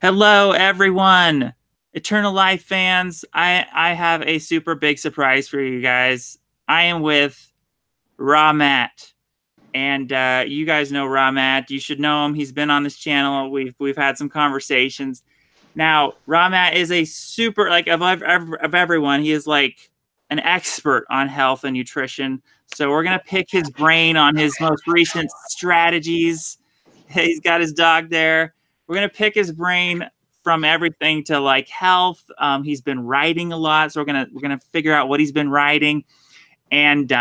Hello, everyone. Eternal Life fans, I have a super big surprise for you guys. I am with Raw Matt, and you guys know Raw Matt. You should know him. He's been on this channel. We've had some conversations. Now, Raw Matt is a super of everyone. He is like an expert on health and nutrition. So we're gonna pick his brain on his most recent strategies. He's got his dog there. We're gonna pick his brain from everything to like health. He's been writing a lot, so we're gonna figure out what he's been writing and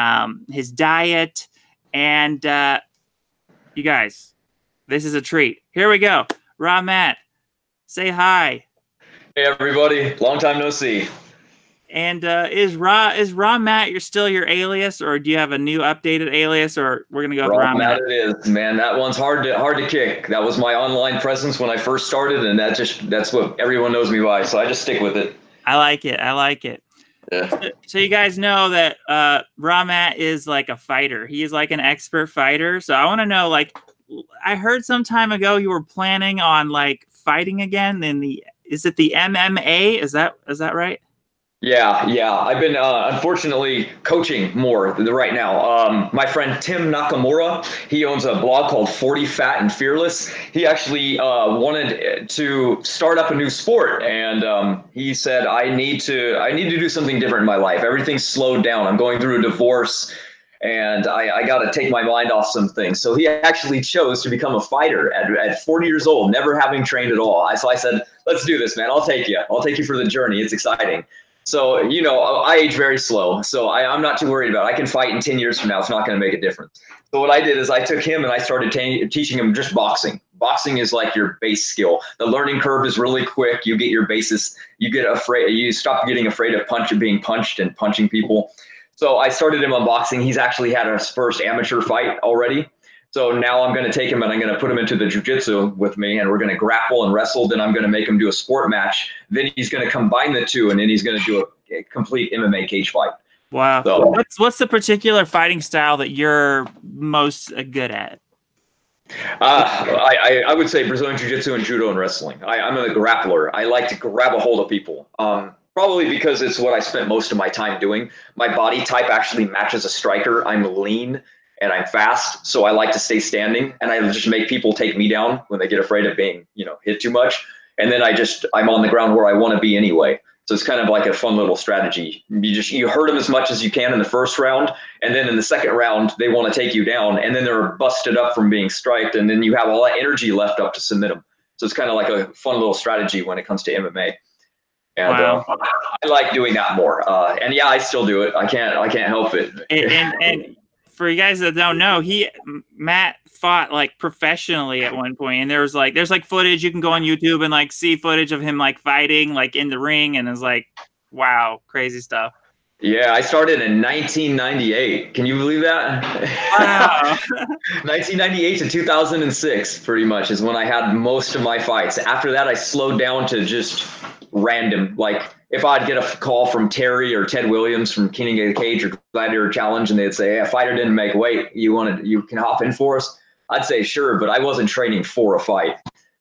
his diet. And you guys, this is a treat. Here we go. Raw Matt, say hi. Hey everybody, long time no see. And is Raw Matt still your alias, or do you have a new updated alias, or we're gonna go with Raw Matt? It is, man. That one's hard to kick. That was my online presence when I first started, and that's what everyone knows me by. So I just stick with it. I like it. I like it. Yeah. So you guys know that Raw Matt is like a fighter. He is like an expert fighter. So I want to know, like, I heard some time ago you were planning on like fighting again in is it the MMA? Is that right? Yeah. I've been unfortunately coaching more right now. My friend Tim Nakamura, he owns a blog called 40 Fat and Fearless. He actually wanted to start up a new sport, and he said, I need to do something different in my life. Everything's slowed down. I'm going through a divorce, and I got to take my mind off some things. So he actually chose to become a fighter at 40 years old, never having trained at all. So I said, let's do this, man. I'll take you. I'll take you for the journey. It's exciting. So, you know, I age very slow, so I'm not too worried about it. I can fight in 10 years from now. It's not going to make a difference. So what I did is I took him and I started teaching him just boxing. Boxing is like your base skill. The learning curve is really quick. You get your basis. You stop getting afraid of being punched and punching people. So I started him on boxing. He's actually had his first amateur fight already. So now I'm going to take him and I'm going to put him into the jiu-jitsu with me, and we're going to grapple and wrestle. Then I'm going to make him do a sport match. Then he's going to combine the two, and then he's going to do a complete MMA cage fight. Wow. So, what's the particular fighting style that you're most good at? I would say Brazilian jiu-jitsu and judo and wrestling. I'm a grappler. I like to grab a hold of people. Probably because it's what I spent most of my time doing. My body type actually matches a striker. I'm lean and I'm fast, so I like to stay standing, and I just make people take me down when they get afraid of being, hit too much. And then I'm on the ground where I want to be anyway. So it's kind of like a fun little strategy. You hurt them as much as you can in the first round, and then in the second round they want to take you down, and then they're busted up from being striked, and then you have all that energy left up to submit them. So it's kind of like a fun little strategy when it comes to MMA. And wow. I like doing that more. And yeah, I still do it. I can't help it. And for you guys that don't know, Matt fought like professionally at one point, and there's like footage you can go on YouTube and like see footage of him like fighting like in the ring, and it's like, wow, crazy stuff. Yeah, I started in 1998. Can you believe that? Wow. 1998 to 2006 pretty much is when I had most of my fights. After that, I slowed down to just random, like if I'd get a call from Terry or Ted Williams from King of the Cage or Gladiator Challenge, and they'd say, hey, a fighter didn't make weight, you can hop in for us, I'd say sure, but I wasn't training for a fight.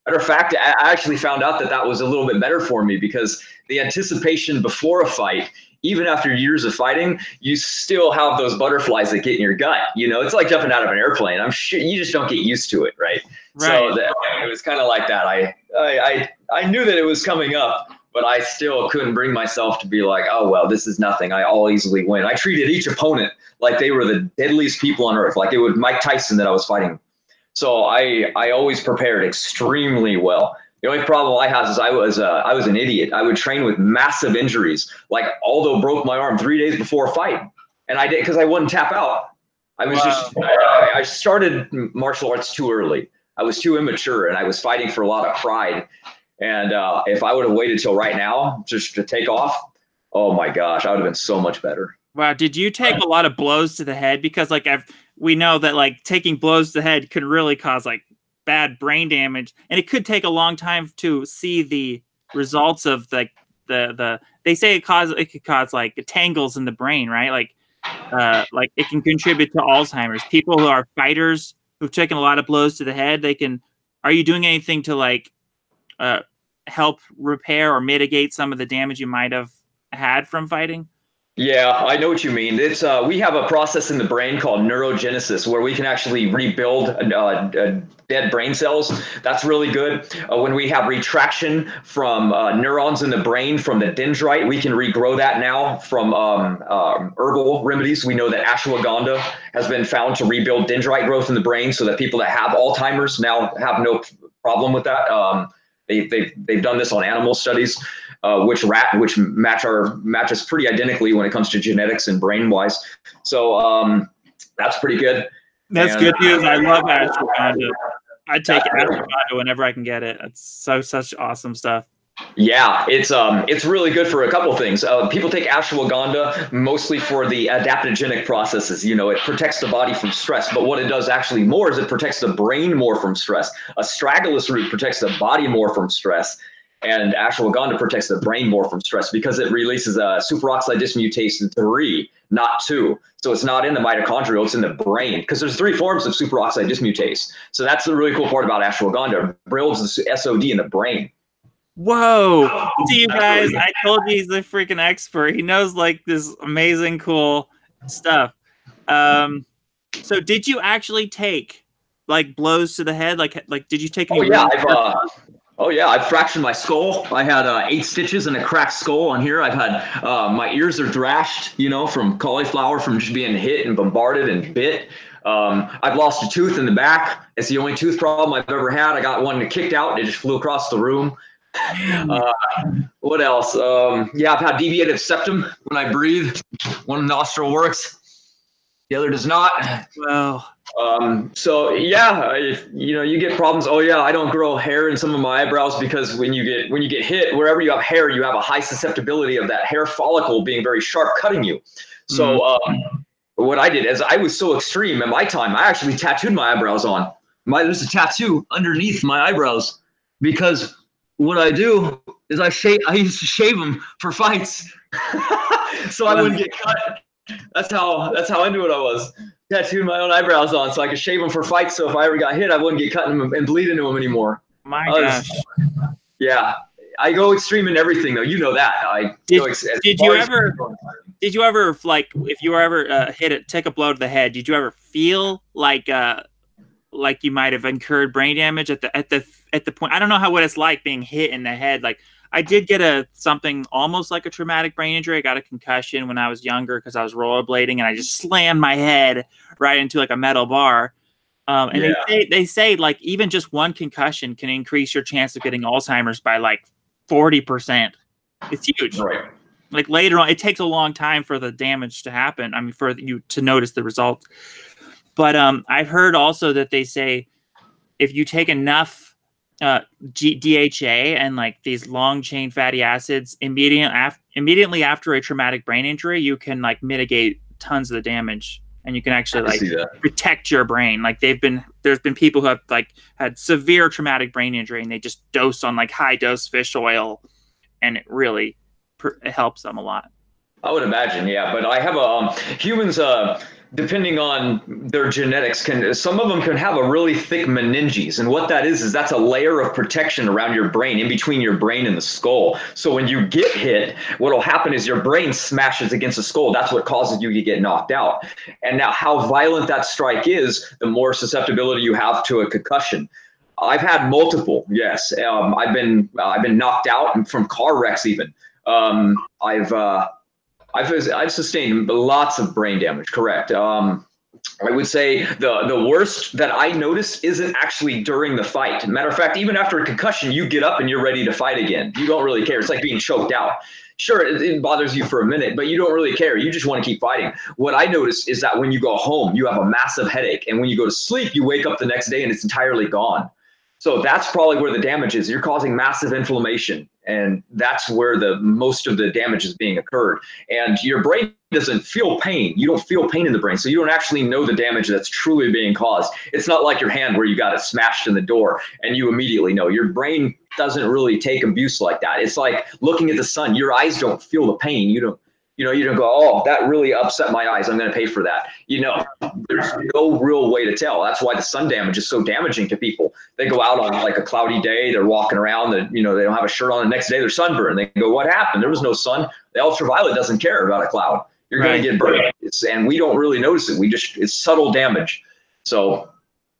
Matter of fact, I actually found out that was a little bit better for me, because the anticipation before a fight, even after years of fighting, you still have those butterflies that get in your gut. It's like jumping out of an airplane. I'm sure you just don't get used to it, right? So it was kind of like that. I knew that it was coming up, but I still couldn't bring myself to be like, oh, well, this is nothing. I'll easily win. I treated each opponent like they were the deadliest people on earth, like it was Mike Tyson that I was fighting. So I always prepared extremely well. The only problem I have is I was an idiot. I would train with massive injuries. Like Aldo broke my arm 3 days before a fight, and I did because I wouldn't tap out. I started martial arts too early. I was too immature, and I was fighting for a lot of pride. And if I would have waited till right now just to take off, oh my gosh, I would have been so much better. Wow. Did you take a lot of blows to the head? Because like we know that like taking blows to the head could really cause like bad brain damage, and it could take a long time to see the results of like they say it could cause like tangles in the brain, right? Like it can contribute to Alzheimer's. People who are fighters who've taken a lot of blows to the head, are you doing anything to like help repair or mitigate some of the damage you might have had from fighting? Yeah, I know what you mean. It's we have a process in the brain called neurogenesis where we can actually rebuild dead brain cells. That's really good. When we have retraction from neurons in the brain from the dendrite, we can regrow that now from herbal remedies. We know that ashwagandha has been found to rebuild dendrite growth in the brain, so that people that have Alzheimer's now have no problem with that. They've done this on animal studies, which match us pretty identically when it comes to genetics and brain wise. So that's pretty good. That's good news. I love ashwagandha. I take ashwagandha whenever I can get it. It's such awesome stuff. Yeah, it's really good for a couple of things. People take ashwagandha mostly for the adaptogenic processes. You know, it protects the body from stress, but what it does actually more is it protects the brain more from stress. Astragalus root protects the body more from stress, and ashwagandha protects the brain more from stress because it releases a superoxide dismutase 3, not 2. So it's not in the mitochondrial, it's in the brain, because there's 3 forms of superoxide dismutase. So that's the really cool part about ashwagandha. It builds the SOD in the brain. Whoa. See, you guys, I told you he's a freaking expert. He knows like this amazing, cool stuff. So did you actually take like blows to the head? Like did you take any? Oh yeah, I've fractured my skull. I had 8 stitches and a cracked skull on here. I've had my ears are thrashed, you know, from cauliflower, from just being hit and bombarded and bit. I've lost a tooth in the back. It's the only tooth problem I've ever had. I got one kicked out. It just flew across the room. What else? Yeah, I've had deviated septum when I breathe. One nostril works, the other does not. Wow. So yeah, you get problems. Oh yeah, I don't grow hair in some of my eyebrows because when you get hit, wherever you have hair, you have a high susceptibility of that hair follicle being very sharp, cutting you. So what I did is I was so extreme in my time, I actually tattooed my eyebrows on. There's a tattoo underneath my eyebrows because what I do is I used to shave them for fights, so I wouldn't get cut. That's how into it I was. Tattooed my own eyebrows on so I could shave them for fights. So if I ever got hit, I wouldn't get cut and bleed into them anymore. My gosh. Yeah, I go extreme in everything though. You know that. Did you ever like if you were ever take a blow to the head? Did you ever feel like you might have incurred brain damage at the point? I don't know what it's like being hit in the head. Like I did get something almost like a traumatic brain injury. I got a concussion when I was younger because I was rollerblading and I just slammed my head right into like a metal bar. And they say like even just one concussion can increase your chance of getting Alzheimer's by like 40%. It's huge. Right. Like later on, it takes a long time for the damage to happen. I mean, for you to notice the results. But I've heard also that they say if you take enough DHA and like these long chain fatty acids immediately after a traumatic brain injury, you can like mitigate tons of the damage, and you can actually like protect your brain. Like there's been people who have like had severe traumatic brain injury and they just dose on like high dose fish oil, and it really it helps them a lot. I would imagine, yeah. But I have humans. Depending on their genetics, some of them can have a really thick meninges, and what that is that's a layer of protection around your brain, in between your brain and the skull. So when you get hit, what'll happen is your brain smashes against the skull. That's what causes you to get knocked out. And now, how violent that strike is, the more susceptibility you have to a concussion. I've had multiple. Yes, I've been knocked out from car wrecks. Even I've sustained lots of brain damage, correct. I would say the worst that I notice isn't actually during the fight. Matter of fact, even after a concussion, you get up and you're ready to fight again. You don't really care. It's like being choked out. Sure, it bothers you for a minute, but you don't really care. You just want to keep fighting. What I notice is that when you go home, you have a massive headache. And when you go to sleep, you wake up the next day and it's entirely gone. So that's probably where the damage is. You're causing massive inflammation, and that's where most of the damage is being occurred. And your brain doesn't feel pain. You don't feel pain in the brain, so you don't actually know the damage that's truly being caused. It's not like your hand where you got it smashed in the door and you immediately know. Your brain doesn't really take abuse like that. It's like looking at the sun. Your eyes don't feel the pain. You don't. You don't go, oh, that really upset my eyes. I'm going to pay for that. There's no real way to tell. That's why the sun damage is so damaging to people. They go out on like a cloudy day. They're walking around. They don't have a shirt on. The next day they're sunburned. They go, what happened? There was no sun. The ultraviolet doesn't care about a cloud. You're going to get burned. And we don't really notice it. It's subtle damage. So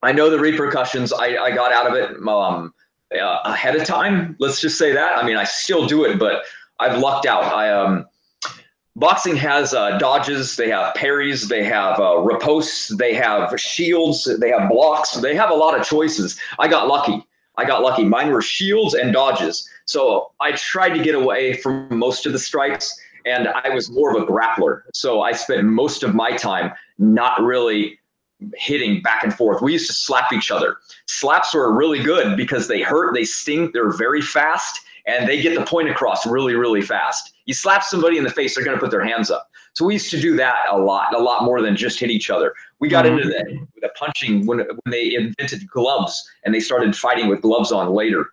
I know the repercussions. I got out of it ahead of time. Let's just say that. I mean, I still do it, but I've lucked out. Boxing has dodges, they have parries, they have ripostes, they have shields, they have blocks. They have a lot of choices. I got lucky. Mine were shields and dodges. So I tried to get away from most of the strikes, and I was more of a grappler. So I spent most of my time not really hitting back and forth. We used to slap each other. Slaps were really good because they hurt, they sting, they're very fast, and they get the point across really, really fast. You slap somebody in the face, they're going to put their hands up. So we used to do that a lot more than just hit each other. We got into the punching when they invented gloves and they started fighting with gloves on later.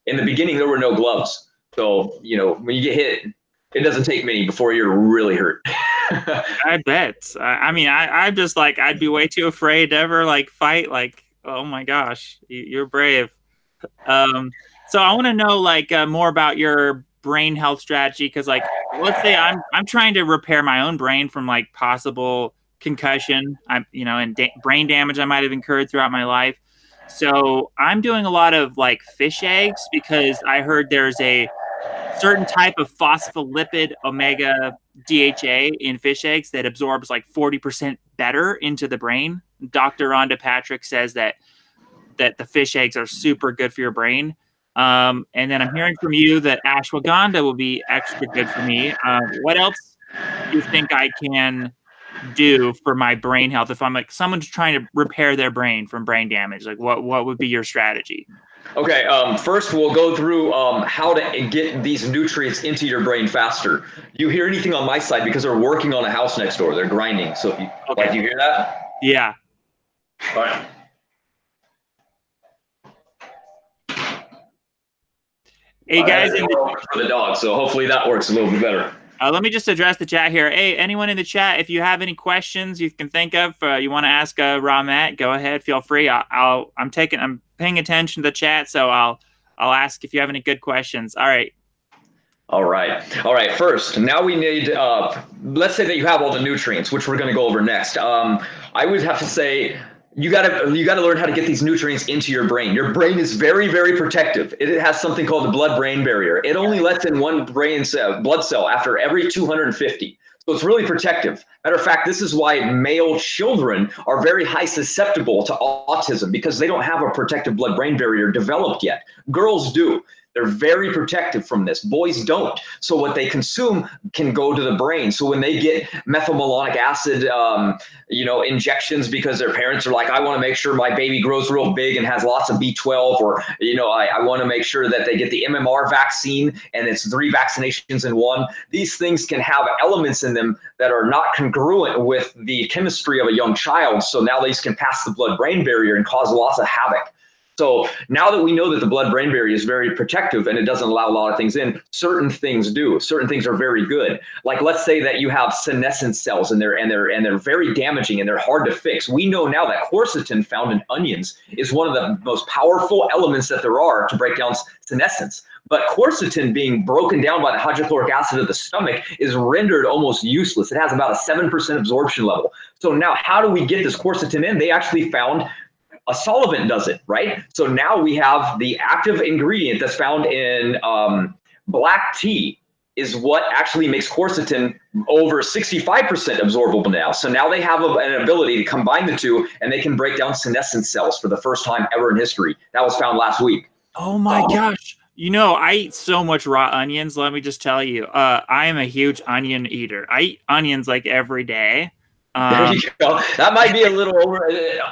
In the beginning, there were no gloves. So, when you get hit, it doesn't take many before you're really hurt. I bet. I mean, I'm just like, I'd be way too afraid to ever like fight. Like, oh my gosh, you're brave. So I want to know like more about your brain health strategy, because like, let's say I'm trying to repair my own brain from like possible concussion, and brain damage I might have incurred throughout my life. So I'm doing a lot of like fish eggs because I heard there's a certain type of phospholipid omega DHA in fish eggs that absorbs like 40% better into the brain. Dr. Rhonda Patrick says that the fish eggs are super good for your brain. And then I'm hearing from you that ashwagandha will be extra good for me. What else do you think I can do for my brain health if I'm like someone's trying to repair their brain from brain damage? Like what would be your strategy? Okay, first we'll go through how to get these nutrients into your brain faster. You hear anything on my side because they're working on a house next door. They're grinding. So if you hear that? Yeah. All right. Hey guys, for the dog, so hopefully that works a little bit better. Let me just address the chat here. Hey, anyone in the chat, if you have any questions you can think of, you want to ask Ramat, go ahead, feel free. I'm paying attention to the chat, so I'll ask if you have any good questions. All right. All right. First, now we need. Let's say that you have all the nutrients, which we're going to go over next. I would have to say you gotta learn how to get these nutrients into your brain. Your brain is very, very protective. It has something called the blood-brain barrier. It only lets in one blood cell after every 250. So it's really protective. Matter of fact, this is why male children are very high susceptible to autism, because they don't have a protective blood-brain barrier developed yet. Girls do. They're very protective from this. Boys don't. So what they consume can go to the brain. So when they get methylmalonic acid, injections because their parents are like, I want to make sure my baby grows real big and has lots of B12, or, I want to make sure that they get the MMR vaccine and it's 3 vaccinations in one. These things can have elements in them that are not congruent with the chemistry of a young child. So now these can pass the blood-brain barrier and cause lots of havoc. So now that we know that the blood-brain barrier is very protective and it doesn't allow a lot of things in, certain things do. Certain things are very good. Like let's say that you have senescent cells and they're very damaging and they're hard to fix. We know now that quercetin found in onions is one of the most powerful elements that there are to break down senescence. But quercetin being broken down by the hydrochloric acid of the stomach is rendered almost useless. It has about a 7% absorption level. So now how do we get this quercetin in? They actually found a solvent does it, right? So now we have the active ingredient that's found in black tea is what actually makes quercetin over 65% absorbable now. So now they have an ability to combine the two, and they can break down senescent cells for the first time ever in history. That was found last week. Oh my gosh. I eat so much raw onions. Let me just tell you, I am a huge onion eater. I eat onions like every day. There you go. That might be a little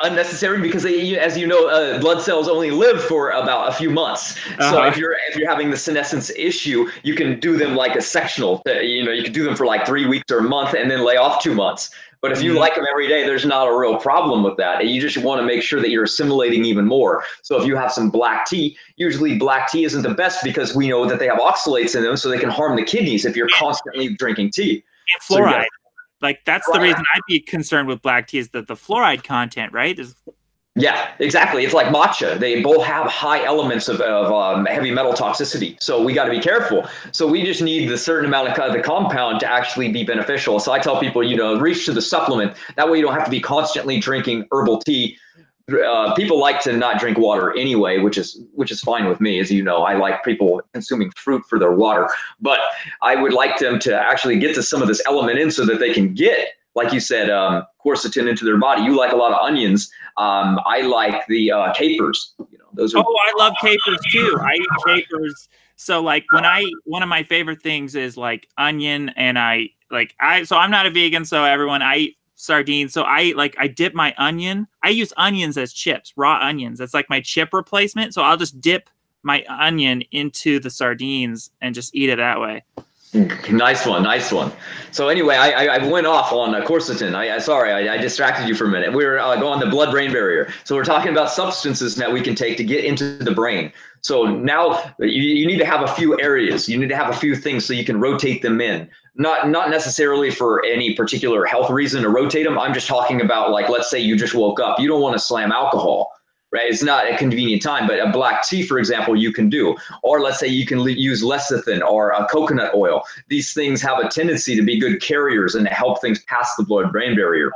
unnecessary because, as you know, blood cells only live for about a few months. So if you're having the senescence issue, you can do them like a sectional. You can do them for like 3 weeks or a month and then lay off 2 months. But if you like them every day, there's not a real problem with that. And you just want to make sure that you're assimilating even more. So if you have some black tea, usually black tea isn't the best because we know that they have oxalates in them, so they can harm the kidneys if you're constantly drinking tea. And So yeah. fluoride. Like that's the reason I'd be concerned with black tea is that the fluoride content, right? Yeah, exactly. It's like matcha. They both have high elements of heavy metal toxicity. So we got to be careful. So we just need the certain amount of the compound to actually be beneficial. So I tell people, reach to the supplement. That way you don't have to be constantly drinking herbal tea. People like to not drink water anyway, which is fine with me. As you know, I like people consuming fruit for their water, but I would like them to actually get to some of this element in so that they can get, like you said, quercetin into their body. You like a lot of onions. I like the capers. Those are. Oh, I love capers too. I eat capers. So like one of my favorite things is like onion, and so I'm not a vegan, so everyone, I eat sardines. So I dip my onion. I use onions as chips, raw onions. That's like my chip replacement. So I'll just dip my onion into the sardines and just eat it that way. Nice one. So anyway, I went off on quercetin. I distracted you for a minute. We were going the blood-brain barrier. So we're talking about substances that we can take to get into the brain. So now you need to have a few areas. You need to have a few things so you can rotate them in. Not necessarily for any particular health reason to rotate them. I'm just talking about, like, let's say you just woke up. You don't want to slam alcohol. Right? It's not a convenient time, but a black tea, for example, you can do. Or let's say you can use lecithin or coconut oil. These things have a tendency to be good carriers and to help things pass the blood-brain barrier.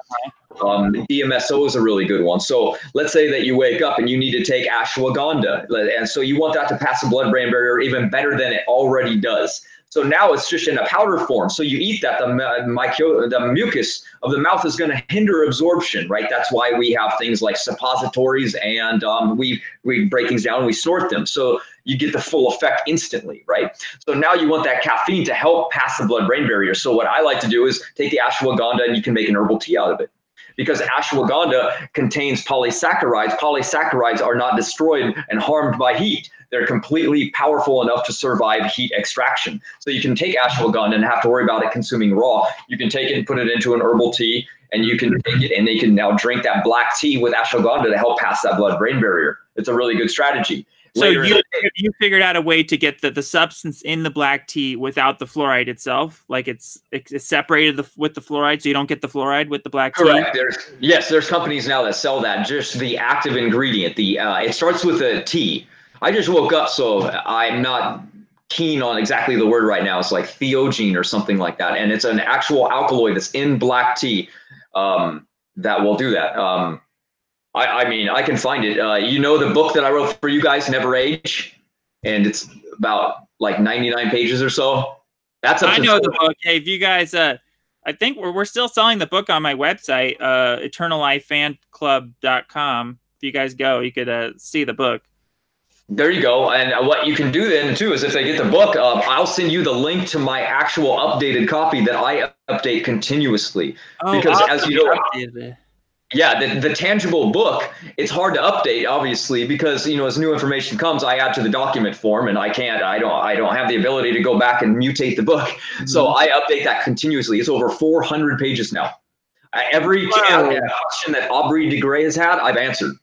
DMSO is a really good one. So let's say that you wake up and you need to take ashwagandha. And so you want that to pass the blood-brain barrier even better than it already does. So now it's just in a powder form. So you eat that, the mucus of the mouth is going to hinder absorption, right? That's why we have things like suppositories, and we break things down and we snort them. So you get the full effect instantly, right? So now you want that caffeine to help pass the blood-brain barrier. So what I like to do is take the ashwagandha, and you can make an herbal tea out of it. Because ashwagandha contains polysaccharides. Polysaccharides are not destroyed and harmed by heat. They're completely powerful enough to survive heat extraction. So you can take ashwagandha and have to worry about it consuming raw. You can take it and put it into an herbal tea, and you can take it and they can now drink that black tea with ashwagandha to help pass that blood-brain barrier. It's a really good strategy. So you figured out a way to get the substance in the black tea without the fluoride itself, like it's separated with the fluoride, so you don't get the fluoride with the black tea. Correct. There's companies now that sell that, just the active ingredient. It starts with a T. I just woke up, so I'm not keen on exactly the word right now. It's like theogene or something like that, and it's an actual alkaloid that's in black tea that will do that. I mean, I can find it. The book that I wrote for you guys, Never Age, and it's about like 99 pages or so. That's up to the book. Hey, if you guys, I think we're still selling the book on my website, eternallifefanclub.com. If you guys go, you could see the book. There you go. And what you can do then too is if they get the book, I'll send you the link to my actual updated copy that I update continuously. Because awesome. As you know, yeah, the tangible book, it's hard to update, obviously, because as new information comes, I add to the document form, and I don't have the ability to go back and mutate the book. Mm-hmm. So I update that continuously. It's over 400 pages now. Every question that Aubrey de Grey has had, I've answered.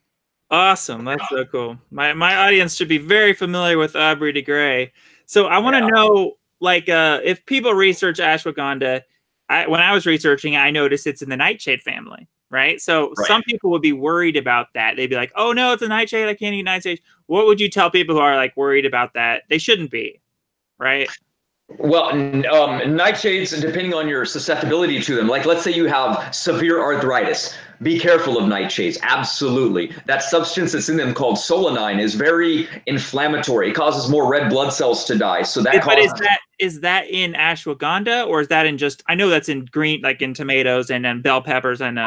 Awesome. That's so cool. My audience should be very familiar with Aubrey de Grey. So I want to know, like, if people research ashwagandha, when I was researching, I noticed it's in the nightshade family, right? So some people would be worried about that. They'd be like, oh, no, it's a nightshade. I can't eat nightshade. What would you tell people who are, like, worried about that? They shouldn't be, right? Well, nightshades, depending on your susceptibility to them, like let's say you have severe arthritis, be careful of nightshades. Absolutely. That substance that's in them called solanine is very inflammatory. It causes more red blood cells to die. So that causes... But is that in ashwagandha, or is that in just, I know that's in green, like in tomatoes and bell peppers and,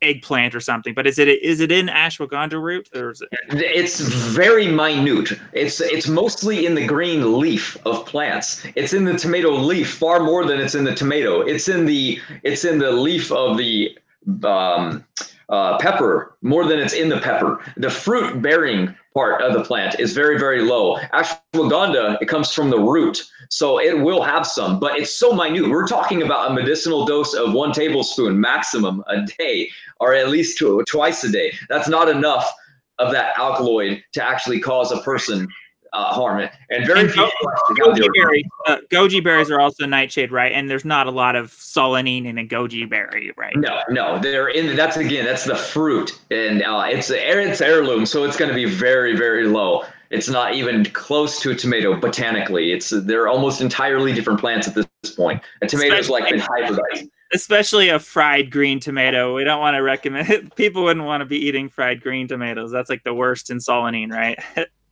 eggplant or something, but is it in ashwagandha root, or is it? It's very minute. It's mostly in the green leaf of plants. It's in the tomato leaf far more than it's in the tomato. It's in the leaf of the pepper more than it's in the pepper. The fruit bearing part of the plant is very, very low. Ashwagandha, it comes from the root, so it will have some, but it's so minute. We're talking about a medicinal dose of 1 tablespoon maximum a day, or at least twice a day. That's not enough of that alkaloid to actually cause a person harm. And very And few people actually got the berries, goji berries are also nightshade, right? And there's not a lot of solanine in a goji berry, right? No, they're in. That's the fruit, and it's heirloom, so it's going to be very, very low. It's not even close to a tomato botanically. They're almost entirely different plants at this point. A tomato's like been hybridized. Especially a fried green tomato. We don't want to recommend it. People wouldn't want to be eating fried green tomatoes. That's like the worst in solanine, right?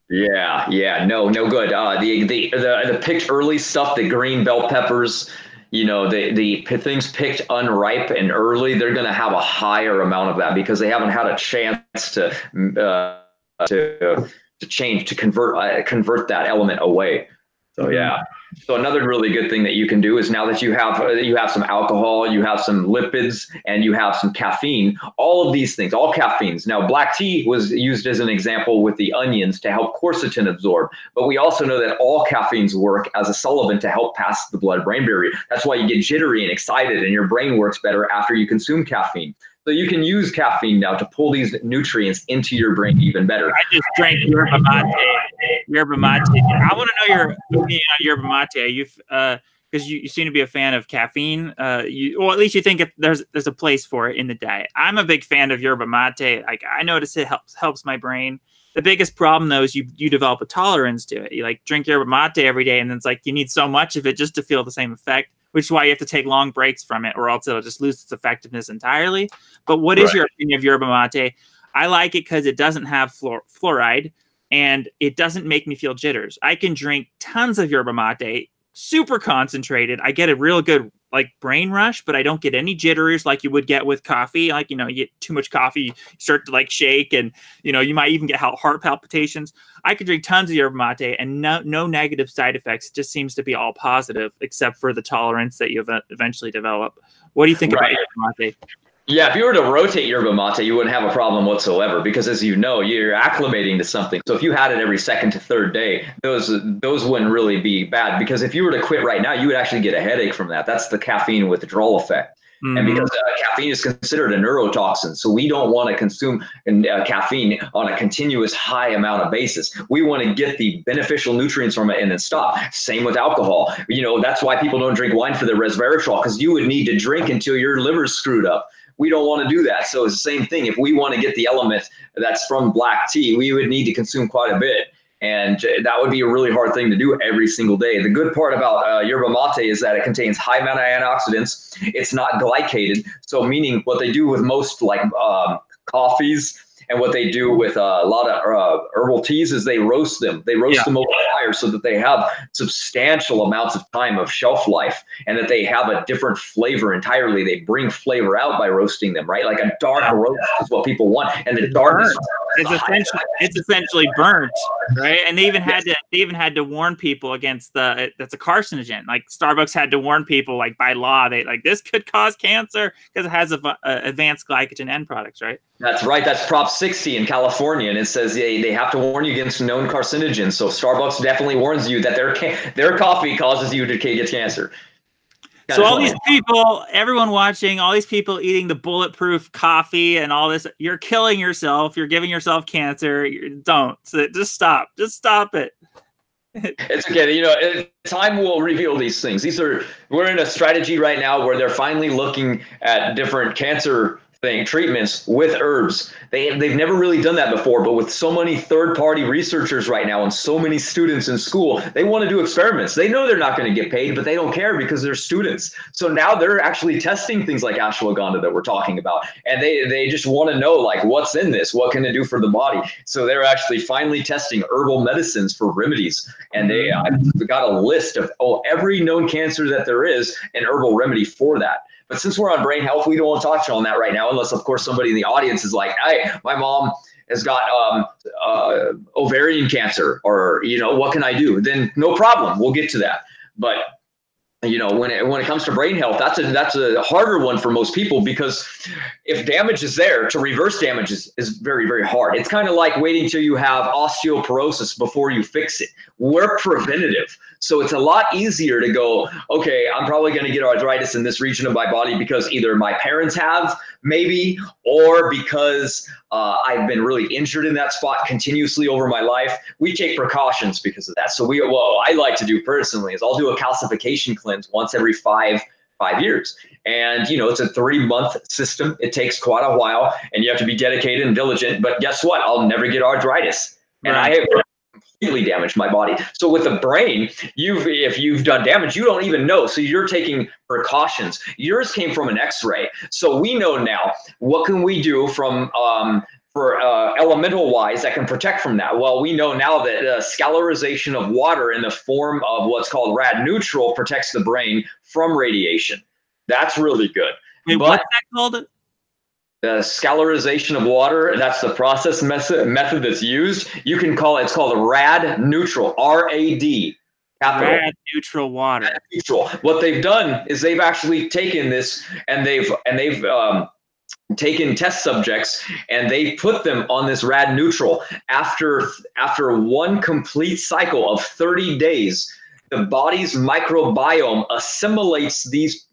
Yeah, no good. The picked early stuff, the green bell peppers, the things picked unripe and early, they're going to have a higher amount of that because they haven't had a chance to change, to convert that element away. So yeah. So another really good thing that you can do is, now that you have some alcohol, you have some lipids, and you have some caffeine, all of these things, all caffeines. Now, black tea was used as an example with the onions to help quercetin absorb, but we also know that all caffeines work as a solvent to help pass the blood-brain barrier. That's why you get jittery and excited, and your brain works better after you consume caffeine. So you can use caffeine now to pull these nutrients into your brain even better. I just drank yerba mate. Yerba mate. I want to know your opinion on yerba mate. Because you seem to be a fan of caffeine. Well, at least you think there's a place for it in the diet. I'm a big fan of yerba mate. Like, I notice it helps my brain. The biggest problem, though, is you develop a tolerance to it. You like drink yerba mate every day, and then it's like you need so much of it just to feel the same effect, which is why you have to take long breaks from it, or else it'll just lose its effectiveness entirely. But what is your opinion of yerba mate? I like it because it doesn't have fluoride, and it doesn't make me feel jitters. I can drink tons of yerba mate, super concentrated. I get a real good brain rush, but I don't get any jitters like you would get with coffee. Like, you get too much coffee, you start to shake, and you might even get heart palpitations. I could drink tons of yerba mate and no negative side effects. It just seems to be all positive, except for the tolerance that you eventually develop. What do you think about yerba mate? Yeah, if you were to rotate yerba mate, you wouldn't have a problem whatsoever, because, as you know, you're acclimating to something. So if you had it every second to third day, those wouldn't really be bad, because if you were to quit right now, you would actually get a headache from that. That's the caffeine withdrawal effect. And because caffeine is considered a neurotoxin, so we don't want to consume caffeine on a continuous high amount of basis. We want to get the beneficial nutrients from it and then stop. Same with alcohol. That's why people don't drink wine for the resveratrol, because you would need to drink until your liver's screwed up. We don't want to do that. So it's the same thing. If we want to get the element that's from black tea, we would need to consume quite a bit. And that would be a really hard thing to do every single day. The good part about yerba mate is that it contains high amount of antioxidants. It's not glycated. So meaning what they do with most coffees, and what they do with a lot of herbal teas, is they roast them. They roast them over fire so that they have substantial amounts of time of shelf life, and that they have a different flavor entirely. They bring flavor out by roasting them, right? Like a dark roast is what people want, and the darkness. It's essentially burnt, right? And they even had to warn people against that's a carcinogen. Like, Starbucks had to warn people, by law, this could cause cancer because it has advanced glycogen end products, right? That's right. That's Prop 60 in California, and it says they have to warn you against known carcinogens. So Starbucks definitely warns you that their coffee causes you to get cancer. So all these people, everyone watching, all these people eating the bulletproof coffee and all this, you're killing yourself. You're giving yourself cancer. Don't. Just stop. Just stop it. It's okay. Time will reveal these things. We're in a strategy right now where they're finally looking at different cancer treatments with herbs. They've never really done that before, but with so many third-party researchers right now and so many students in school, they want to do experiments. They know they're not going to get paid, but they don't care because they're students. So now they're actually testing things like ashwagandha that we're talking about, and they just want to know, what's in this? What can it do for the body? So they're actually finally testing herbal medicines for remedies, and I've got a list of every known cancer that there is, an herbal remedy for that. But since we're on brain health, we don't want to touch on that right now, unless, of course, somebody in the audience is like, hey, my mom has got ovarian cancer, or, what can I do? Then no problem. We'll get to that. But when it comes to brain health, that's a harder one for most people, because if damage is there, to reverse damage is very, very hard. It's kind of like waiting till you have osteoporosis before you fix it. We're preventative. So it's a lot easier to go, okay, I'm probably going to get arthritis in this region of my body because either my parents have, maybe, or because I've been really injured in that spot continuously over my life. We take precautions because of that. So what I like to do personally is I'll do a calcification cleanse once every five years. And, it's a 3-month system. It takes quite a while, and you have to be dedicated and diligent. But guess what? I'll never get arthritis. And I have completely damaged my body. So with the brain, if you've done damage, you don't even know. So you're taking precautions. Yours came from an X-ray. So we know now, what can we do from for elemental wise that can protect from that? Well, we know now that scalarization of water in the form of what's called rad neutral protects the brain from radiation. That's really good. Wait, what's that called? The scalarization of water, that's the process method that's used. You can call it, it's called rad neutral, R-A-D. Capital. Rad neutral water. Rad neutral. What they've done is they've actually taken this, and they've taken test subjects, and they put them on this rad neutral. After one complete cycle of 30 days, the body's microbiome assimilates this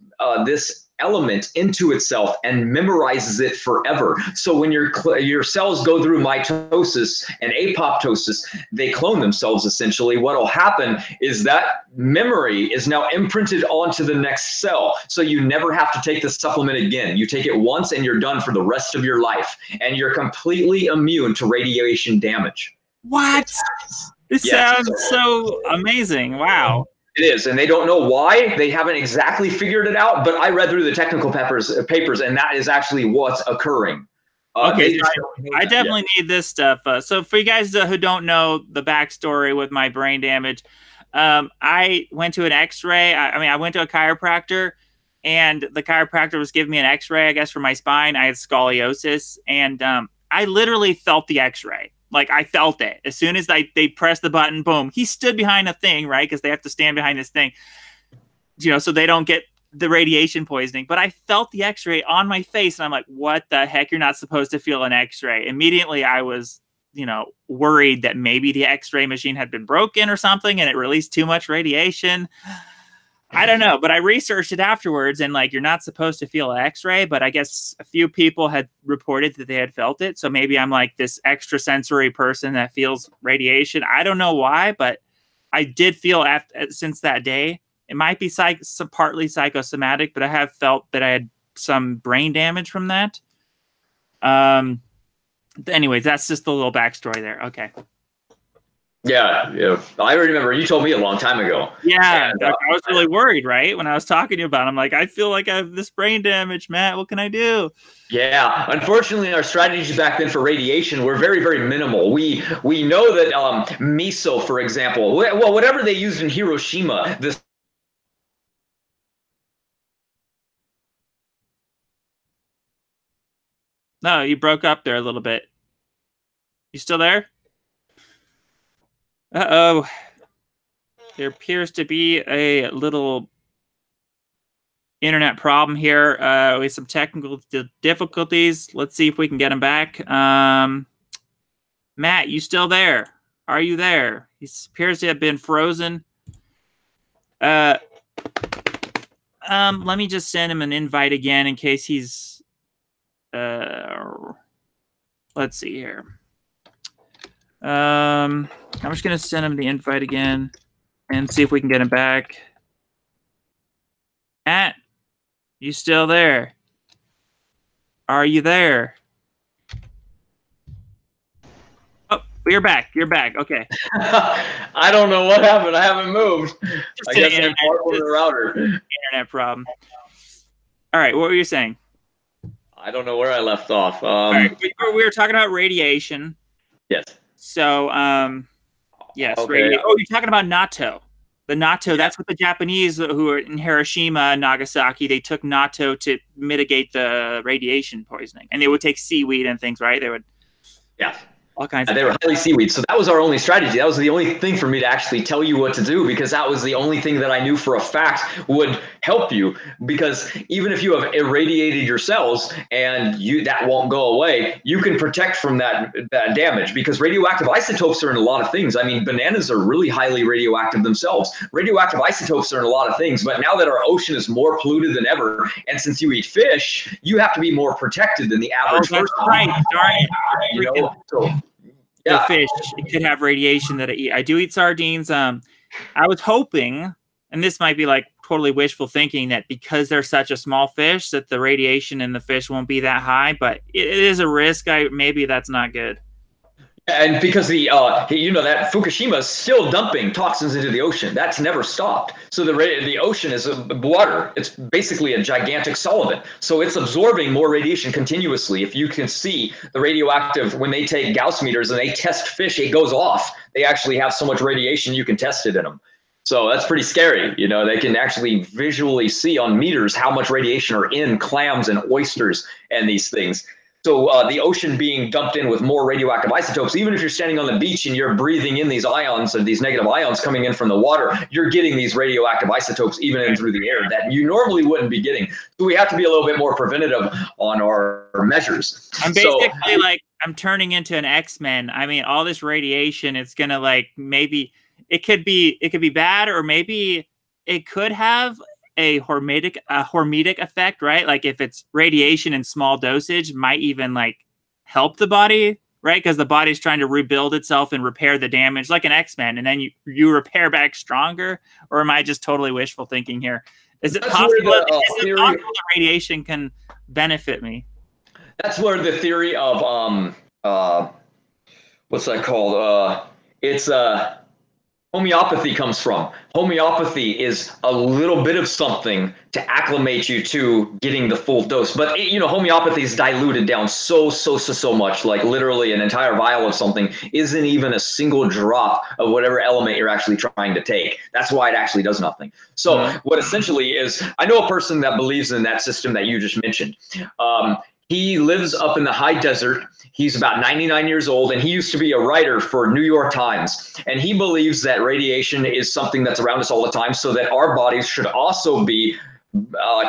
element into itself and memorizes it forever. So when your cells go through mitosis and apoptosis, they clone themselves essentially. What will happen is that memory is now imprinted onto the next cell. So you never have to take the supplement again. You take it once and you're done for the rest of your life, and you're completely immune to radiation damage. What? This sounds so amazing. Wow. It is, and they don't know why. They haven't exactly figured it out, but I read through the technical papers, and that is actually what's occurring. Okay, so I definitely need this stuff. So for you guys who don't know the backstory with my brain damage, I went to an X-ray. I went to a chiropractor, and the chiropractor was giving me an X-ray, I guess, for my spine. I had scoliosis, and I literally felt the X-ray. Like, I felt it. As soon as they pressed the button, boom. He stood behind a thing, right? Because they have to stand behind this thing, so they don't get the radiation poisoning. But I felt the X-ray on my face, and I'm like, what the heck? You're not supposed to feel an X-ray. Immediately, I was, worried that maybe the X-ray machine had been broken or something, and it released too much radiation. I don't know, but I researched it afterwards, and you're not supposed to feel an X-ray, but I guess a few people had reported that they had felt it. So maybe I'm like this extrasensory person that feels radiation. I don't know why, but I did feel since that day. It might be partly psychosomatic, but I have felt that I had some brain damage from that. Anyways, that's just the little backstory there. Okay. Yeah. I remember you told me a long time ago. Yeah, and, I was really worried, right? When I was talking to you about it, I'm like, I feel like I have this brain damage, Matt. What can I do? Yeah. Unfortunately, our strategies back then for radiation were very, very minimal. We know that miso, for example, well, whatever they used in Hiroshima, this. No, you broke up there a little bit. You still there? Uh-oh. There appears to be a little internet problem here with some technical difficulties. Let's see if we can get him back. Matt, you still there? Are you there? He appears to have been frozen. Let me just send him an invite again in case he's... let's see here. I'm just going to send him the invite again and see if we can get him back. Matt, you still there? Are you there? Oh, you're back. You're back. Okay. I don't know what happened. I haven't moved. I guess I'm on the router. Internet problem. All right. What were you saying? I don't know where I left off. All right. We were talking about radiation. Yes. So, yes. Okay. Oh, you're talking about natto. The natto, yeah. That's what the Japanese who were in Hiroshima and Nagasaki, they took natto to mitigate the radiation poisoning. And they would take seaweed and things, right? They would. Yeah. all kinds And of they were highly seaweed. So that was our only strategy. That was the only thing for me to actually tell you what to do, because that was the only thing that I knew for a fact would help you. Because even if you have irradiated your cells and that won't go away, you can protect from that damage, because radioactive isotopes are in a lot of things. I mean, bananas are really highly radioactive themselves. Radioactive isotopes are in a lot of things. But now that our ocean is more polluted than ever, and since you eat fish, you have to be more protected than the average person. Right. Darn it. You know, so, the fish, it could have radiation that I eat. I do eat sardines. I was hoping, and this might be like totally wishful thinking, that because they're such a small fish that the radiation in the fish won't be that high, but it is a risk. Maybe that's not good. And because that Fukushima is still dumping toxins into the ocean. That's never stopped. So the ocean is water. It's basically a gigantic solvent. So it's absorbing more radiation continuously. If you can see the radioactive, when they take Gauss meters and they test fish, it goes off. They actually have so much radiation you can test it in them. So that's pretty scary. You know, they can actually visually see on meters how much radiation are in clams and oysters and these things. So the ocean being dumped in with more radioactive isotopes, even if you're standing on the beach and you're breathing in these ions or these negative ions coming in from the water, you're getting these radioactive isotopes even in through the air that you normally wouldn't be getting. So we have to be a little bit more preventative on our measures. I'm basically I'm turning into an X-Men. I mean, all this radiation, it's going to maybe it could be bad, or maybe it could have a hormetic effect, right? Like if it's radiation in small dosage, might even help the body, right? Because the body's trying to rebuild itself and repair the damage, like an X-Men, and then you repair back stronger. Or am I just totally wishful thinking here? Is it possible that radiation can benefit me? That's where the theory of what's that called? It's homeopathy comes from. Homeopathy is a little bit of something to acclimate you to getting the full dose. But homeopathy is diluted down so much, like literally an entire vial of something isn't even a single drop of whatever element you're actually trying to take. That's why it actually does nothing. So what essentially is, I know a person that believes in that system that you just mentioned. He lives up in the high desert. He's about 99 years old, and he used to be a writer for New York Times. And he believes that radiation is something that's around us all the time, so that our bodies should also be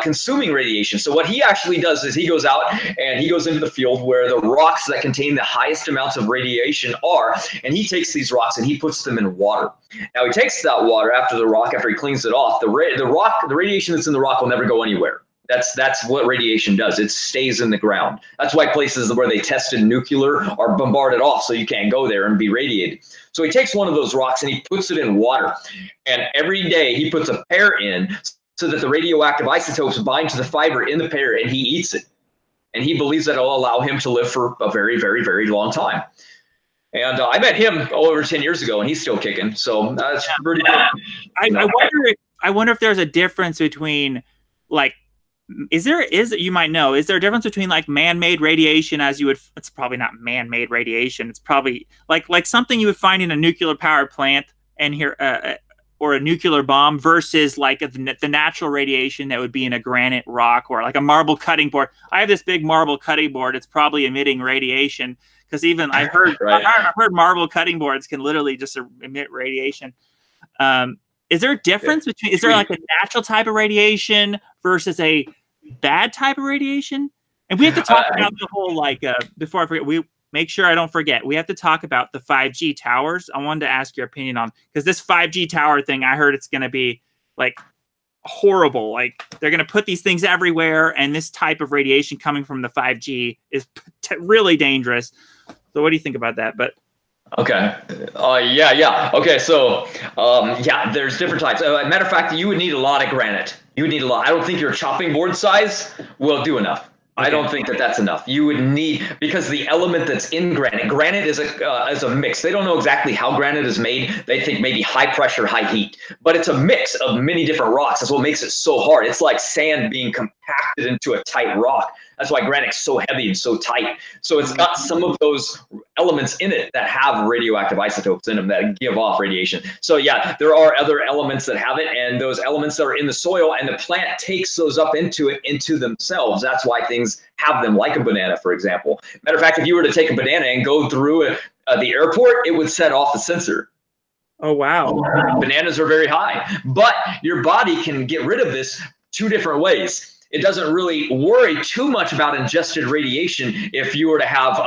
consuming radiation. So what he actually does is he goes out and he goes into the field where the rocks that contain the highest amounts of radiation are, and he takes these rocks and he puts them in water. Now he takes that water after he cleans it off. The radiation that's in the rock will never go anywhere. That's what radiation does. It stays in the ground. That's why places where they tested nuclear are bombarded off, so you can't go there and be radiated. So he takes one of those rocks and he puts it in water. And every day he puts a pear in so that the radioactive isotopes bind to the fiber in the pear, and he eats it. And he believes that it'll allow him to live for a very, very, very long time. And I met him over 10 years ago, and he's still kicking. So that's pretty cool. I wonder if there's a difference between is there a difference between man-made radiation, it's probably not man-made radiation. It's probably like something you would find in a nuclear power plant or a nuclear bomb versus the natural radiation that would be in a granite rock or a marble cutting board. I have this big marble cutting board. It's probably emitting radiation because even I heard marble cutting boards can literally just emit radiation. Is there a difference between, is there a natural type of radiation versus a bad type of radiation? And we have to talk about the whole, before I forget, we make sure I don't forget, we have to talk about the 5G towers. I wanted to ask your opinion on, because this 5G tower thing, I heard it's going to be horrible. They're going to put these things everywhere, and this type of radiation coming from the 5G is really dangerous. So what do you think about that? But okay. Yeah. Okay. So, there's different types. Matter of fact, you would need a lot of granite. You would need a lot. I don't think your chopping board size will do enough. Okay. I don't think that's enough. You would need, because the element that's in granite is a mix. They don't know exactly how granite is made. They think maybe high pressure, high heat, but it's a mix of many different rocks. That's what makes it so hard. It's like sand being compacted into a tight rock. That's why granite's so heavy and so tight. So it's got some of those elements in it that have radioactive isotopes in them that give off radiation. So yeah, there are other elements that have it, and those elements that are in the soil, and the plant takes those up into themselves. That's why things have them, like a banana, for example. Matter of fact, if you were to take a banana and go through the airport, it would set off the sensor. Oh, wow. Bananas are very high, but your body can get rid of this two different ways. It doesn't really worry too much about ingested radiation if you were to have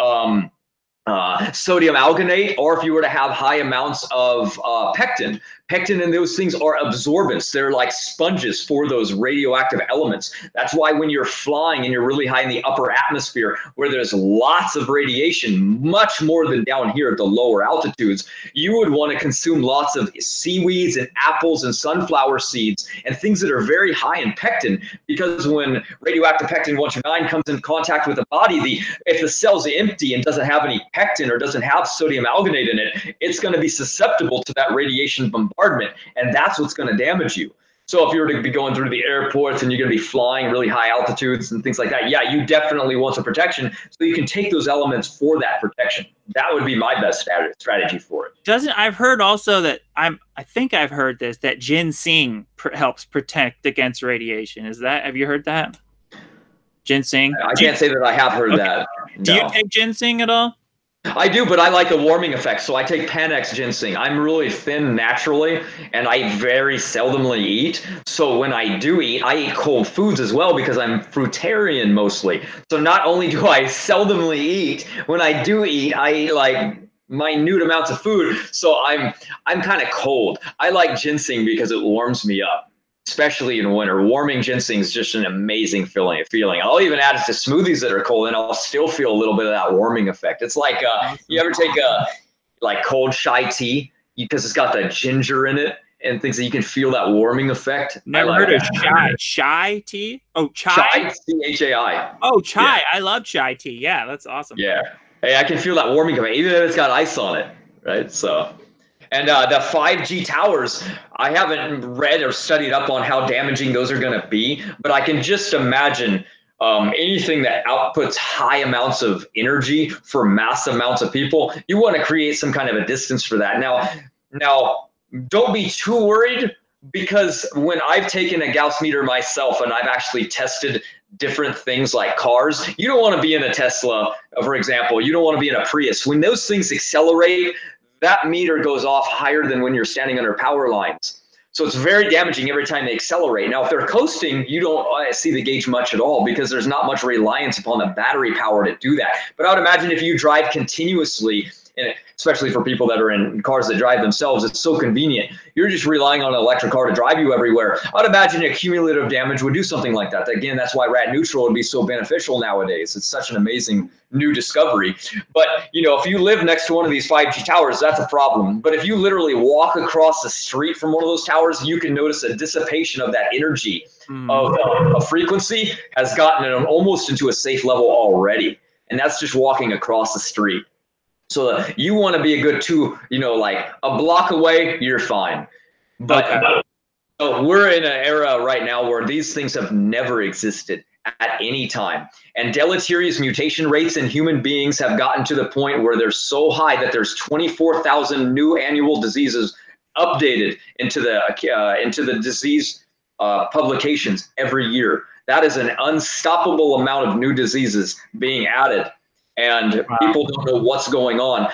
sodium alginate, or if you were to have high amounts of pectin. Pectin and those things are absorbents. They're like sponges for those radioactive elements. That's why when you're flying and you're really high in the upper atmosphere, where there's lots of radiation, much more than down here at the lower altitudes, you would want to consume lots of seaweeds and apples and sunflower seeds and things that are very high in pectin, because when radioactive pectin 129 comes in contact with the body, if the cell's empty and doesn't have any pectin or doesn't have sodium alginate in it, it's going to be susceptible to that radiation bombardment, and that's what's going to damage you. So if you were to be going through the airports and you're going to be flying really high altitudes and things like that, yeah, you definitely want some protection so you can take those elements for that protection. That would be my best strategy for it. I've heard also that I think I've heard this, that ginseng helps protect against radiation. Have you heard that? Ginseng? I can't say that I have heard that. No. Do you take ginseng at all? I do, but I like the warming effect, so I take Panax ginseng. I'm really thin naturally, and I very seldomly eat. So when I do eat, I eat cold foods as well because I'm fruitarian mostly. So not only do I seldomly eat, when I do eat, I eat like minute amounts of food. So I'm kind of cold. I like ginseng because it warms me up, especially in winter. Warming ginseng is just an amazing feeling. I'll even add it to smoothies that are cold, and I'll still feel a little bit of that warming effect. It's like you ever take like cold chai tea because it's got the ginger in it and things that you can feel that warming effect. Never heard of chai tea. Oh, chai. Chai. Oh, chai. Yeah. I love chai tea. Yeah, that's awesome. Yeah. Hey, I can feel that warming effect, even if it's got ice on it, right? So. And the 5G towers, I haven't read or studied up on how damaging those are going to be, but I can just imagine anything that outputs high amounts of energy for mass amounts of people, you want to create some kind of a distance for that. Now, don't be too worried, because when I've taken a Gauss meter myself and I've actually tested different things like cars, you don't want to be in a Tesla, for example. You don't want to be in a Prius. When those things accelerate, that meter goes off higher than when you're standing under power lines. So it's very damaging every time they accelerate. Now, if they're coasting, you don't see the gauge much at all because there's not much reliance upon the battery power to do that. But I would imagine if you drive continuously, and especially for people that are in cars that drive themselves, it's so convenient. You're just relying on an electric car to drive you everywhere. I'd imagine a cumulative damage would do something like that. Again, that's why rad neutral would be so beneficial nowadays. It's such an amazing new discovery. But, if you live next to one of these 5G towers, that's a problem. But if you literally walk across the street from one of those towers, you can notice a dissipation of that energy of a frequency has gotten it almost into a safe level already. And that's just walking across the street. So you want to be a good like a block away, you're fine. But we're in an era right now where these things have never existed at any time. And deleterious mutation rates in human beings have gotten to the point where they're so high that there's 24,000 new annual diseases updated into the disease publications every year. That is an unstoppable amount of new diseases being added. And people don't know what's going on.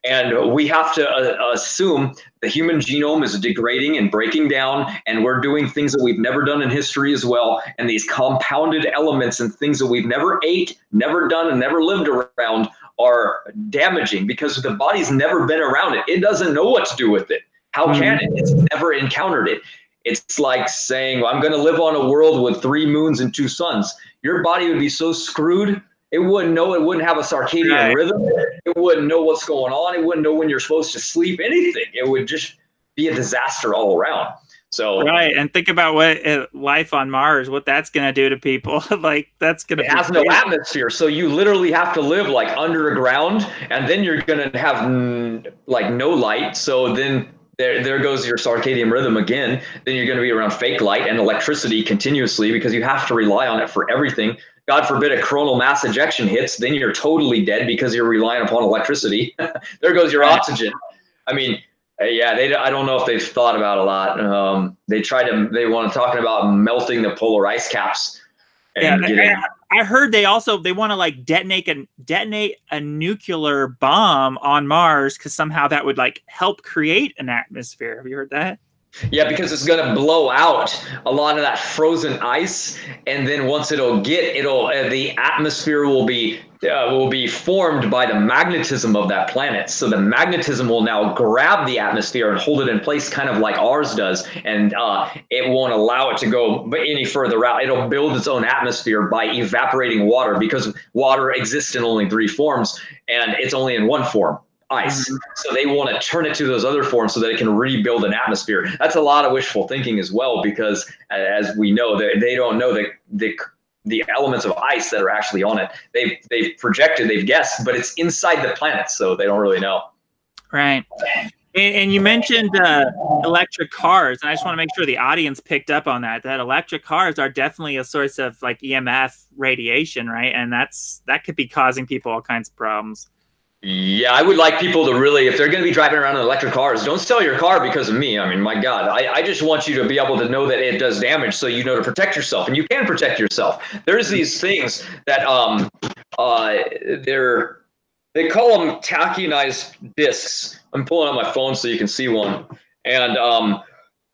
And we have to assume the human genome is degrading and breaking down, and we're doing things that we've never done in history as well. And these compounded elements and things that we've never ate, never done, and never lived around are damaging because the body's never been around it. It doesn't know what to do with it. How can it? It's never encountered it. It's like saying, well, I'm going to live on a world with 3 moons and 2 suns. Your body would be so screwed. It wouldn't know. It wouldn't have a circadian rhythm. It wouldn't know what's going on. It wouldn't know when you're supposed to sleep, anything. It would just be a disaster all around. So right, and think about what life on Mars, what that's going to do to people. Like that's going to. It has no atmosphere, so you literally have to live like underground, and then you're going to have like no light. So then there goes your circadian rhythm again. Then you're going to be around fake light and electricity continuously because you have to rely on it for everything. God forbid a coronal mass ejection hits, then you're totally dead because you're relying upon electricity. There goes your oxygen. I mean, yeah, I don't know if they've thought about a lot. They want to talk about melting the polar ice caps. And I heard they want to like detonate a nuclear bomb on Mars because somehow that would like help create an atmosphere. Have you heard that? Yeah, because it's going to blow out a lot of that frozen ice, and then once the atmosphere will be formed by the magnetism of that planet. So the magnetism will now grab the atmosphere and hold it in place, kind of like ours does, and it won't allow it to go any further out. It'll build its own atmosphere by evaporating water, because water exists in only 3 forms, and it's only in one form. Ice. Mm-hmm. So they want to turn it to those other forms so that it can rebuild an atmosphere. That's a lot of wishful thinking as well, because as we know, they don't know the elements of ice that are actually on it. They've projected, they've guessed, but it's inside the planet, so they don't really know. Right. And you mentioned electric cars, and I just want to make sure the audience picked up on that electric cars are definitely a source of like EMF radiation, right? And that could be causing people all kinds of problems. Yeah, I would like people to really, if they're going to be driving around in electric cars, don't sell your car because of me. I mean, my God, I just want you to be able to know that it does damage, so you know to protect yourself, and you can protect yourself. There's these things that they call them tachyonized discs. I'm pulling out my phone so you can see one, and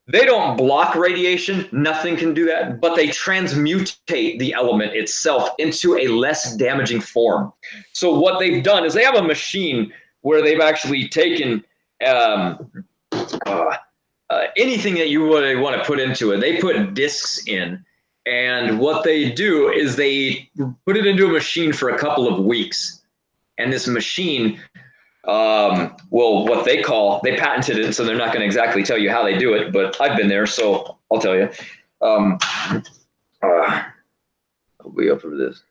they don't block radiation. Nothing can do that, but they transmutate the element itself into a less damaging form. So what they've done is they have a machine where they've actually taken anything that you would want to put into it. They put discs in, and what they do is they put it into a machine for a couple of weeks. And this machine they patented it, so they're not going to exactly tell you how they do it, but I've been there, so I'll tell you. I'll be up for this.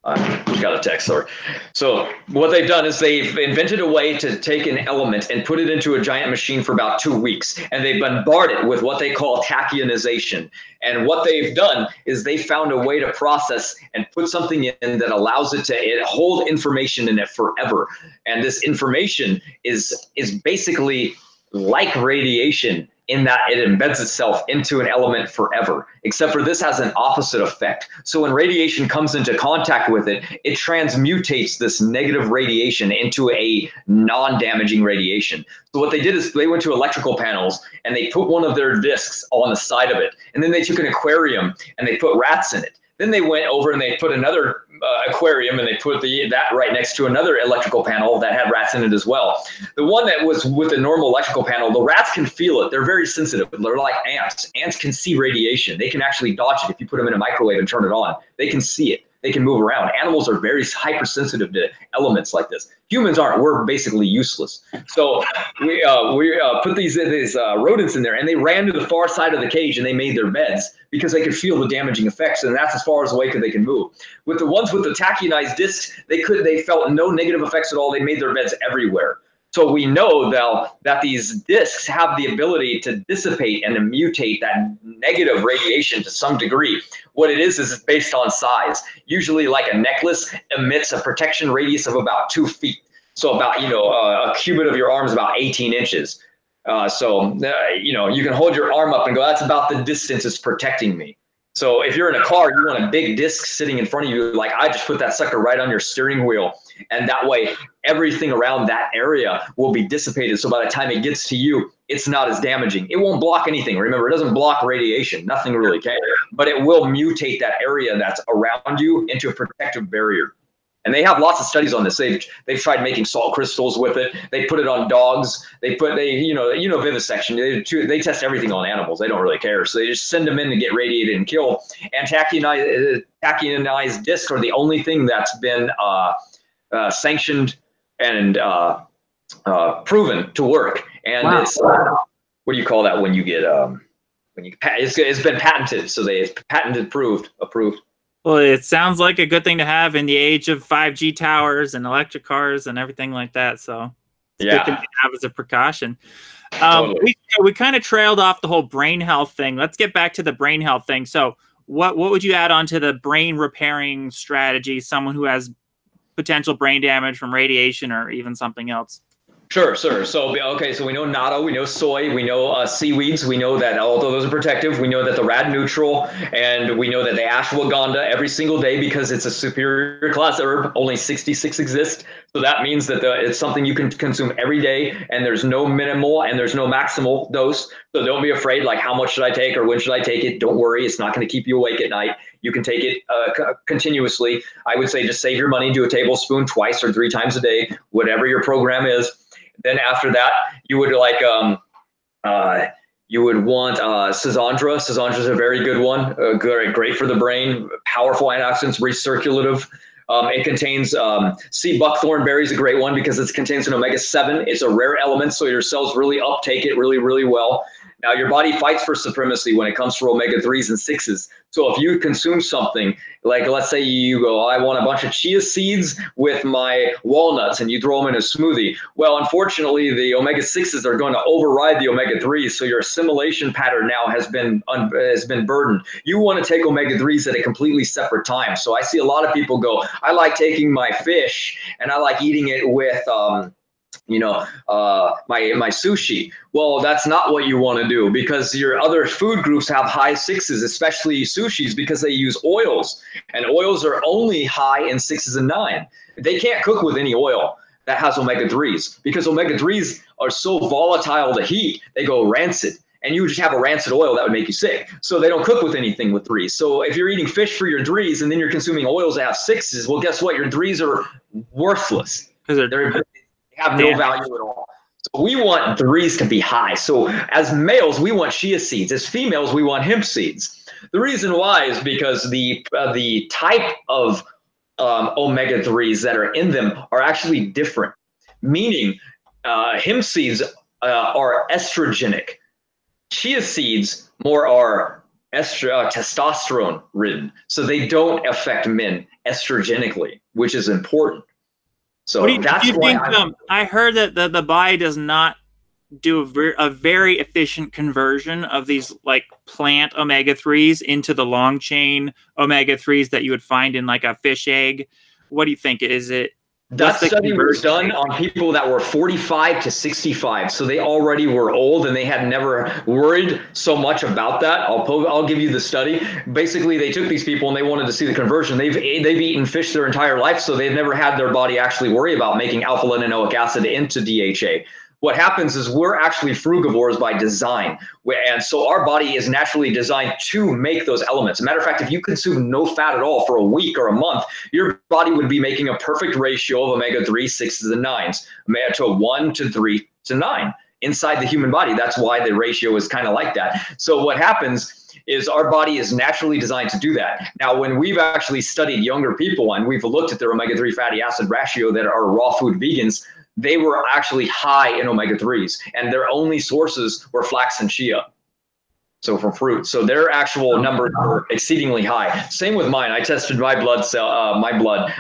We got a text, sorry. So what they've done is they've invented a way to take an element and put it into a giant machine for about 2 weeks, and they bombard it with what they call tachyonization. And what they've done is they found a way to process and put something in that allows it to hold information in it forever. And this information is basically like radiation, in that it embeds itself into an element forever, except for this has an opposite effect. So when radiation comes into contact with it, it transmutates this negative radiation into a non-damaging radiation. So what they did is they went to electrical panels and they put one of their discs on the side of it. And then they took an aquarium and they put rats in it. Then they went over and they put another aquarium and they put that right next to another electrical panel that had rats in it as well. The one that was with the normal electrical panel, the rats can feel it. They're very sensitive. They're like ants. Ants can see radiation. They can actually dodge it if you put them in a microwave and turn it on. They can see it. They can move around. Animals are very hypersensitive to elements like this. Humans aren't. We're basically useless. So we put these rodents in there, and they ran to the far side of the cage, and they made their beds because they could feel the damaging effects, and that's as far away as they can move. With the ones with the tachyonized discs, they felt no negative effects at all. They made their beds everywhere. So we know now that these discs have the ability to dissipate and to mutate that negative radiation to some degree. What it is it's based on size. Usually like a necklace emits a protection radius of about 2 feet. So about, a cubit of your arm is about 18 inches. You can hold your arm up and go, that's about the distance it's protecting me. So if you're in a car, you want a big disc sitting in front of you, like I just put that sucker right on your steering wheel. And that way, everything around that area will be dissipated. So by the time it gets to you, it's not as damaging. It won't block anything. Remember, it doesn't block radiation. Nothing really can. But it will mutate that area that's around you into a protective barrier. And they have lots of studies on this. They've tried making salt crystals with it. They put it on dogs. Vivisection. They test everything on animals. They don't really care. So they just send them in to get radiated and kill. And tachyonized discs are the only thing that's been sanctioned and proven to work. And wow. It's what do you call that when you get it's been patented. So it's patented, approved. Well, it sounds like a good thing to have in the age of 5G towers and electric cars and everything like that. So it's a good thing to have as a precaution. Totally. We kind of trailed off the whole brain health thing. Let's get back to the brain health thing. So what would you add on to the brain repairing strategy, someone who has potential brain damage from radiation or even something else? Sure, sure. So, okay, so we know natto, we know soy, we know seaweeds. We know that although those are protective, we know that the rad neutral, and we know that the ashwagandha every single day because it's a superior class herb. Only 66 exist. So that means that it's something you can consume every day, and there's no minimal and there's no maximal dose. So don't be afraid, like, how much should I take or when should I take it? Don't worry. It's not going to keep you awake at night. You can take it continuously. I would say just save your money, do a tablespoon twice or 3 times a day, whatever your program is. Then after that, you would you would want Scizandra. Scizandra is a very good one. Great for the brain. Powerful antioxidants, recirculative. It contains sea buckthorn berry is a great one because it contains an omega-7. It's a rare element, so your cells really uptake it really, really well. Now, your body fights for supremacy when it comes to omega-3s and 6s. So if you consume something, like let's say you go, I want a bunch of chia seeds with my walnuts, and you throw them in a smoothie. Well, unfortunately, the omega-6s are going to override the omega-3s, so your assimilation pattern now has been burdened. You want to take omega-3s at a completely separate time. So I see a lot of people go, I like taking my fish, and I like eating it with my sushi. Well, that's not what you want to do because your other food groups have high 6s, especially sushis, because they use oils, and oils are only high in 6s and 9. They can't cook with any oil that has omega-3s because omega-3s are so volatile to heat, they go rancid. And you just have a rancid oil that would make you sick. So they don't cook with anything with 3s. So if you're eating fish for your 3s and then you're consuming oils that have 6s, well, guess what? Your 3s are worthless. Because they have no value at all. So we want 3s to be high. So as males, we want chia seeds. As females, we want hemp seeds. The reason why is because the type of omega-3s that are in them are actually different. Meaning hemp seeds are estrogenic. Chia seeds more are testosterone ridden. So they don't affect men estrogenically, which is important. So do you think? I heard that the body does not do a very efficient conversion of these like plant omega-3s into the long chain omega-3s that you would find in like a fish egg. What do you think? Is it? That study was done on people that were 45 to 65. So they already were old and they had never worried so much about that. I'll give you the study. Basically, they took these people and they wanted to see the conversion. They've eaten fish their entire life, so they've never had their body actually worry about making alpha-linolenic acid into DHA. What happens is we're actually frugivores by design. And so our body is naturally designed to make those elements. Matter of fact, if you consume no fat at all for a week or a month, your body would be making a perfect ratio of omega-3, 6s, and 9s, to 1 to 3 to 9 inside the human body. That's why the ratio is kind of like that. So what happens is our body is naturally designed to do that. Now, when we've actually studied younger people and we've looked at their omega-3 fatty acid ratio that are raw food vegans, they were actually high in omega-3s, and their only sources were flax and chia. So from fruit. So their actual numbers were exceedingly high. Same with mine. I tested my blood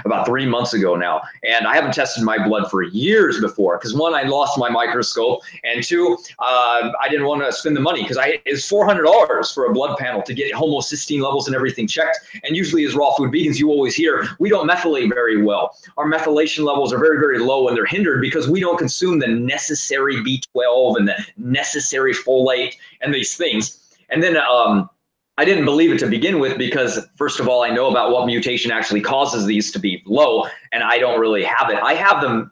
about 3 months ago now. And I haven't tested my blood for years before. Because one, I lost my microscope. And two, I didn't want to spend the money because it's $400 for a blood panel to get homocysteine levels and everything checked. And usually as raw food vegans, you always hear, we don't methylate very well. Our methylation levels are very, very low and they're hindered because we don't consume the necessary B12 and the necessary folate and these things. And then I didn't believe it to begin with because, first of all, I know about what mutation actually causes these to be low, and I don't really have it. I have the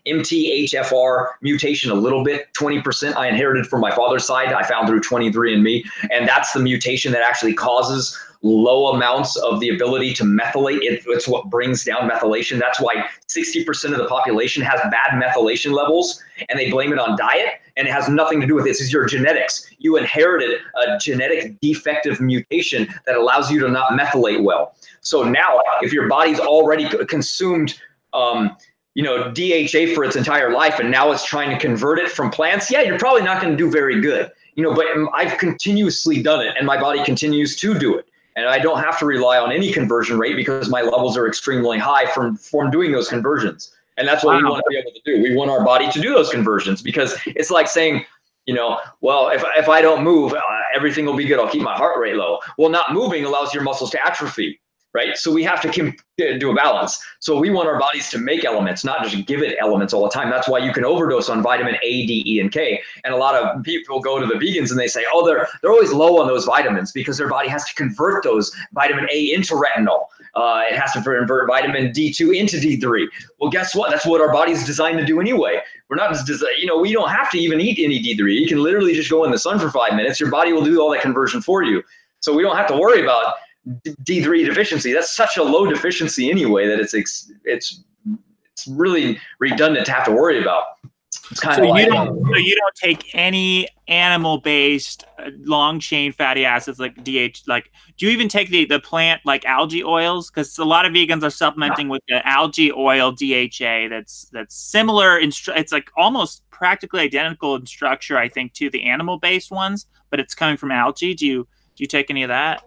MTHFR mutation a little bit, 20%. I inherited from my father's side. I found through 23andMe, and that's the mutation that actually causes low amounts of the ability to methylate. It's what brings down methylation. That's why 60% of the population has bad methylation levels, and they blame it on diet, and it has nothing to do with this. It's your genetics. You inherited a genetic defective mutation that allows you to not methylate well. So now, if your body's already consumed DHA for its entire life, and now it's trying to convert it from plants, yeah, you're probably not going to do very good. But I've continuously done it, and my body continues to do it. And I don't have to rely on any conversion rate because my levels are extremely high from doing those conversions. And that's what we want to be able to do. We want our body to do those conversions because it's like saying, well, if I don't move, everything will be good. I'll keep my heart rate low. Well, not moving allows your muscles to atrophy. right? So we have to do a balance. So we want our bodies to make elements, not just give it elements all the time. That's why you can overdose on vitamin A, D, E, and K. And a lot of people go to the vegans and they say, oh, they're always low on those vitamins because their body has to convert those vitamin A into retinol. It has to convert vitamin D2 into D3. Well, guess what? That's what our body's designed to do anyway. We're not just, we don't have to even eat any D3. You can literally just go in the sun for 5 minutes. Your body will do all that conversion for you. So we don't have to worry about D3 deficiency. That's such a low deficiency anyway that it's really redundant to have to worry about. It's kind of you don't take any animal-based long chain fatty acids like DH. Like, do you even take the plant like algae oils? Because a lot of vegans are supplementing with the algae oil DHA. That's similar. It's like almost practically identical in structure, I think, to the animal-based ones, but it's coming from algae. Do you take any of that?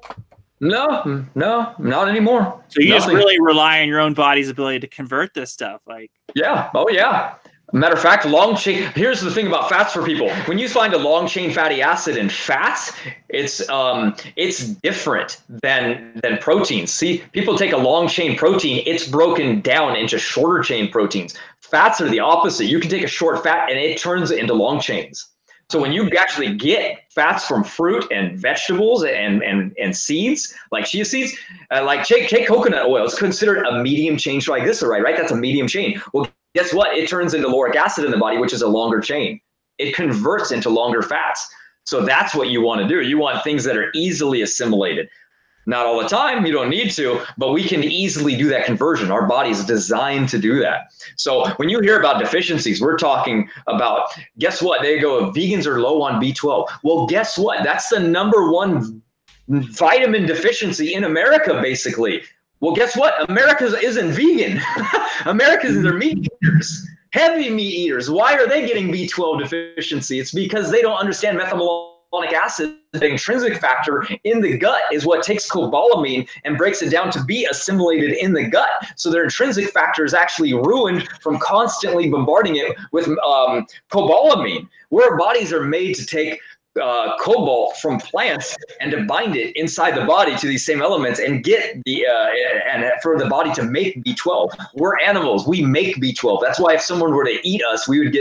No, not anymore. So you just really rely on your own body's ability to convert this stuff, like. Yeah. Oh yeah. Matter of fact, long chain. Here's the thing about fats for people. When you find a long chain fatty acid in fats, it's different than proteins. See, people take a long chain protein, it's broken down into shorter chain proteins. Fats are the opposite. You can take a short fat and it turns it into long chains. So when you actually get fats from fruit and vegetables and seeds, like chia seeds, like take coconut oil, it's considered a medium chain triglyceride, right? That's a medium chain. Well, guess what? It turns into lauric acid in the body, which is a longer chain. It converts into longer fats. So that's what you want to do. You want things that are easily assimilated. Not all the time, you don't need to, but we can easily do that conversion. Our body's designed to do that. So when you hear about deficiencies, we're talking about, guess what? They go, vegans are low on B12. Well, guess what? That's the #1 vitamin deficiency in America, basically. Well, guess what? America isn't vegan. Americans are meat eaters, heavy meat eaters. Why are they getting B12 deficiency? It's because they don't understand methylmalonic acid. The intrinsic factor in the gut is what takes cobalamin and breaks it down to be assimilated in the gut. So their intrinsic factor is actually ruined from constantly bombarding it with cobalamin. Where our bodies are made to take cobalt from plants and to bind it inside the body to these same elements and get and for the body to make B12. We're animals. We make B12. That's why if someone were to eat us, we'd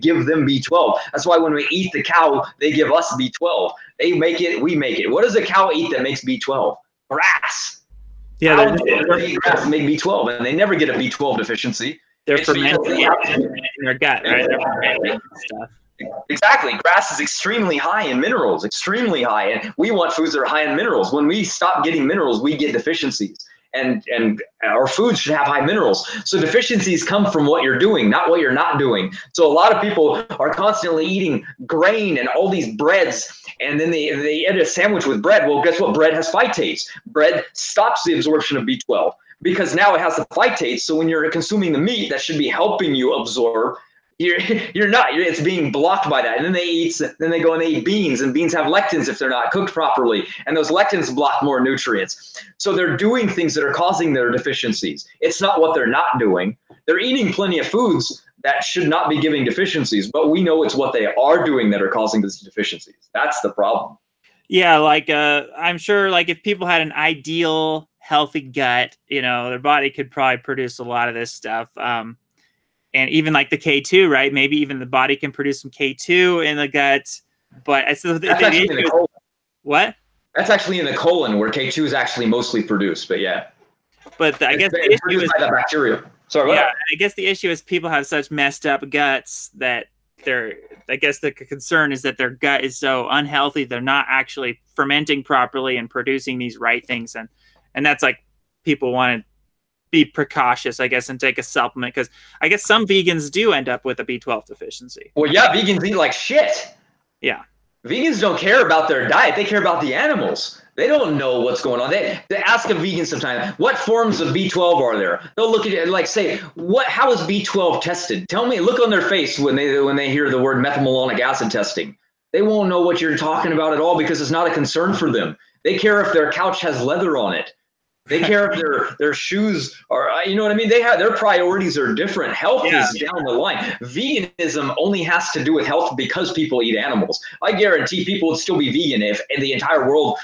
give them B12. That's why when we eat the cow, they give us B12. They make it, we make it. What does a cow eat that makes B12? Grass. Yeah, they eat grass and make B12, and they never get a B12 deficiency. They're fermenting in their gut, right? They're fermenting stuff. Exactly. Grass is extremely high in minerals, extremely high. And we want foods that are high in minerals. When we stop getting minerals, we get deficiencies. And our foods should have high minerals. So deficiencies come from what you're doing, not what you're not doing. So a lot of people are constantly eating grain and all these breads, and then they eat a sandwich with bread. Well, guess what? Bread has phytates. Bread stops the absorption of B12 because now it has the phytates. So when you're consuming the meat, that should be helping you absorb. You're not. It's being blocked by that. And then they go and they eat beans, and beans have lectins if they're not cooked properly, and those lectins block more nutrients. So they're doing things that are causing their deficiencies. It's not what they're not doing. They're eating plenty of foods that should not be giving deficiencies, but we know it's what they are doing that are causing these deficiencies. That's the problem. Yeah, like I'm sure, like if people had an ideal healthy gut, their body could probably produce a lot of this stuff. And even like the K2, right? Maybe even the body can produce some K2 in the gut. But it's what? That's actually in the colon where K2 is actually mostly produced. But yeah. But I guess the issue is by the bacteria. Sorry. Yeah, I guess the issue is people have such messed up guts that I guess the concern is that their gut is so unhealthy they're not actually fermenting properly and producing these right things, and that's like people want to be precautious, I guess, and take a supplement, because I guess some vegans do end up with a B12 deficiency. Well, yeah, vegans eat like shit. Yeah. Vegans don't care about their diet. They care about the animals. They don't know what's going on. They ask a vegan sometimes, what forms of B12 are there? They'll look at it and like say, how is B12 tested? Tell me, look on their face when they hear the word methylmalonic acid testing. They won't know what you're talking about at all because it's not a concern for them. They care if their couch has leather on it. They care if their shoes are, you know what I mean? They have, their priorities are different. Health Yeah. is down the line. Veganism only has to do with health because people eat animals. I guarantee people would still be vegan if the entire world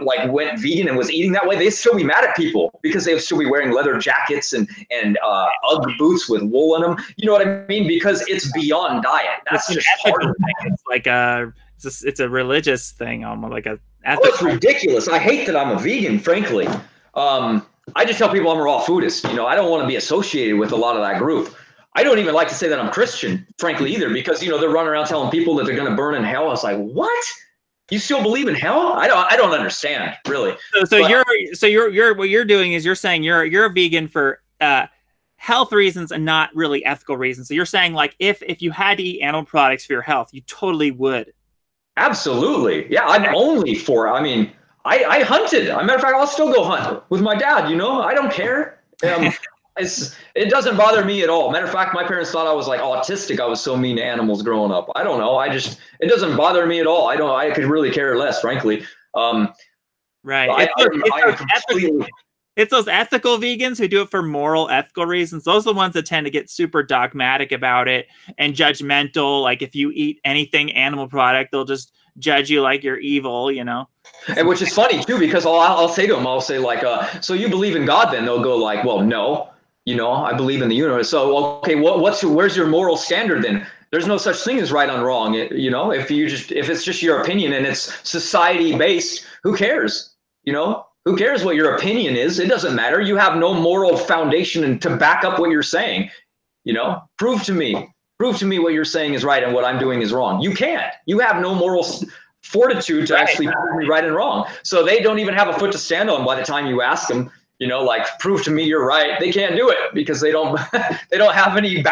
like went vegan and was eating that way. They'd still be mad at people because they would still be wearing leather jackets and Ugg boots with wool in them. You know what I mean? Because it's beyond diet. That's just hard. It's like it's a religious thing, almost like a ethical. Oh, it's ridiculous. I hate that I'm a vegan, frankly. I just tell people I'm a raw foodist. You know, I don't want to be associated with a lot of that group. I don't even like to say that I'm Christian, frankly, either, because, you know, they're running around telling people that they're going to burn in hell. I was like, what? You still believe in hell? I don't understand, really. So what you're doing is you're saying you're a vegan for health reasons and not really ethical reasons. So you're saying, like, if you had to eat animal products for your health, you totally would. Absolutely. Yeah, I'm only for, I mean, I hunted. As a matter of fact, I'll still go hunt with my dad, you know? I don't care. It doesn't bother me at all. Matter of fact, my parents thought I was like autistic. I was so mean to animals growing up. I don't know. It doesn't bother me at all. I could really care less, frankly. Right. It's those ethical vegans who do it for moral, ethical reasons. Those are the ones that tend to get super dogmatic about it and judgmental. Like, if you eat anything animal product, they'll just judge you like you're evil, you know? And which is funny, too, because I'll say to them, I'll say, like, so you believe in God then? They'll go like, well, no, you know, I believe in the universe. So, okay, where's your moral standard then? There's no such thing as right and wrong. You know, if it's just your opinion and it's society based, who cares? You know? Who cares what your opinion is? It doesn't matter. You have no moral foundation to back up what you're saying. You know, prove to me what you're saying is right and what I'm doing is wrong. You can't. You have no moral fortitude to actually prove me right and wrong. So they don't even have a foot to stand on by the time you ask them, you know, like, prove to me you're right. They can't do it because they don't have any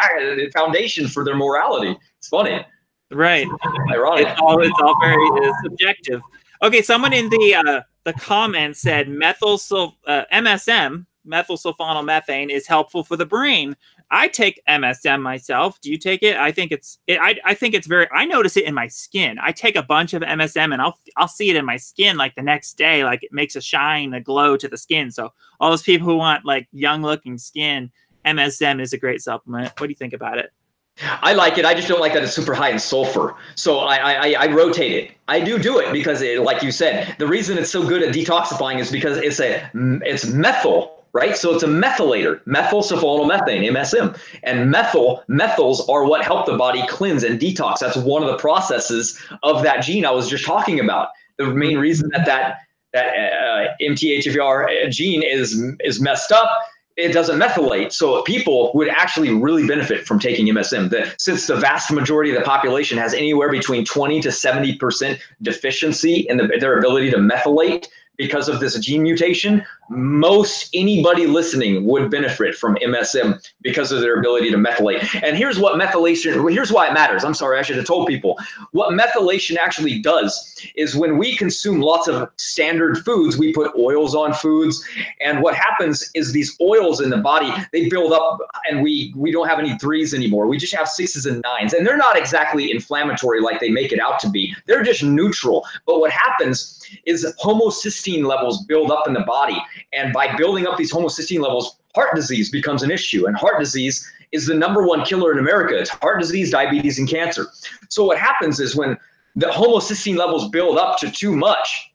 foundation for their morality. It's funny. Right. Ironic. It's all very subjective. Okay, someone in the comments said MSM, methylsulfonylmethane, is helpful for the brain. I take MSM myself. Do you take it? I think it's very. I notice it in my skin. I take a bunch of MSM and I'll see it in my skin like the next day. Like, it makes a shine, a glow to the skin. So all those people who want like young looking skin, MSM is a great supplement. What do you think about it? I like it. I just don't like that it's super high in sulfur. So I rotate it. I do it because, like you said, the reason it's so good at detoxifying is because it's methyl, right? So it's a methylator, methylsulfonylmethane, MSM. And methyls are what help the body cleanse and detox. That's one of the processes of that gene I was just talking about. The main reason that MTHFR gene is messed up, it doesn't methylate. So people would actually really benefit from taking MSM. Since the vast majority of the population has anywhere between 20 to 70% deficiency in their ability to methylate because of this gene mutation, most anybody listening would benefit from MSM because of their ability to methylate. And here's why it matters. I'm sorry, I should have told people. What methylation actually does is when we consume lots of standard foods, we put oils on foods. And what happens is these oils in the body, they build up and we don't have any 3s anymore. We just have 6s and 9s. And they're not exactly inflammatory like they make it out to be. They're just neutral. But what happens is homocysteine levels build up in the body. And by building up these homocysteine levels, heart disease becomes an issue. And heart disease is the #1 killer in America. It's heart disease, diabetes, and cancer. So what happens is when the homocysteine levels build up to too much,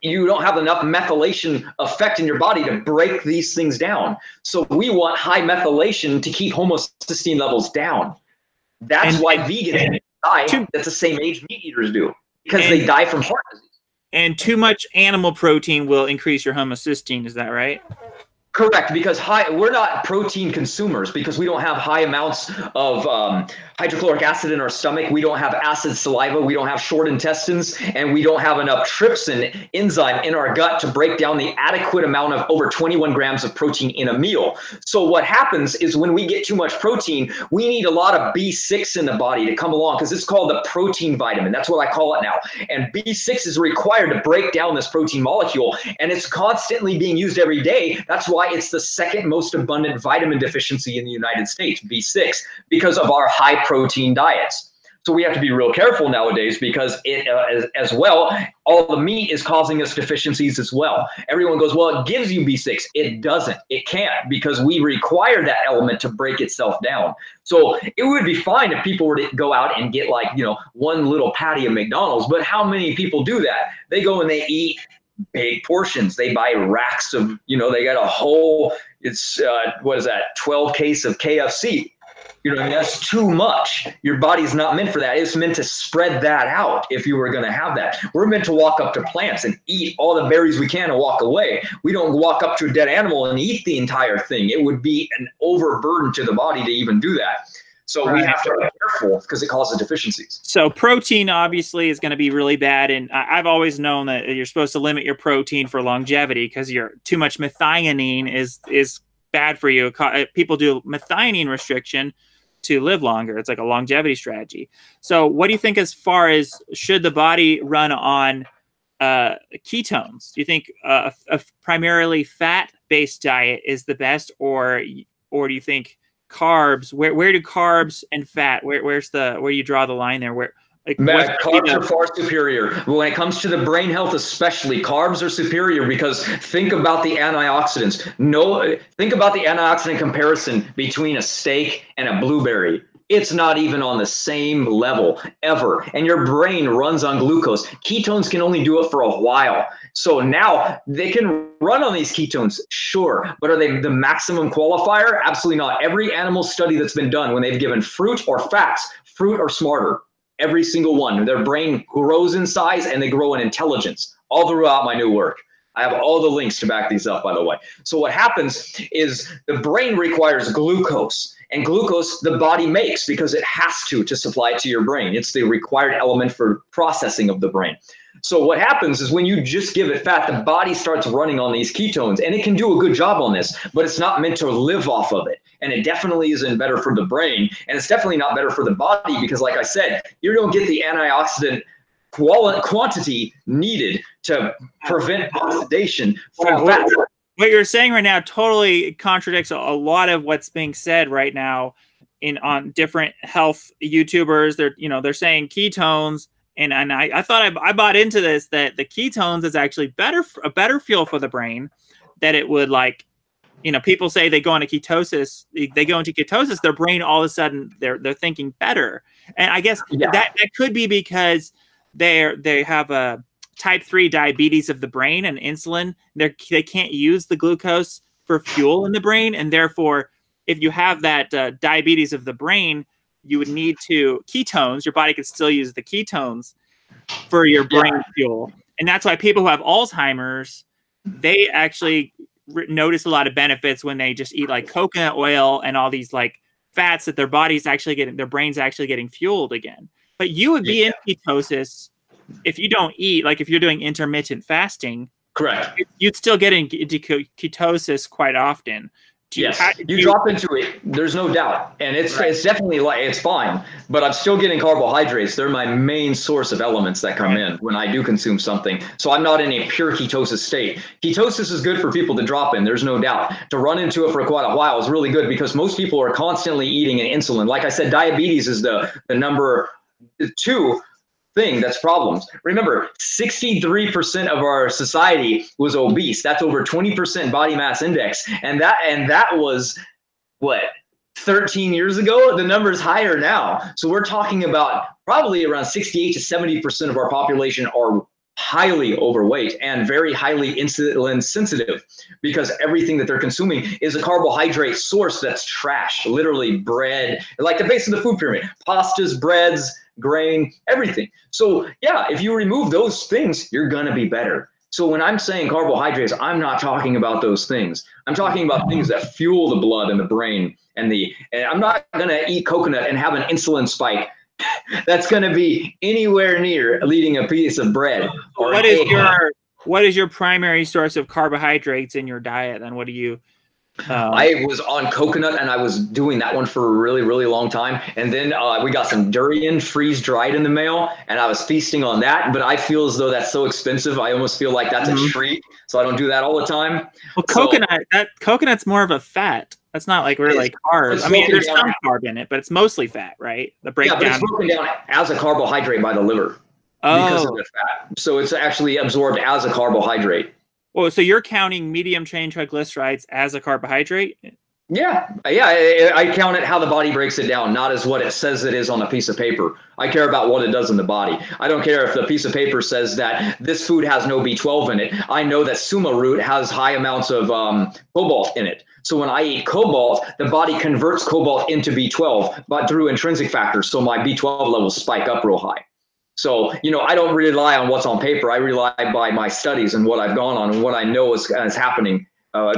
you don't have enough methylation effect in your body to break these things down. So we want high methylation to keep homocysteine levels down. That's why vegans die at the same age meat eaters do, because they die from heart disease. And too much animal protein will increase your homocysteine. Is that right? Correct, because we're not protein consumers because we don't have high amounts of hydrochloric acid in our stomach. We don't have acid saliva. We don't have short intestines, and we don't have enough trypsin enzyme in our gut to break down the adequate amount of over 21 grams of protein in a meal. So what happens is when we get too much protein, we need a lot of B6 in the body to come along because it's called the protein vitamin. That's what I call it now. And B6 is required to break down this protein molecule, and it's constantly being used every day. That's why it's the second most abundant vitamin deficiency in the United States, B6, because of our high protein diets. So we have to be real careful nowadays because it as well, all the meat is causing us deficiencies as well. Everyone goes, well, it gives you B6. It doesn't. It can't, because we require that element to break itself down. So it would be fine if people were to go out and get, like, you know, one little patty of McDonald's. But how many people do that? They go and they eat big portions. They buy racks of, you know, they got a whole, it's what is that, 12 case of KFC. You know, I mean, that's too much. Your body's not meant for that. It's meant to spread that out if you were going to have that. We're meant to walk up to plants and eat all the berries we can and walk away. We don't walk up to a dead animal and eat the entire thing. It would be an overburden to the body to even do that. So we have to be careful because it causes deficiencies. So protein obviously is going to be really bad. And I've always known that you're supposed to limit your protein for longevity, because too much methionine is bad for you. People do methionine restriction to live longer. It's like a longevity strategy. So what do you think as far as, should the body run on ketones? Do you think a primarily fat-based diet is the best, or do you think carbs? Where do carbs and fat, where you draw the line there? Carbs are far superior. When it comes to the brain health, especially, carbs are superior, because think about the antioxidants. Think about the antioxidant comparison between a steak and a blueberry. It's not even on the same level ever. And your brain runs on glucose. Ketones can only do it for a while. So now they can run on these ketones, sure, but are they the maximum qualifier? Absolutely not. Every animal study that's been done, when they've given fruit or fats, fruit are smarter. Every single one. Their brain grows in size and they grow in intelligence, all throughout my new work. I have all the links to back these up, by the way. So what happens is the brain requires glucose, and glucose the body makes because it has to supply it to your brain. It's the required element for processing of the brain. So what happens is when you just give it fat, the body starts running on these ketones, and it can do a good job on this, but it's not meant to live off of it. And it definitely isn't better for the brain, and it's definitely not better for the body, because like I said, you don't get the antioxidant quantity needed to prevent oxidation from fat. What you're saying right now totally contradicts a lot of what's being said right now on different health YouTubers. They're saying ketones, and I thought I bought into this, that the ketones is actually a better fuel for the brain, that it would, like, people say they go into ketosis, their brain all of a sudden they're thinking better. And I guess that could be because they have a type 3 diabetes of the brain, and insulin, they can't use the glucose for fuel in the brain, and therefore if you have that diabetes of the brain, you would need ketones. Your body could still use the ketones for your brain fuel. And that's why people who have Alzheimer's, they actually notice a lot of benefits when they just eat like coconut oil and all these like fats, that their brain's actually getting fueled again. But you would be in ketosis if you don't eat, like if you're doing intermittent fasting. Correct. You'd still get into ketosis quite often. You drop into it. There's no doubt, and it's definitely it's fine. But I'm still getting carbohydrates. They're my main source of elements that come in when I do consume something. So I'm not in a pure ketosis state. Ketosis is good for people to drop in. There's no doubt. To run into it for quite a while is really good, because most people are constantly eating an insulin. Like I said, diabetes is the number 2 thing that's problems. Remember, 63% of our society was obese. That's over 20% body mass index. And that was what, 13 years ago? The number's higher now. So we're talking about probably around 68 to 70% of our population are highly overweight and very highly insulin sensitive, because everything that they're consuming is a carbohydrate source that's trash. Literally bread, like the base of the food pyramid, pastas, breads, grain, everything. So yeah, if you remove those things, you're gonna be better. So when I'm saying carbohydrates, I'm not talking about those things. I'm talking about things that fuel the blood and the brain, and I'm not gonna eat coconut and have an insulin spike that's gonna be anywhere near eating a piece of bread. What is your primary source of carbohydrates in your diet? Then what do you? I was on coconut, and I was doing that one for a really, really long time. And then we got some durian freeze dried in the mail, and I was feasting on that. But I feel as though that's so expensive. I almost feel like that's a treat. So I don't do that all the time. Well, coconut's more of a fat. That's not like really carb. I mean, there's some carb in it, but it's mostly fat, right? The breakdown. Yeah, but it's broken down as a carbohydrate by the liver because of the fat. So it's actually absorbed as a carbohydrate. Oh, so you're counting medium chain triglycerides as a carbohydrate? Yeah. I count it how the body breaks it down, not as what it says it is on a piece of paper. I care about what it does in the body. I don't care if the piece of paper says that this food has no B12 in it. I know that suma root has high amounts of cobalt in it. So when I eat cobalt, the body converts cobalt into B12, but through intrinsic factors. So my B12 levels spike up real high. So, I don't rely on what's on paper. I rely by my studies and what I've gone on and what I know is happening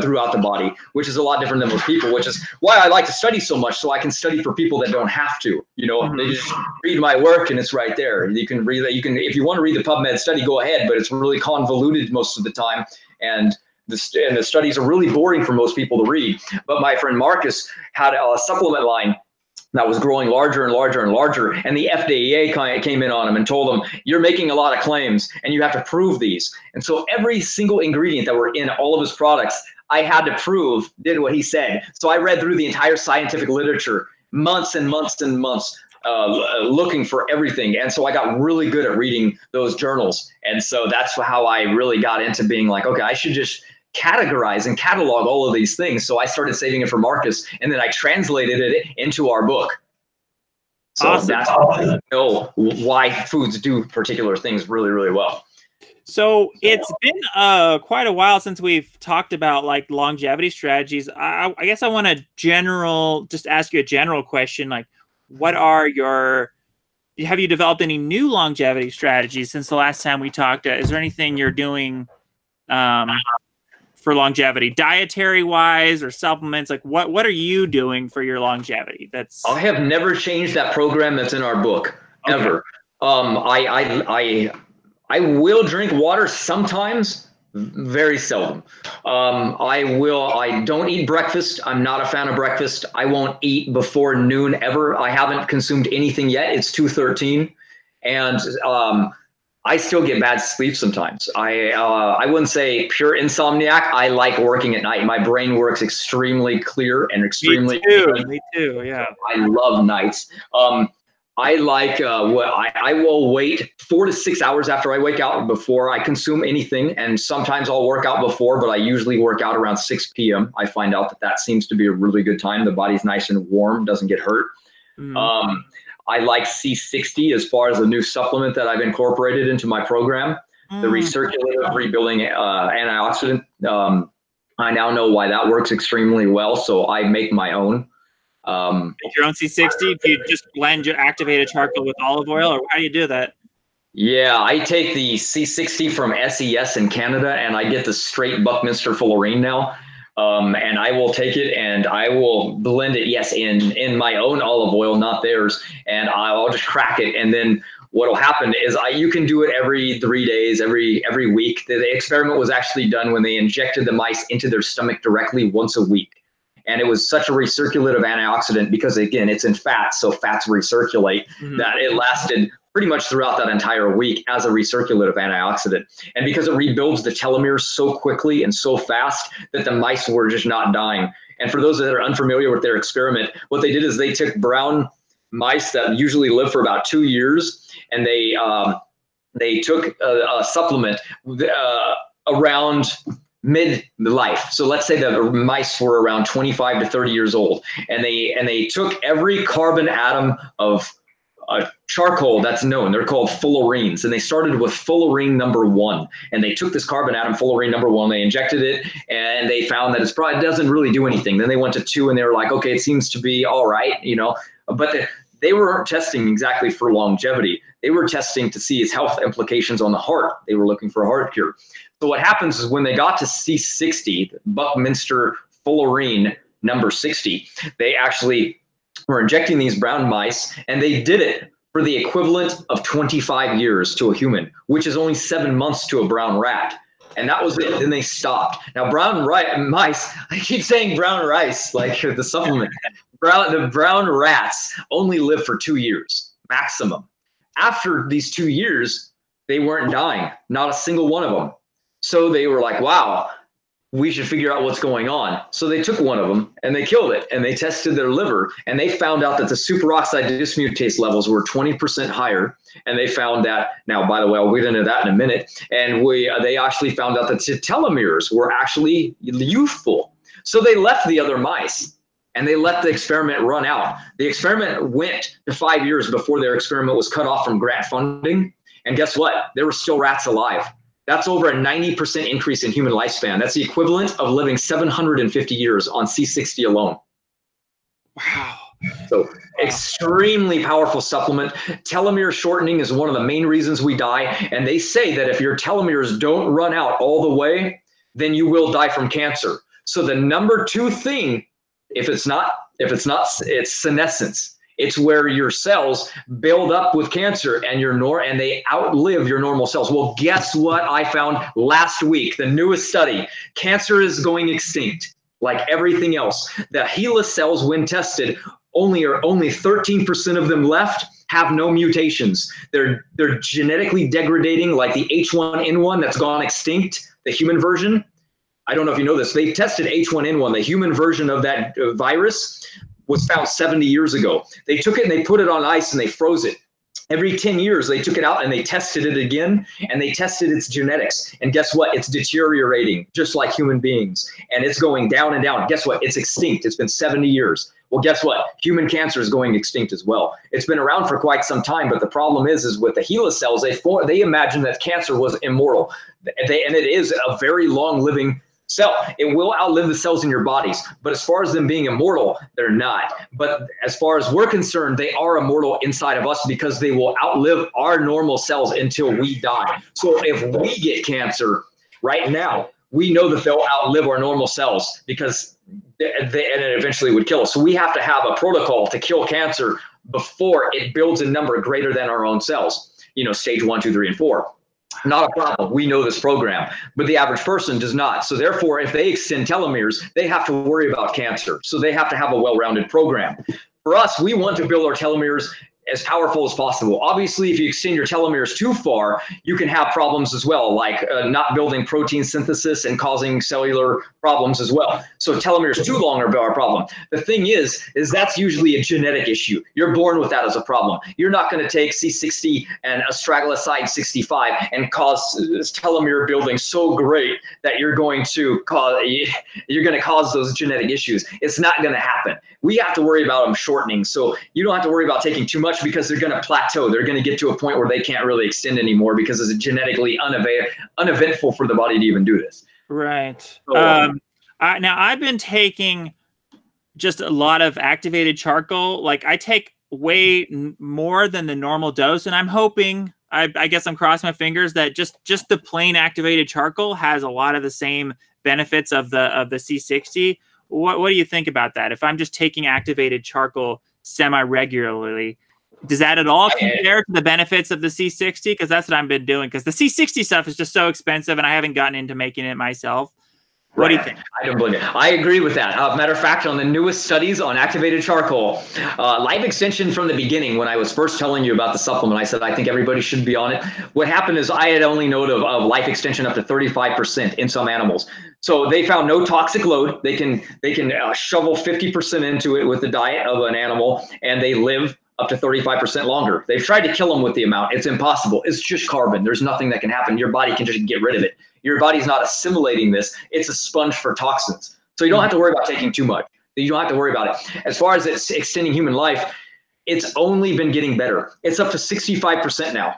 throughout the body, which is a lot different than most people, which is why I like to study so much, so I can study for people that don't have to. They just read my work and it's right there. You can read that. If you want to read the PubMed study, go ahead, but it's really convoluted most of the time, and the studies are really boring for most people to read. But my friend Marcus had a supplement line that was growing larger and larger and larger. And the FDA came in on him and told him, you're making a lot of claims and you have to prove these. And so every single ingredient that were in all of his products, I had to prove did what he said. So I read through the entire scientific literature, months and months and months, looking for everything. And so I got really good at reading those journals. And so that's how I really got into being like, okay, I should just categorize and catalog all of these things. So I started saving it for Marcus, and then I translated it into our book. So awesome. That's how I know why foods do particular things really, really well. So it's been quite a while since we've talked about like longevity strategies. I guess I want to just ask you a general question. Like, have you developed any new longevity strategies since the last time we talked? Is there anything you're doing for longevity, dietary wise or supplements? Like what are you doing for your longevity? I have never changed that program that's in our book ever. I will drink water sometimes, very seldom. I don't eat breakfast. I'm not a fan of breakfast. I won't eat before noon ever. I haven't consumed anything yet. It's 2:13, and I still get bad sleep sometimes. I wouldn't say pure insomniac. I like working at night. My brain works extremely clear and extremely. Me too. Yeah. I love nights. I like I will wait 4 to 6 hours after I wake out before I consume anything. And sometimes I'll work out before, but I usually work out around 6 p.m. I find out that seems to be a really good time. The body's nice and warm, doesn't get hurt. I like C60 as far as a new supplement that I've incorporated into my program, the recirculative rebuilding antioxidant. I now know why that works extremely well, so I make my own. Make your own C60? Do you just blend your activated charcoal with olive oil, or how do you do that? Yeah, I take the C60 from SES in Canada, and I get the straight Buckminster Fullerene now. And I will take it and I will blend it, yes, in my own olive oil, not theirs. And I'll just crack it. And then what will happen is you can do it every 3 days, every week. The experiment was actually done when they injected the mice into their stomach directly once a week. And it was such a recirculative antioxidant because, again, it's in fats, so fats recirculate, that it lasted pretty much throughout that entire week as a recirculative antioxidant. And because it rebuilds the telomeres so quickly and so fast that the mice were just not dying. And for those that are unfamiliar with their experiment, what they did is they took brown mice that usually live for about 2 years, and they took a supplement around mid-life. So let's say the mice were around 25 to 30 years old, and they took every carbon atom of charcoal that's known. They're called fullerenes, and they started with fullerene number 1, and they took this carbon atom fullerene number 1, they injected it, and they found that it doesn't really do anything. Then they went to 2, and they were like, okay, it seems to be all right, but they were testing exactly for longevity. They were testing to see its health implications on the heart. They were looking for a heart cure. So what happens is when they got to C60, Buckminster Fullerene number 60, they actually were injecting these brown mice, and they did it for the equivalent of 25 years to a human, which is only 7 months to a brown rat. And that was it. Then they stopped. Now, mice, I keep saying brown rice, like the supplement. The brown rats only live for 2 years maximum. After these 2 years, they weren't dying, not a single one of them. So they were like, wow, we should figure out what's going on. So they took one of them and they killed it and they tested their liver and they found out that the superoxide dismutase levels were 20% higher. And they found that, now, by the way, I'll get into that in a minute. And they actually found out that the telomeres were actually youthful. So they left the other mice and they let the experiment run out. The experiment went to 5 years before their experiment was cut off from grant funding. And guess what? There were still rats alive. That's over a 90% increase in human lifespan. That's the equivalent of living 750 years on C60 alone. Wow. So extremely powerful supplement. Telomere shortening is one of the main reasons we die. And they say that if your telomeres don't run out all the way, then you will die from cancer. So the number two thing, it's senescence. It's where your cells build up with cancer and they outlive your normal cells. Well, guess what I found last week? The newest study, cancer is going extinct like everything else. The HeLa cells, when tested, only 13% of them left have no mutations. They're genetically degrading, like the H1N1 that's gone extinct, the human version. I don't know if you know this. They tested H1N1, the human version of that virus was found 70 years ago. They took it and they put it on ice and they froze it. Every 10 years, they took it out and they tested it again and they tested its genetics. And guess what? It's deteriorating just like human beings. And it's going down and down. Guess what? It's extinct. It's been 70 years. Well, guess what? Human cancer is going extinct as well. It's been around for quite some time, but the problem is with the HeLa cells, they imagine that cancer was immortal. And it is a very long-living cell. It will outlive the cells in your bodies, but as far as them being immortal, they're not. But as far as we're concerned, they are immortal inside of us because they will outlive our normal cells until we die. So if we get cancer right now, we know that they'll outlive our normal cells because and it eventually would kill us. So we have to have a protocol to kill cancer before it builds a number greater than our own cells, stage 1, 2, 3, and 4. Not a problem. We know this program, but the average person does not. So therefore, if they extend telomeres, they have to worry about cancer. So they have to have a well-rounded program. For us, we want to build our telomeres as powerful as possible. Obviously, if you extend your telomeres too far, you can have problems as well, like not building protein synthesis and causing cellular problems as well. So telomeres too long are a problem. The thing is that's usually a genetic issue. You're born with that as a problem. You're not going to take C60 and astragaloside 65 and cause telomere building so great that you're going to cause those genetic issues. It's not going to happen. We have to worry about them shortening. So you don't have to worry about taking too much because they're going to plateau. They're going to get to a point where they can't really extend anymore because it's genetically uneventful for the body to even do this. Right. So, now I've been taking just a lot of activated charcoal. Like I take way more than the normal dose, and I'm hoping, I guess I'm crossing my fingers that just the plain activated charcoal has a lot of the same benefits of the C60. What do you think about that? If I'm just taking activated charcoal semi-regularly, does that at all compare to the benefits of the C60? Because that's what I've been doing. Because the C60 stuff is just so expensive, and I haven't gotten into making it myself. What do you think? I don't believe it. I agree with that. Matter of fact, on the newest studies on activated charcoal, life extension from the beginning, when I was first telling you about the supplement, I said I think everybody should be on it. What happened is I had only known of life extension up to 35% in some animals. So they found no toxic load. They can shovel 50% into it with the diet of an animal, and they live up to 35% longer. They've tried to kill them with the amount. It's impossible. It's just carbon. There's nothing that can happen. Your body can just get rid of it. Your body's not assimilating this. It's a sponge for toxins. So you don't have to worry about taking too much. You don't have to worry about it. As far as it's extending human life, it's only been getting better. It's up to 65% now.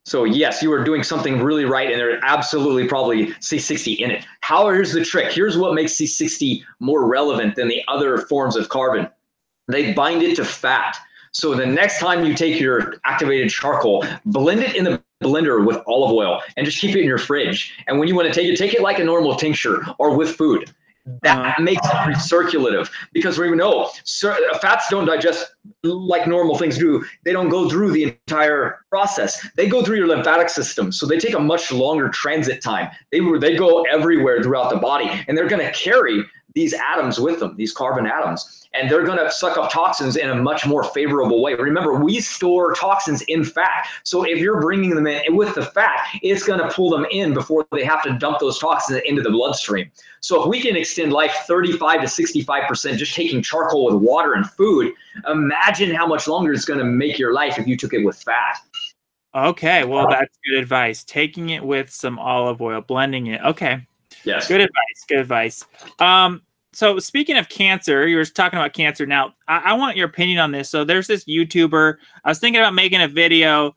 So yes, you are doing something really right, and there's absolutely probably C60 in it. Here's the trick. Here's what makes C60 more relevant than the other forms of carbon. They bind it to fat. So the next time you take your activated charcoal, blend it in the blender with olive oil and just keep it in your fridge. And when you want to take it like a normal tincture or with food. That makes it recirculative, because we know fats don't digest like normal things do. They don't go through the entire process. They go through your lymphatic system. So they take a much longer transit time. They go everywhere throughout the body, and they're going to carry these atoms with them, these carbon atoms, and they're going to suck up toxins in a much more favorable way. Remember, we store toxins in fat. So if you're bringing them in with the fat, it's going to pull them in before they have to dump those toxins into the bloodstream. So if we can extend life 35 to 65% just taking charcoal with water and food, imagine how much longer it's going to make your life if you took it with fat. Okay, well, that's good advice. Taking it with some olive oil, blending it. Okay. Yes. Good advice. Good advice. So speaking of cancer, you were talking about cancer. Now, I want your opinion on this. So there's this YouTuber. I was thinking about making a video.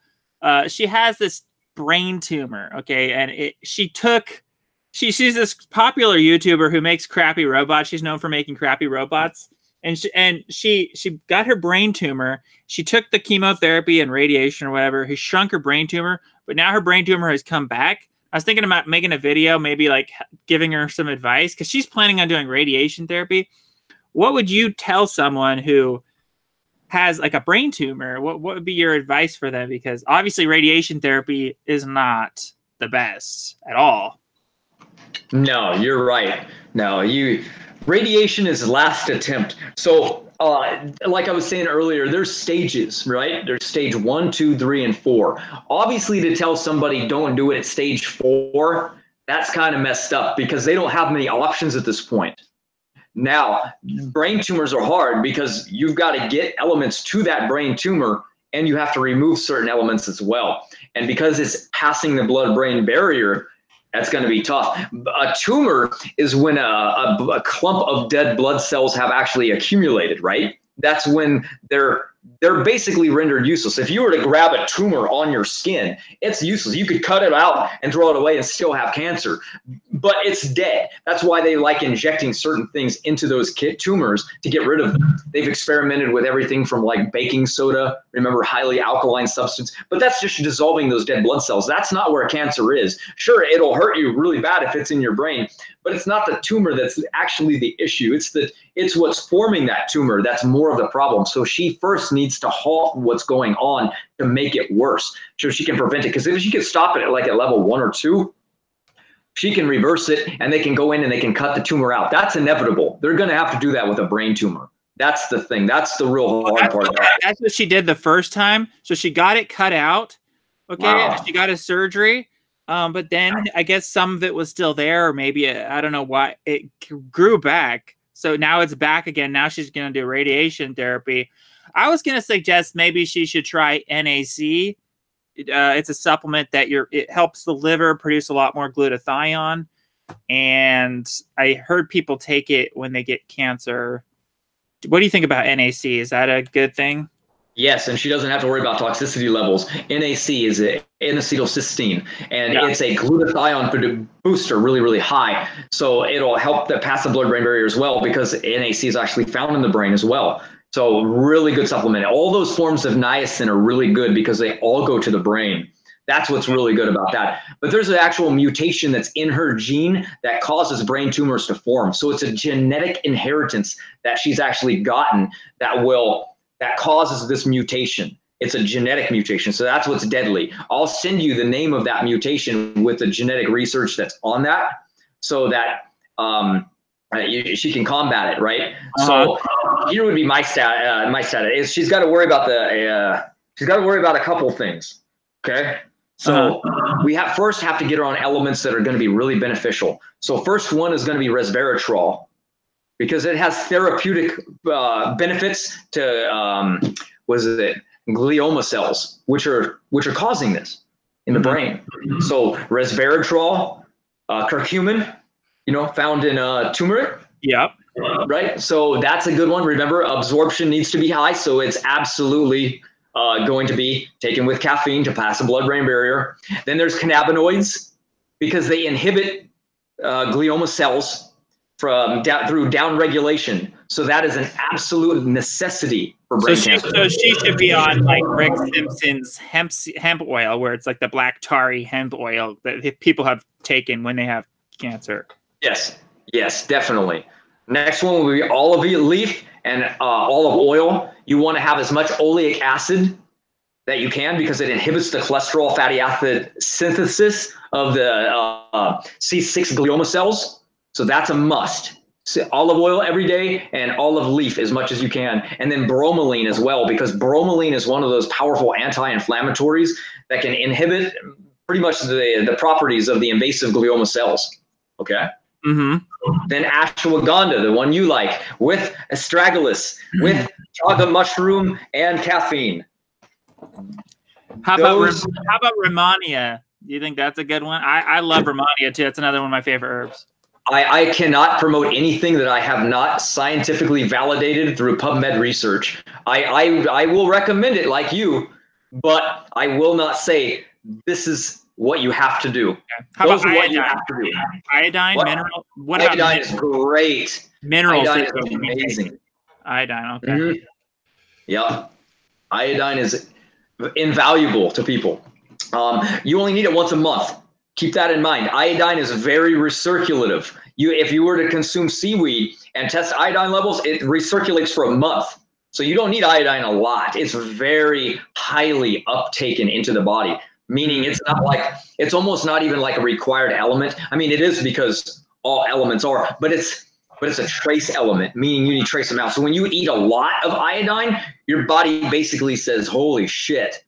She has this brain tumor. Okay, and she's this popular YouTuber who makes crappy robots. She's known for making crappy robots. And she got her brain tumor. She took the chemotherapy and radiation or whatever. He shrunk her brain tumor, but now her brain tumor has come back. I was thinking about making a video, maybe like giving her some advice because she's planning on doing radiation therapy. What would you tell someone who has like a brain tumor? What would be your advice for them? Because obviously radiation therapy is not the best at all. No, you're right. No, radiation is last attempt. So, like I was saying earlier, there's stages, right? There's stage 1, 2, 3, and 4. Obviously, to tell somebody don't do it at stage 4, that's kind of messed up because they don't have many options at this point. Now, brain tumors are hard because you've got to get elements to that brain tumor and you have to remove certain elements as well. And because it's passing the blood-brain barrier, that's going to be tough. A tumor is when a clump of dead blood cells have actually accumulated, right? That's when they're basically rendered useless. If you were to grab a tumor on your skin, it's useless. You could cut it out and throw it away and still have cancer, but it's dead. That's why they like injecting certain things into those tumors to get rid of them. They've experimented with everything from like baking soda, remember, highly alkaline substance, but that's just dissolving those dead blood cells. That's not where cancer is. Sure, it'll hurt you really bad if it's in your brain, but it's not the tumor that's actually the issue. It's what's forming that tumor that's more of the problem. So she first needs to halt what's going on to make it worse so she can prevent it. Because if she can stop it at level 1 or 2, she can reverse it and they can go in and they can cut the tumor out. That's inevitable. They're going to have to do that with a brain tumor. That's the thing. That's the real hard part. That's what she did the first time. So she got it cut out. Okay. Wow. She got a surgery. But then I guess some of it was still there, or maybe I don't know why it grew back. So now it's back again. Now she's going to do radiation therapy. I was going to suggest maybe she should try NAC. It's a supplement that it helps the liver produce a lot more glutathione. And I heard people take it when they get cancer. What do you think about NAC? Is that a good thing? Yes, and she doesn't have to worry about toxicity levels. NAC is N-acetylcysteine, and it's a glutathione booster, really, really high. So it'll help pass the blood-brain barrier as well because NAC is actually found in the brain as well. So really good supplement. All those forms of niacin are really good because they all go to the brain. That's what's really good about that. But there's an actual mutation that's in her gene that causes brain tumors to form. So it's a genetic inheritance that she's actually gotten that causes this mutation. It's a genetic mutation. So that's what's deadly. I'll send you the name of that mutation with the genetic research that's on that so that she can combat it, right? So here would be my stat. My stat is she's got to worry about a couple things. Okay. So we first have to get her on elements that are going to be really beneficial. So first one is going to be resveratrol, because it has therapeutic benefits to glioma cells, which are causing this in the brain. So resveratrol, curcumin, found in turmeric. Yep. Right. So that's a good one. Remember, absorption needs to be high, so it's absolutely going to be taken with caffeine to pass the blood-brain barrier. Then there's cannabinoids because they inhibit glioma cells through downregulation. So that is an absolute necessity for brain cancer. So she should be on like Rick Simpson's hemp oil, where it's like the black tarry hemp oil that people have taken when they have cancer. Yes, definitely. Next one will be olive leaf and olive oil. You want to have as much oleic acid that you can because it inhibits the cholesterol fatty acid synthesis of the C6 glioma cells. So that's a must. Olive oil every day and olive leaf as much as you can. And then bromelain as well, because bromelain is one of those powerful anti-inflammatories that can inhibit pretty much the properties of the invasive glioma cells. Okay. Mm-hmm. Then ashwagandha, the one you like, with astragalus, with chaga mushroom and caffeine. How about Rehmannia? Do you think that's a good one? I love Rehmannia too. It's another one of my favorite herbs. I cannot promote anything that I have not scientifically validated through PubMed research. I will recommend it like you, but I will not say this is what you have to do. Okay. How Those about are what iodine? you have to do. Iodine, what? Mineral. What iodine about is great. minerals? Iodine is amazing. Iodine, okay. Mm-hmm. Yep. Iodine is invaluable to people. You only need it once a month. Keep that in mind. Iodine is very recirculative. If you were to consume seaweed and test iodine levels, it recirculates for a month. So you don't need iodine a lot. It's very highly uptaken into the body, meaning it's not like, it's almost not even like a required element. I mean, it is because all elements are, but it's a trace element, meaning you need trace amount. So when you eat a lot of iodine, your body basically says, holy shit,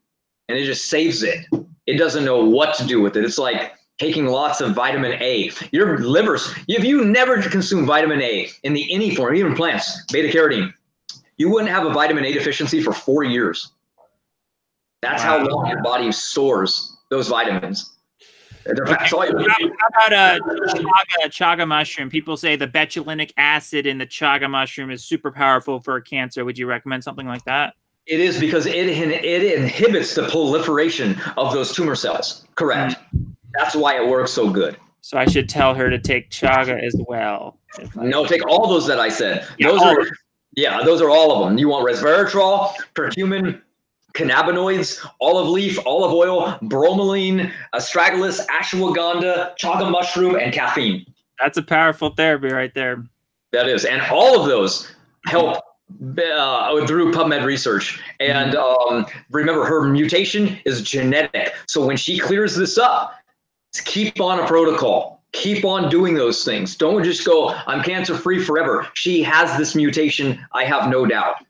and it just saves it. It doesn't know what to do with it. It's like taking lots of vitamin A. Your livers, if you never consume vitamin A in any form, even plants, beta carotene, you wouldn't have a vitamin A deficiency for 4 years. That's how long your body stores those vitamins. They're fat soluble. How about chaga mushroom? People say the betulinic acid in the chaga mushroom is super powerful for cancer. Would you recommend something like that? It is, because it inhibits the proliferation of those tumor cells. Correct. That's why it works so good. So I should tell her to take chaga as well. No, take all those that I said. Yeah, those are all of them. You want resveratrol, curcumin, cannabinoids, olive leaf, olive oil, bromelain, astragalus, ashwagandha, chaga mushroom, and caffeine. That's a powerful therapy right there. That is. And all of those help through PubMed research. And remember, her mutation is genetic. So when she clears this up, keep on a protocol. Keep on doing those things. Don't just go, I'm cancer free forever. She has this mutation, I have no doubt.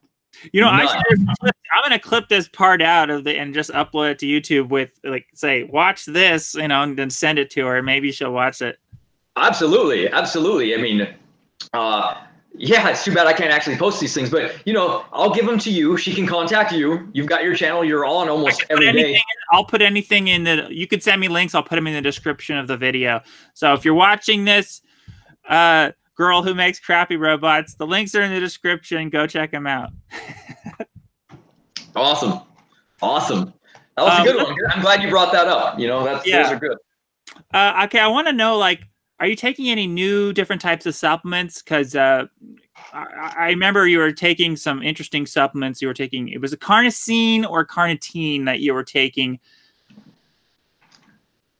You know, I'm going to clip this part out of and just upload it to YouTube with, like, say, watch this, you know, and then send it to her. Maybe she'll watch it. Absolutely. Absolutely. I mean, yeah, it's too bad I can't actually post these things, but, you know, I'll give them to you. She can contact you. You've got your channel. You're on almost every day. I'll put anything in you could send me links. I'll put them in the description of the video. So if you're watching this, girl who makes crappy robots, the links are in the description. Go check them out. Awesome. Awesome. That was a good one. I'm glad you brought that up. You know, those are good. Okay. I want to know, like, are you taking any new different types of supplements? Because I remember you were taking some interesting supplements. You were taking, it was a carnosine or carnitine that you were taking.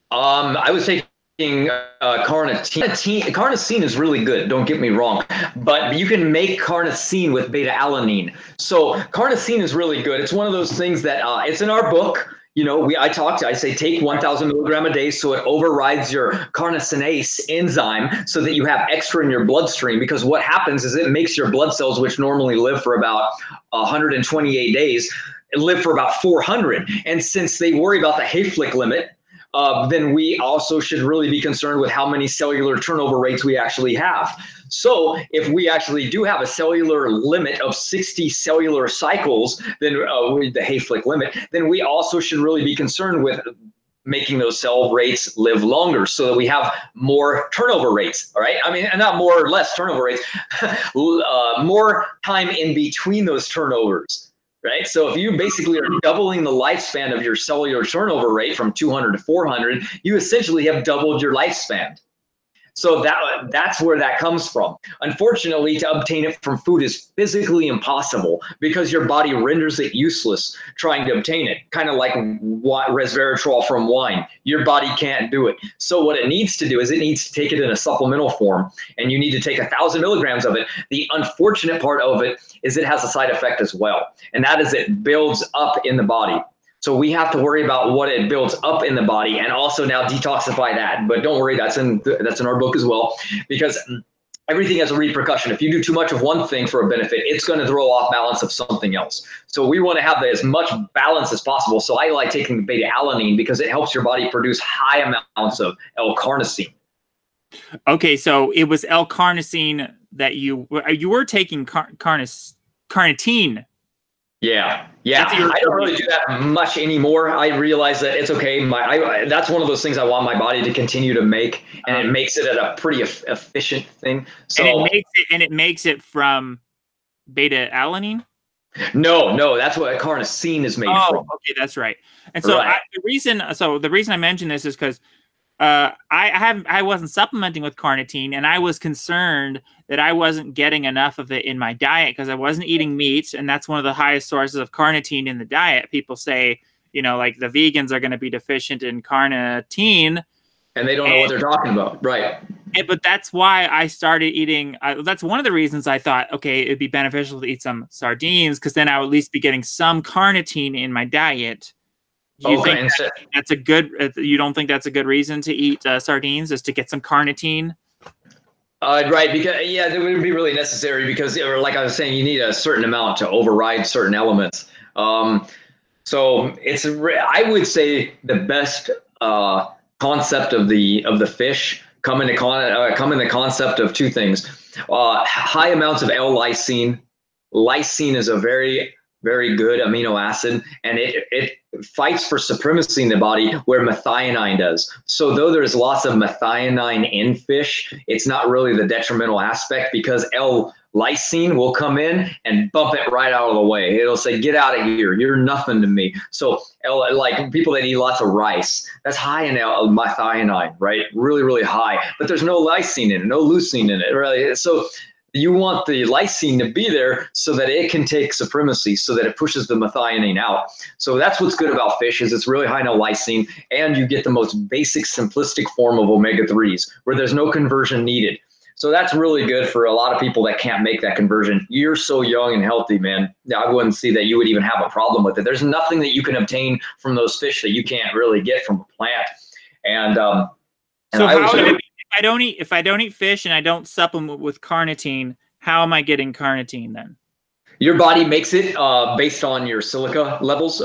I was taking carnitine. Carnosine is really good, don't get me wrong, but you can make carnosine with beta alanine. So carnosine is really good. It's one of those things that it's in our book. You know, I say take 1,000 milligram a day, so it overrides your carnosinase enzyme so that you have extra in your bloodstream, because what happens is it makes your blood cells, which normally live for about 128 days, live for about 400. And since they worry about the Hayflick limit, then we also should really be concerned with how many cellular turnover rates we actually have. So if we actually do have a cellular limit of 60 cellular cycles, then the Hayflick limit, then we also should really be concerned with making those cell rates live longer so that we have more turnover rates, all right? I mean, not more or less turnover rates, more time in between those turnovers. Right. So if you basically are doubling the lifespan of your cellular turnover rate from 200 to 400, you essentially have doubled your lifespan. So that's where that comes from. Unfortunately, to obtain it from food is physically impossible because your body renders it useless trying to obtain it. Kind of like resveratrol from wine. Your body can't do it. So what it needs to do is it needs to take it in a supplemental form, and you need to take 1,000 milligrams of it. The unfortunate part of it is it has a side effect as well, and that is it builds up in the body. So we have to worry about what it builds up in the body and also now detoxify that. But don't worry, that's in our book as well, because everything has a repercussion. If you do too much of one thing for a benefit, it's going to throw off balance of something else. So we want to have as much balance as possible. So I like taking beta alanine because it helps your body produce high amounts of L-carnosine. Okay, so it was L-carnosine that you were taking carnitine. Yeah. I don't really do that much anymore. I realize that it's okay. That's one of those things I want my body to continue to make, and it makes it a pretty efficient thing. So and it makes it from beta alanine. No, that's what carnosine is made from. Okay, that's right. And so the reason I mention this is because I wasn't supplementing with carnitine, and I was concerned that I wasn't getting enough of it in my diet because I wasn't eating meat, and that's one of the highest sources of carnitine in the diet. People say, like the vegans are going to be deficient in carnitine, and they don't know what they're talking about, right? But that's why I started eating. That's one of the reasons I thought, okay, it'd be beneficial to eat some sardines because then I would at least be getting some carnitine in my diet. Do you think that's a good? You don't think that's a good reason to eat sardines, is to get some carnitine? Right, because that would be really necessary because, like I was saying, you need a certain amount to override certain elements. So I would say the best concept of the fish come in the concept of two things: high amounts of L-lysine. Lysine is a very, very good amino acid, and it fights for supremacy in the body where methionine does. So though there's lots of methionine in fish, it's not really the detrimental aspect because L-lysine will come in and bump it right out of the way. It'll say, get out of here. You're nothing to me. So like people that eat lots of rice, that's high in methionine, right? Really, really high. But there's no lysine in it, no leucine in it, really. So you want the lysine to be there so that it can take supremacy, so that it pushes the methionine out. So that's what's good about fish, is it's really high in lysine, and you get the most basic, simplistic form of omega-3s where there's no conversion needed. So that's really good for a lot of people that can't make that conversion. You're so young and healthy, man. I wouldn't see that you would even have a problem with it. There's nothing that you can obtain from those fish that you can't really get from a plant. And so if I don't eat fish and I don't supplement with carnitine, how am I getting carnitine then? Your body makes it based on your silica levels.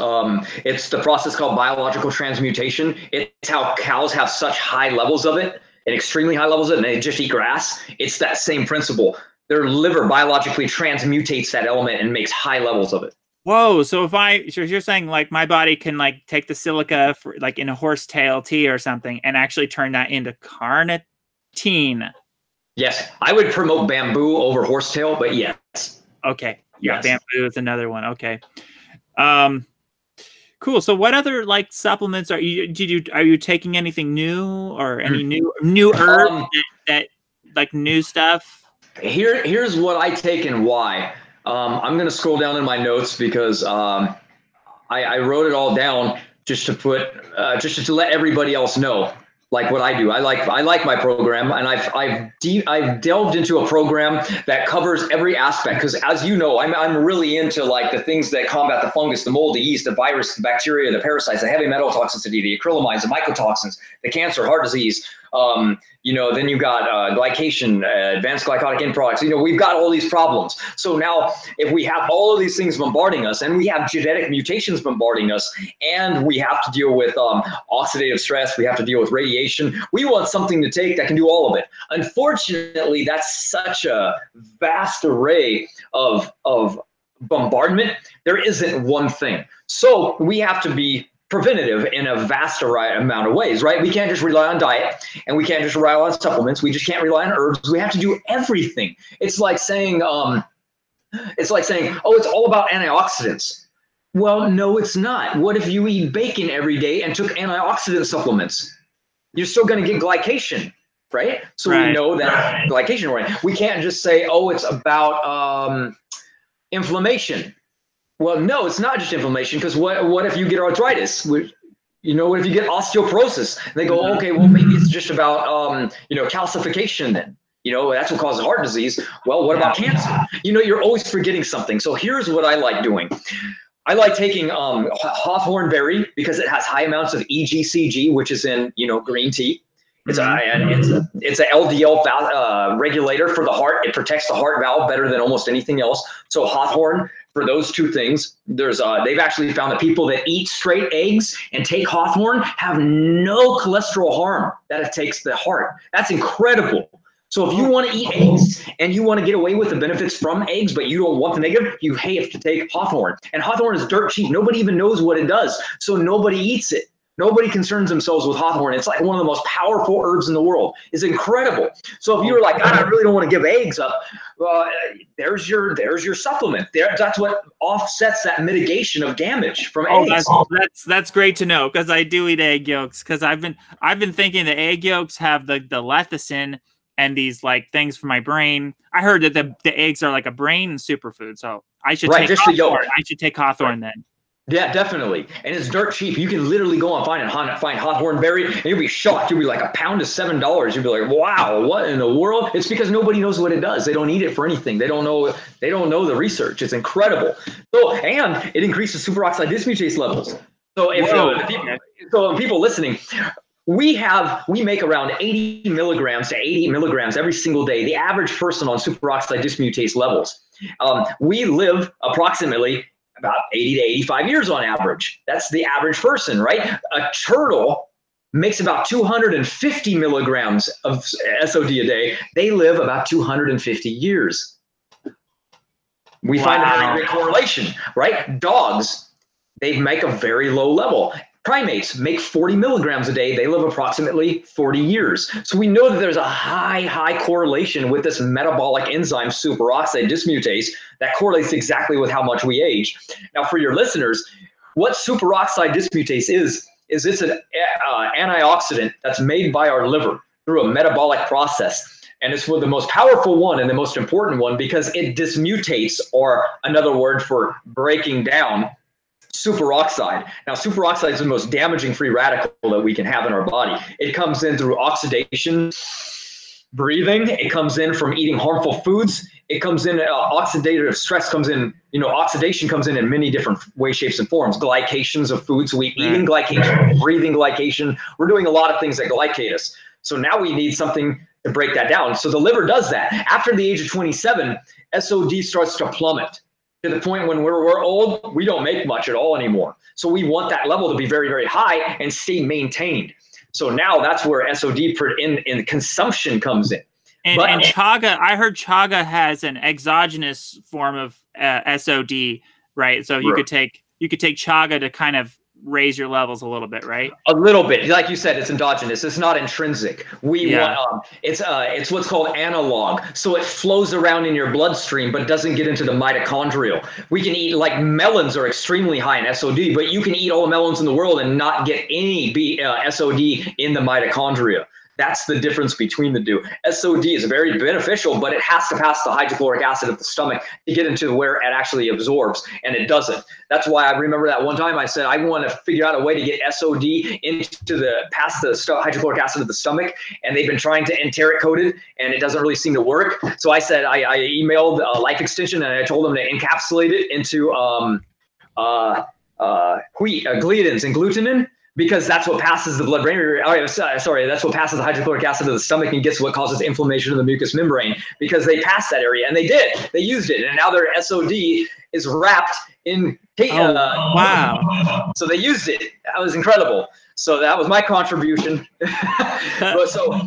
It's the process called biological transmutation. It's how cows have such high levels of it, and extremely high levels of it, and they just eat grass. It's that same principle. Their liver biologically transmutates that element and makes high levels of it. Whoa! So you're saying like my body can like take the silica for, like in a horsetail tea or something and actually turn that into carnitine. Yes, I would promote bamboo over horsetail, but yes. Okay. Yeah, yes. Bamboo is another one. Okay. Cool. So what other like supplements are you taking anything new or any new herbs that like new stuff? Here's what I take and why. I'm going to scroll down in my notes because I wrote it all down just to put just to let everybody else know like what I do. I like my program, and I've delved into a program that covers every aspect because, as you know, I'm really into like the things that combat the fungus, the mold, the yeast, the virus, the bacteria, the parasites, the heavy metal toxicity, the acrylamides, the mycotoxins, the cancer, heart disease. Then you got glycation, advanced glycotic end products. We've got all these problems. So now if we have all of these things bombarding us, and we have genetic mutations bombarding us, and we have to deal with oxidative stress, we have to deal with radiation, we want something to take that can do all of it. Unfortunately, that's such a vast array of bombardment. There isn't one thing. So we have to be preventative in a vast amount of ways, right? We can't just rely on diet, and we can't just rely on supplements. We just can't rely on herbs. We have to do everything. It's like saying, oh, it's all about antioxidants. Well, no, it's not. What if you eat bacon every day and took antioxidant supplements? You're still going to get glycation, right? So we know that glycation, right? We can't just say, oh, it's about inflammation. Well, no, it's not just inflammation, because what if you get arthritis? What if you get osteoporosis? And they go, okay, well, maybe it's just about calcification then. That's what causes heart disease. Well, what about cancer? You're always forgetting something. So here's what I like doing. I like taking hawthorn berry because it has high amounts of EGCG, which is in green tea. It's a LDL regulator for the heart. It protects the heart valve better than almost anything else. So Hawthorn, for those two things, they've actually found that people that eat straight eggs and take Hawthorn have no cholesterol harm that it takes the heart. That's incredible. So if you want to eat eggs and you want to get away with the benefits from eggs, but you don't want the negative, you have to take Hawthorn. And Hawthorn is dirt cheap. Nobody even knows what it does. So nobody eats it. Nobody concerns themselves with Hawthorn. It's like one of the most powerful herbs in the world. It's incredible. So if you're like, God, I really don't want to give eggs up, there's your supplement. That's what offsets that mitigation of damage from eggs. That's great to know, because I do eat egg yolks, because I've been thinking the egg yolks have the lecithin and these like things for my brain. I heard that the eggs are like a brain superfood, so I should take Hawthorn. I should take Hawthorn then. Yeah, definitely. And it's dirt cheap. You can literally go and find Hawthorn berry, and you'll be shocked. You'll be like, a pound is $7. You'll be like, wow, what in the world? It's because nobody knows what it does. They don't eat it for anything. They don't know the research. It's incredible. So, and it increases superoxide dismutase levels. So if people listening, we make around 80 milligrams to 80 milligrams every single day, the average person on superoxide dismutase levels. We live approximately about 80 to 85 years on average. That's the average person, right? A turtle makes about 250 milligrams of SOD a day. They live about 250 years. We find a very great correlation, right? Dogs, they make a very low level. Primates make 40 milligrams a day. They live approximately 40 years. So we know that there's a high correlation with this metabolic enzyme, superoxide dismutase, that correlates exactly with how much we age. Now, for your listeners, what superoxide dismutase is it's an antioxidant that's made by our liver through a metabolic process. And it's the most powerful one and the most important one, because it dismutates, or another word for breaking down, superoxide. Now, superoxide is the most damaging free radical that we can have in our body. It comes in through oxidation, breathing. It comes in from eating harmful foods. It comes in, oxidative stress comes in, oxidation comes in many different ways, shapes, and forms. Glycations of foods. We eating glycation, breathing glycation. We're doing a lot of things that glycate us. So now we need something to break that down. So the liver does that. After the age of 27, SOD starts to plummet, to the point when we're old, we don't make much at all anymore. So we want that level to be very, very high and stay maintained. So now that's where SOD in consumption comes in. And chaga, I heard chaga has an exogenous form of SOD, right? So you could take chaga to kind of raise your levels a little bit, right? A little bit, like you said, it's endogenous. It's not intrinsic. It's what's called analog. So it flows around in your bloodstream, but doesn't get into the mitochondrial. We can eat, like, melons are extremely high in SOD, but you can eat all the melons in the world and not get any SOD in the mitochondria. That's the difference between the two. SOD is very beneficial, but it has to pass the hydrochloric acid of the stomach to get into where it actually absorbs, and it doesn't. That's why I remember that one time I said, I want to figure out a way to get SOD past the hydrochloric acid of the stomach, and they've been trying to enteric coat it, and it doesn't really seem to work. So I said, I emailed Life Extension, and I told them to encapsulate it into wheat, gliadins and glutenin, because that's what passes the blood-brain barrier. That's what passes the hydrochloric acid of the stomach and gets what causes inflammation of the mucous membrane, because they passed that area, and they did. They used it, and now their SOD is wrapped in. Wow! So they used it. That was incredible. So that was my contribution. So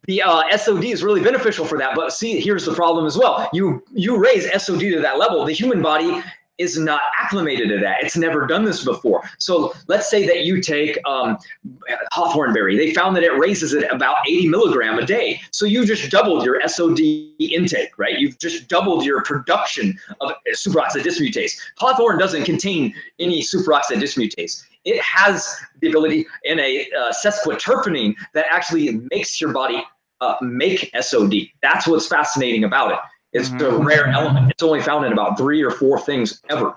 the SOD is really beneficial for that. But see, here's the problem as well. You raise SOD to that level, the human body is not acclimated to that. It's never done this before. So let's say that you take hawthorn berry. They found that it raises it about 80 milligram a day. So you just doubled your SOD intake, right? You've just doubled your production of superoxide dismutase. Hawthorn doesn't contain any superoxide dismutase. It has the ability in a sesquiterpenes that actually makes your body make SOD. That's what's fascinating about it. It's a rare element. It's only found in about 3 or 4 things ever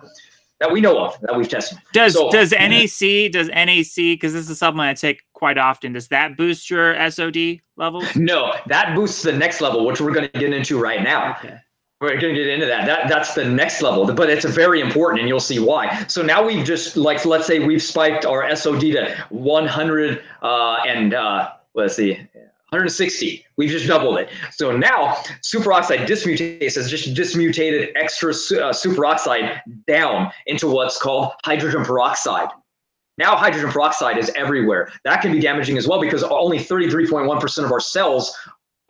that we know of, that we've tested. Does NAC, because this is a supplement I take quite often, does that boost your SOD levels? No, that boosts the next level, which we're going to get into right now. Okay. We're going to get into that. That's the next level, but it's very important, and you'll see why. So now we've just, like, let's say we've spiked our SOD to 100 let's see, 160. We've just doubled it. So now superoxide dismutase has just dismutated extra superoxide down into what's called hydrogen peroxide. Now hydrogen peroxide is everywhere. That can be damaging as well because only 33.1% of our cells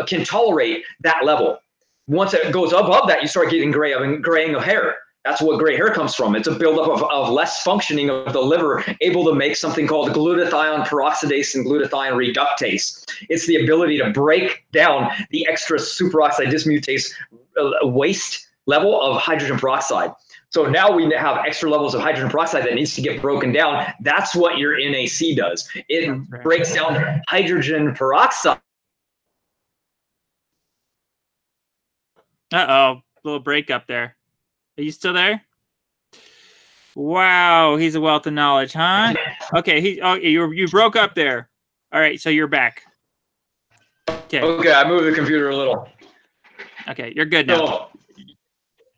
can tolerate that level. Once it goes above that, you start getting graying of hair. That's what gray hair comes from. It's a buildup of less functioning of the liver, able to make something called glutathione peroxidase and glutathione reductase. It's the ability to break down the extra superoxide dismutase waste level of hydrogen peroxide. So now we have extra levels of hydrogen peroxide that needs to get broken down. That's what your NAC does. It breaks down hydrogen peroxide. Uh-oh, little breakup there. Are you still there? Wow, he's a wealth of knowledge, huh? Okay, you broke up there. All right, so you're back. Okay. Okay, I moved the computer a little. Okay, you're good now. So,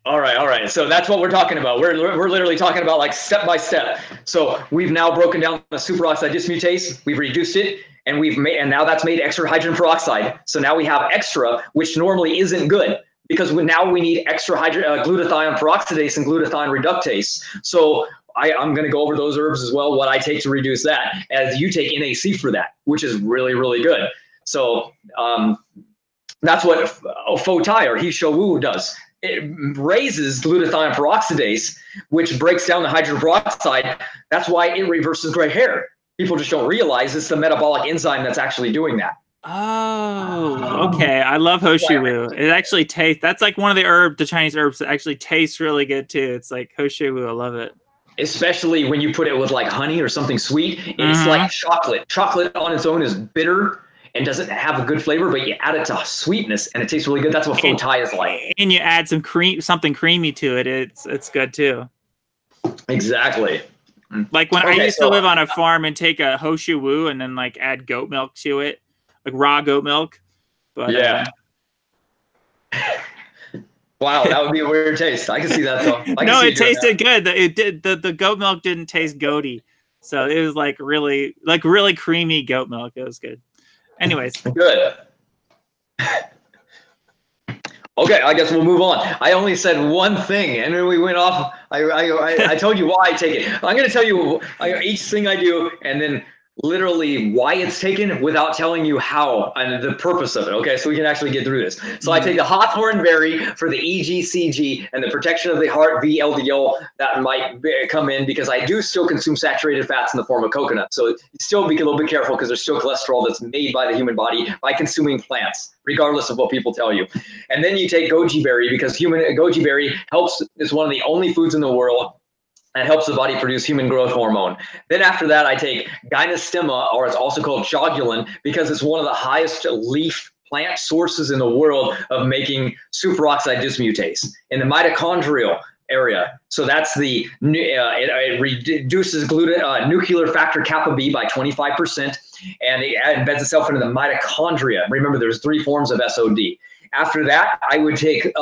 all right. So that's what we're talking about. We're literally talking about like step by step. So we've now broken down the superoxide dismutase. We've reduced it, and now that's made extra hydrogen peroxide. So now we have extra, which normally isn't good, because now we need extra glutathione peroxidase and glutathione reductase. So I'm going to go over those herbs as well, what I take to reduce that, as you take NAC for that, which is really, really good. So that's what Fotai or Hishowu does. It raises glutathione peroxidase, which breaks down the hydrogen peroxide. That's why it reverses gray hair. People just don't realize it's the metabolic enzyme that's actually doing that. Oh, okay. I love Hoshiwu. It actually tastes, that's like one of the Chinese herbs that actually tastes really good too. It's like Hoshiwu. I love it. Especially when you put it with like honey or something sweet. It's like chocolate. Chocolate on its own is bitter and doesn't have a good flavor, but you add it to sweetness and it tastes really good. That's what Fotai is like. And you add something creamy to it. It's good too. Exactly. Like when I used to live on a farm and take a Hoshiwu and then like add goat milk to it. Like raw goat milk. But yeah. Wow, that would be a weird taste. I can see that though. No, it tasted good. It did. The goat milk didn't taste goaty, so it was like really creamy goat milk. It was good. Anyways, good. Okay, I guess we'll move on. I only said one thing, and then we went off. I told you why I take it. I'm going to tell you each thing I do, and then literally why it's taken without telling you how and the purpose of it. Okay, so we can actually get through this. So I take the hawthorn berry for the EGCG and the protection of the heart, VLDL that might come in, because I do still consume saturated fats in the form of coconut. So still be a little bit careful because there's still cholesterol that's made by the human body by consuming plants, regardless of what people tell you. And then you take goji berry, because goji berry is one of the only foods in the world and helps the body produce human growth hormone. Then after that, I take gynostema, or it's also called jogulin, because it's one of the highest leaf plant sources in the world of making superoxide dismutase in the mitochondrial area. So that's it reduces nuclear factor kappa B by 25%, and it embeds itself into the mitochondria. Remember, there's 3 forms of SOD. After that, I would take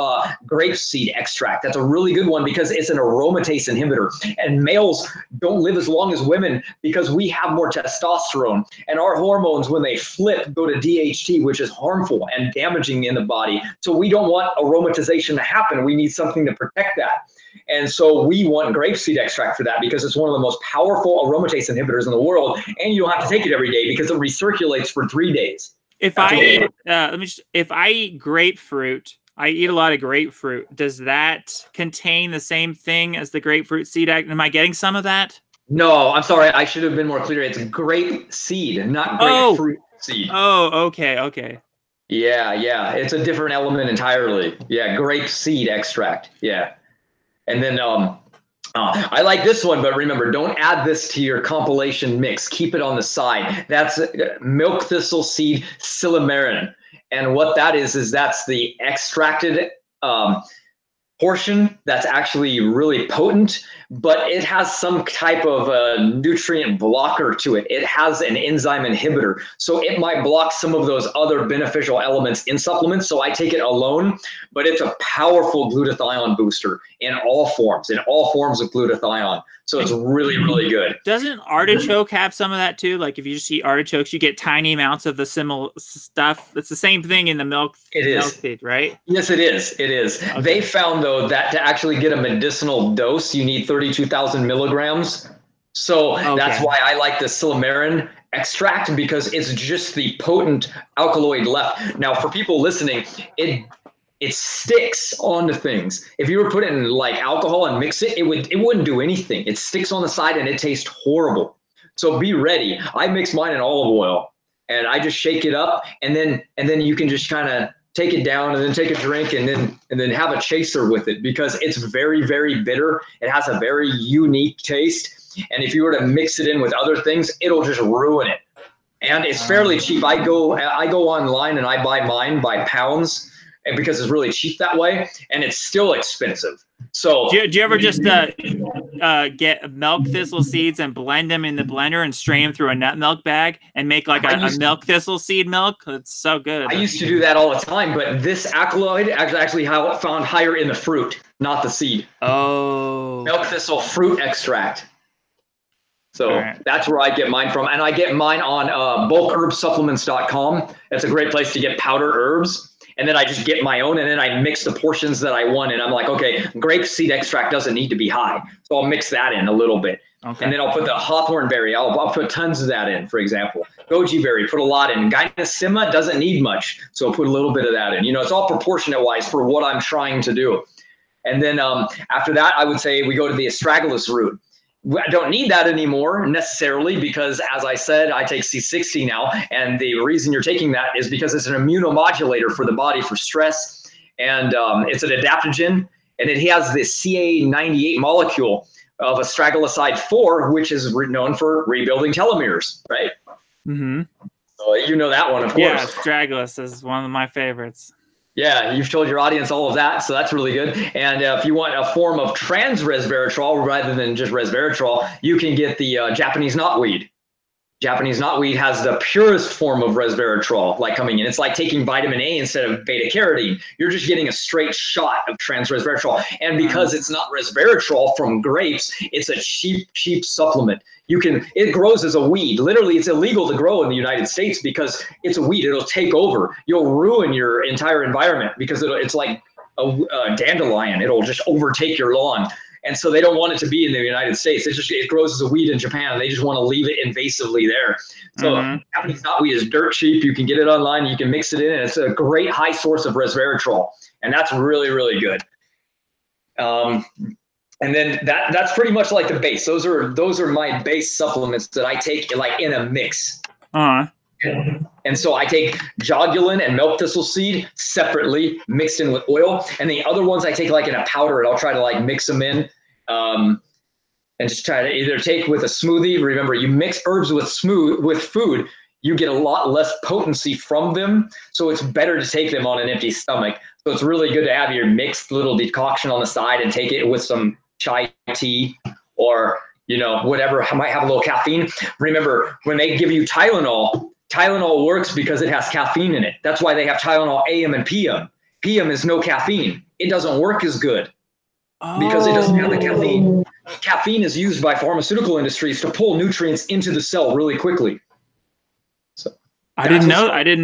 grapeseed extract. That's a really good one because it's an aromatase inhibitor. And males don't live as long as women because we have more testosterone. And our hormones, when they flip, go to DHT, which is harmful and damaging in the body. So we don't want aromatization to happen. We need something to protect that. And so we want grapeseed extract for that because it's one of the most powerful aromatase inhibitors in the world. And you don't have to take it every day because it recirculates for 3 days. If I eat grapefruit, I eat a lot of grapefruit. Does that contain the same thing as the grapefruit seed? Am I getting some of that? No, I'm sorry. I should have been more clear. It's grape seed, not grapefruit seed. Oh, okay. Yeah. It's a different element entirely. Yeah, grape seed extract. Yeah. And then I like this one, but remember, don't add this to your compilation mix. Keep it on the side. That's milk thistle seed silymarin. And what that is that's the extracted portion that's actually really potent, but it has some type of nutrient blocker to it. It has an enzyme inhibitor, so it might block some of those other beneficial elements in supplements. So I take it alone, but it's a powerful glutathione booster in all forms of glutathione. So it's really, really good. Doesn't artichoke have some of that too? Like if you just eat artichokes, you get tiny amounts of the similar stuff. It's the same thing in the milk. It is. Milk feed, right? Yes, it is. It is. Okay. They found, though, that to actually get a medicinal dose, you need 32,000 milligrams. So that's why I like the silymarin extract, because it's just the potent alkaloid left. Now, for people listening, it sticks onto things. If you were put in like alcohol and mix it, it wouldn't do anything. It sticks on the side and it tastes horrible. So be ready. I mix mine in olive oil and I just shake it up, and then you can just kind of take it down and then take a drink and then have a chaser with it, because it's very, very bitter. It has a very unique taste. And if you were to mix it in with other things, it'll just ruin it. And it's fairly cheap. I go online and I buy mine by pounds, and because it's really cheap that way, and it's still expensive. So do you ever just get milk thistle seeds and blend them in the blender and strain them through a nut milk bag and make like a milk thistle seed milk? It's so good. I used to do that all the time, but this alkaloid actually found higher in the fruit, not the seed. Oh. Milk thistle fruit extract. So that's where I get mine from. And I get mine on bulkherbsupplements.com. That's a great place to get powder herbs. And then I just get my own, and then I mix the portions that I want. And I'm like, okay, grape seed extract doesn't need to be high, so I'll mix that in a little bit. Okay. And then I'll put the hawthorn berry. I'll put tons of that in, for example. Goji berry, put a lot in. Gynecema doesn't need much, so I'll put a little bit of that in. You know, it's all proportionate wise for what I'm trying to do. And then after that, I would say we go to the astragalus root. I don't need that anymore necessarily, because, as I said, I take C60 now. And the reason you're taking that is because it's an immunomodulator for the body for stress. And it's an adaptogen. And it has the CA98 molecule of astragaloside 4, which is known for rebuilding telomeres, right? Mm-hmm. So you know that one, of course. Yeah, astragalus is one of my favorites. Yeah, you've told your audience all of that, so that's really good. And if you want a form of trans resveratrol rather than just resveratrol, you can get the Japanese knotweed. Japanese knotweed has the purest form of resveratrol coming in. It's like taking vitamin A instead of beta carotene. You're just getting a straight shot of trans resveratrol. And because it's not resveratrol from grapes, it's a cheap supplement. It grows as a weed. Literally, it's illegal to grow in the United States because it's a weed. It'll take over. You'll ruin your entire environment because it's like a dandelion. It'll just overtake your lawn. And so they don't want it to be in the United States. It grows as a weed in Japan. They just want to leave it invasively there. So Japanese knotweed is dirt cheap. You can get it online. You can mix it in, and it's a great high source of resveratrol, and that's really, really good. And then that's pretty much like the base. Those are my base supplements that I take in a mix. And so I take jogulin and milk thistle seed separately, mixed in with oil. And the other ones I take in a powder, and I'll try to mix them in and just try to either take with a smoothie. Remember, you mix herbs with food, you get a lot less potency from them. So it's better to take them on an empty stomach. So it's really good to have your mixed little decoction on the side and take it with some chai tea or, whatever might have a little caffeine. Remember, when they give you Tylenol works because it has caffeine in it. That's why they have Tylenol AM and PM. PM is no caffeine. It doesn't work as good because it doesn't have the caffeine. Caffeine is used by pharmaceutical industries to pull nutrients into the cell really quickly. So I didn't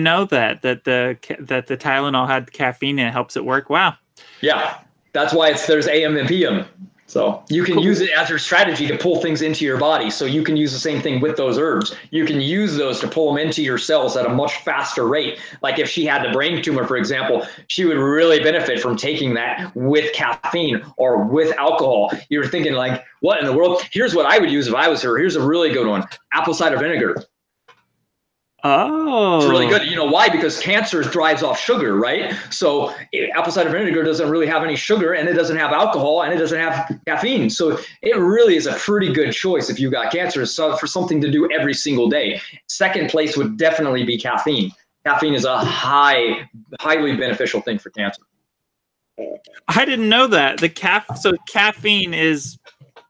know that the Tylenol had caffeine and it helps it work. Wow. Yeah, that's why there's AM and PM. So you can use it as your strategy to pull things into your body. So you can use the same thing with those herbs. You can use those to pull them into your cells at a much faster rate. Like if she had a brain tumor, for example, she would really benefit from taking that with caffeine or with alcohol. You're thinking what in the world? Here's what I would use if I was her. Here's a really good one. Apple cider vinegar. Oh, it's really good. You know why? Because cancer thrives off sugar, right? So apple cider vinegar doesn't really have any sugar, and it doesn't have alcohol, and it doesn't have caffeine. So it really is a pretty good choice if you got cancer for something to do every single day. Second place would definitely be caffeine. Caffeine is a highly beneficial thing for cancer. I didn't know that. So caffeine is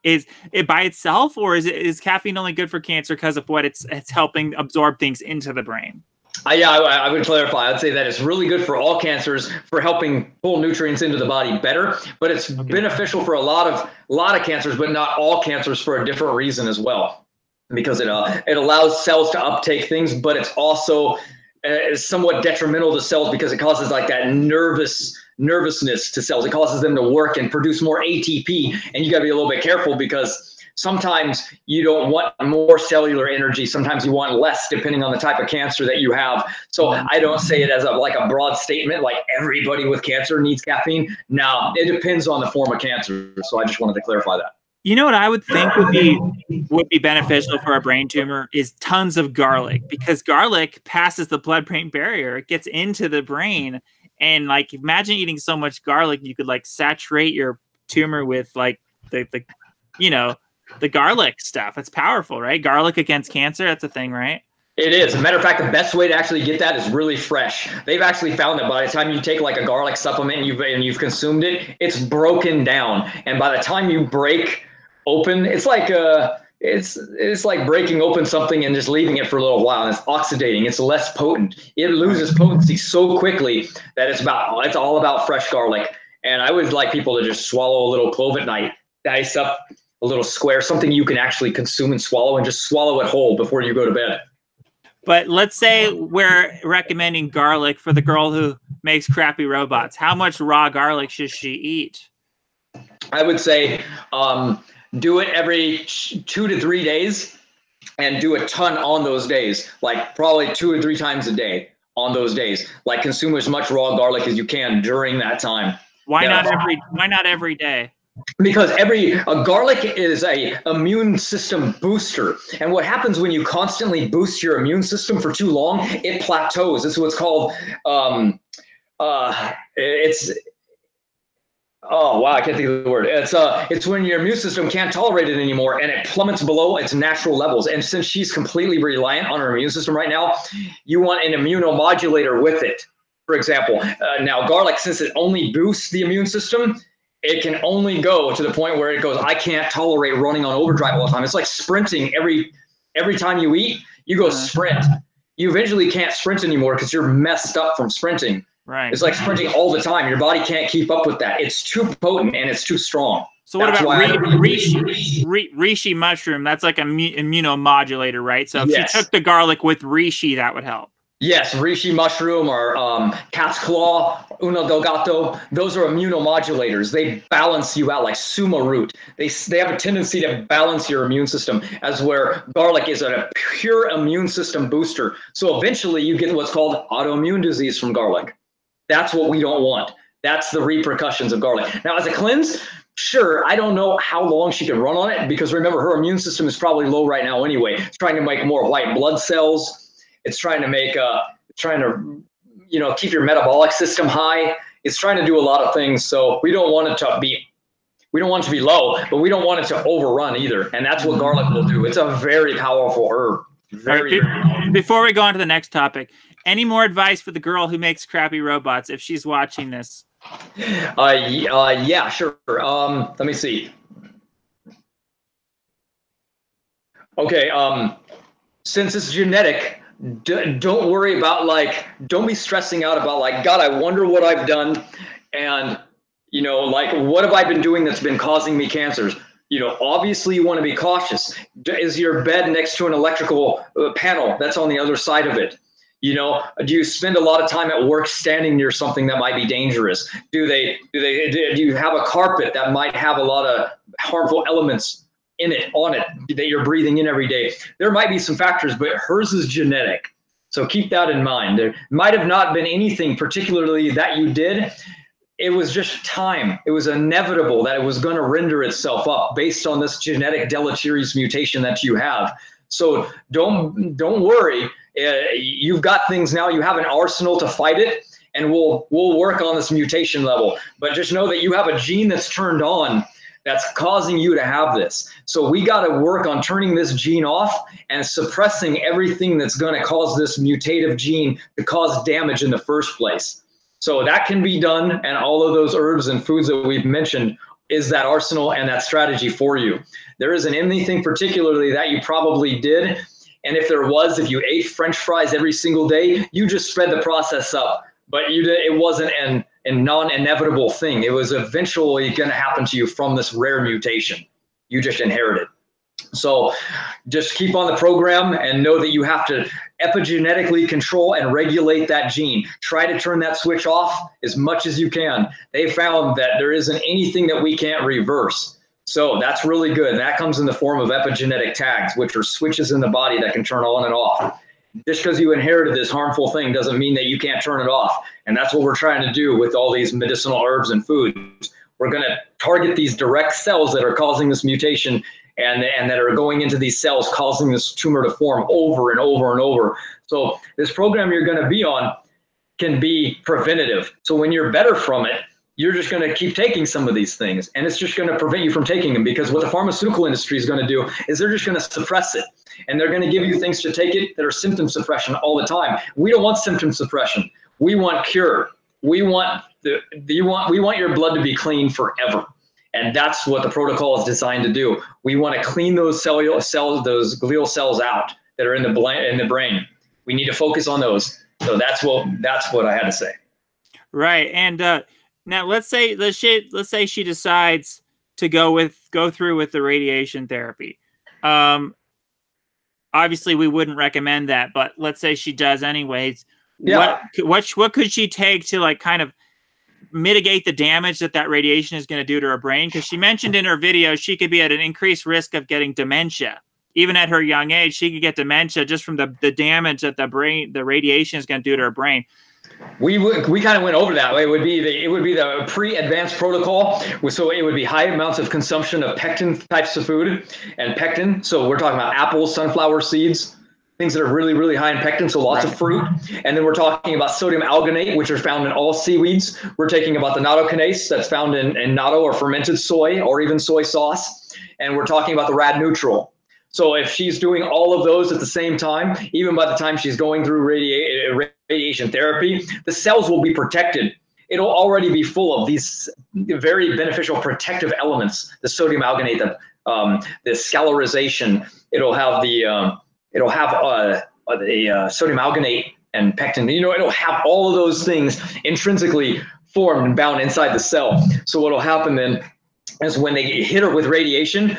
it by itself, or is caffeine only good for cancer because of what it's helping absorb things into the brain? Yeah, I would clarify. I'd say that it's really good for all cancers for helping pull nutrients into the body better, but it's beneficial for a lot of cancers, but not all cancers for a different reason as well, because it allows cells to uptake things, but it's also somewhat detrimental to cells because it causes like that nervousness to cells. It causes them to work and produce more ATP, and you got to be a little bit careful because sometimes you don't want more cellular energy. Sometimes you want less, depending on the type of cancer that you have. So I don't say it as like a broad statement, like everybody with cancer needs caffeine. No, it depends on the form of cancer. So I just wanted to clarify that. You know what I would think would be beneficial for a brain tumor is tons of garlic, because garlic passes the blood-brain barrier. It gets into the brain, and like imagine eating so much garlic, you could like saturate your tumor with like the the garlic stuff. It's powerful, right? Garlic against cancer, that's a thing, right? It is. As a matter of fact, the best way to actually get that is really fresh. They've actually found that by the time you take like a garlic supplement and you've consumed it, it's broken down. And by the time you break open, it's like it's like breaking open something and just leaving it for a little while, and it's oxidating. It's less potent. It loses potency so quickly that it's all about fresh garlic. And I would like people to just swallow a little clove at night, dice up a little square, something you can actually consume and swallow, and just swallow it whole before you go to bed. But let's say we're recommending garlic for the girl who makes crappy robots. How much raw garlic should she eat? I would say do it every 2 to 3 days, and do a ton on those days, like probably 2 or 3 times a day on those days. Like consume as much raw garlic as you can during that time. Why not every day? Because garlic is a immune system booster, and what happens when you constantly boost your immune system for too long, it plateaus. It's what's called oh wow, I can't think of the word. It's when your immune system can't tolerate it anymore, and it plummets below its natural levels. And since she's completely reliant on her immune system right now, you want an immunomodulator with it. For example, now garlic, since it only boosts the immune system, it can only go to the point where it goes, I can't tolerate running on overdrive all the time. It's like sprinting every time you eat, you go sprint. You eventually can't sprint anymore because you're messed up from sprinting. Right. It's like sprinting all the time. Your body can't keep up with that. It's too potent and it's too strong. So what about reishi mushroom? That's like an immunomodulator, right? So if you took the garlic with reishi, that would help. Yes, reishi mushroom or cat's claw, uno del gato, those are immunomodulators. They balance you out like suma root. They have a tendency to balance your immune system, as where garlic is a pure immune system booster. So eventually you get what's called autoimmune disease from garlic. That's what we don't want. That's the repercussions of garlic. Now, as a cleanse, sure, I don't know how long she can run on it, because remember, her immune system is probably low right now anyway. It's trying to make more white blood cells. It's trying to keep your metabolic system high. It's trying to do a lot of things. So we don't want it to be low, but we don't want it to overrun either. And that's what garlic will do. It's a very powerful herb. Very powerful. Before we go on to the next topic, any more advice for the girl who makes crappy robots if she's watching this? Yeah, sure. Let me see. Okay. Since it's genetic, don't worry about don't be stressing out about God, I wonder what I've done, and what have I been doing that's been causing me cancers. Obviously you want to be cautious. Is your bed next to an electrical panel that's on the other side of it? Do you spend a lot of time at work standing near something that might be dangerous? Do you have a carpet that might have a lot of harmful elements on it that you're breathing in every day? There might be some factors, but hers is genetic. So keep that in mind. There might have not been anything particularly that you did. It was just time. It was inevitable that it was going to render itself up based on this genetic deleterious mutation that you have. So don't worry. You've got things now. You have an arsenal to fight it, and we'll work on this mutation level. But just know that you have a gene that's turned on that's causing you to have this. So we got to work on turning this gene off and suppressing everything that's going to cause this mutative gene to cause damage in the first place. So that can be done, and all of those herbs and foods that we've mentioned is that arsenal and that strategy for you. There isn't anything particularly that you probably did, and if there was, if you ate French fries every single day, you just sped the process up, but it wasn't a non-inevitable thing. It was eventually going to happen to you from this rare mutation you just inherited. So just keep on the program and know that you have to epigenetically control and regulate that gene. Try to turn that switch off as much as you can. They found that there isn't anything that we can't reverse. So that's really good. And that comes in the form of epigenetic tags, which are switches in the body that can turn on and off. Just because you inherited this harmful thing doesn't mean that you can't turn it off. And that's what we're trying to do with all these medicinal herbs and foods. We're going to target these direct cells that are causing this mutation and that are going into these cells, causing this tumor to form over and over and over. So this program you're going to be on can be preventative. So when you're better from it, you're just going to keep taking some of these things, and it's just going to prevent you from taking them, because what the pharmaceutical industry is going to do is they're just going to suppress it, and they're going to give you things to take it that are symptom suppression all the time. We don't want symptom suppression. We want cure. We want your blood to be clean forever. And that's what the protocol is designed to do. We want to clean those cellular cells, those glial cells out that are in the brain. We need to focus on those. So that's what I had to say. Right. And now let's say she decides to go through with the radiation therapy. Obviously we wouldn't recommend that, but let's say she does anyways. Yeah. What could she take to like kind of mitigate the damage that radiation is going to do to her brain? Because she mentioned in her video she could be at an increased risk of getting dementia. Even at her young age, she could get dementia just from the damage that the radiation is going to do to her brain. We kind of went over that. It would be the pre-advanced protocol. So it would be high amounts of consumption of pectin types of food and pectin. So we're talking about apples, sunflower seeds, things that are really, really high in pectin, so lots of fruit. And then we're talking about sodium alginate, which are found in all seaweeds. We're talking about the nattokinase that's found in natto or fermented soy or even soy sauce. And we're talking about the rad neutral. So if she's doing all of those at the same time, even by the time she's going through radiation therapy, the cells will be protected. It'll already be full of these very beneficial protective elements, the sodium alginate, the scalarization. It'll have the sodium alginate and pectin. It'll have all of those things intrinsically formed and bound inside the cell. So what'll happen then is when they hit her with radiation,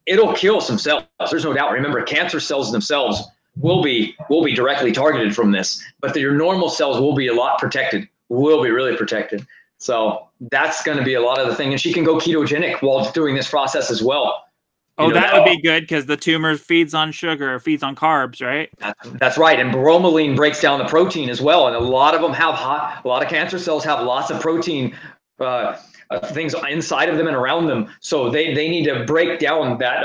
it'll kill some cells. There's no doubt. Remember, cancer cells themselves will be directly targeted from this, but your normal cells will be a lot protected, will be really protected. So that's going to be a lot of the thing. And she can go ketogenic while doing this process as well. Oh, that would be good, because the tumor feeds on sugar, feeds on carbs, right? That's right. And bromelain breaks down the protein as well. And a lot of them a lot of cancer cells have lots of protein things inside of them and around them. So they need to break down that,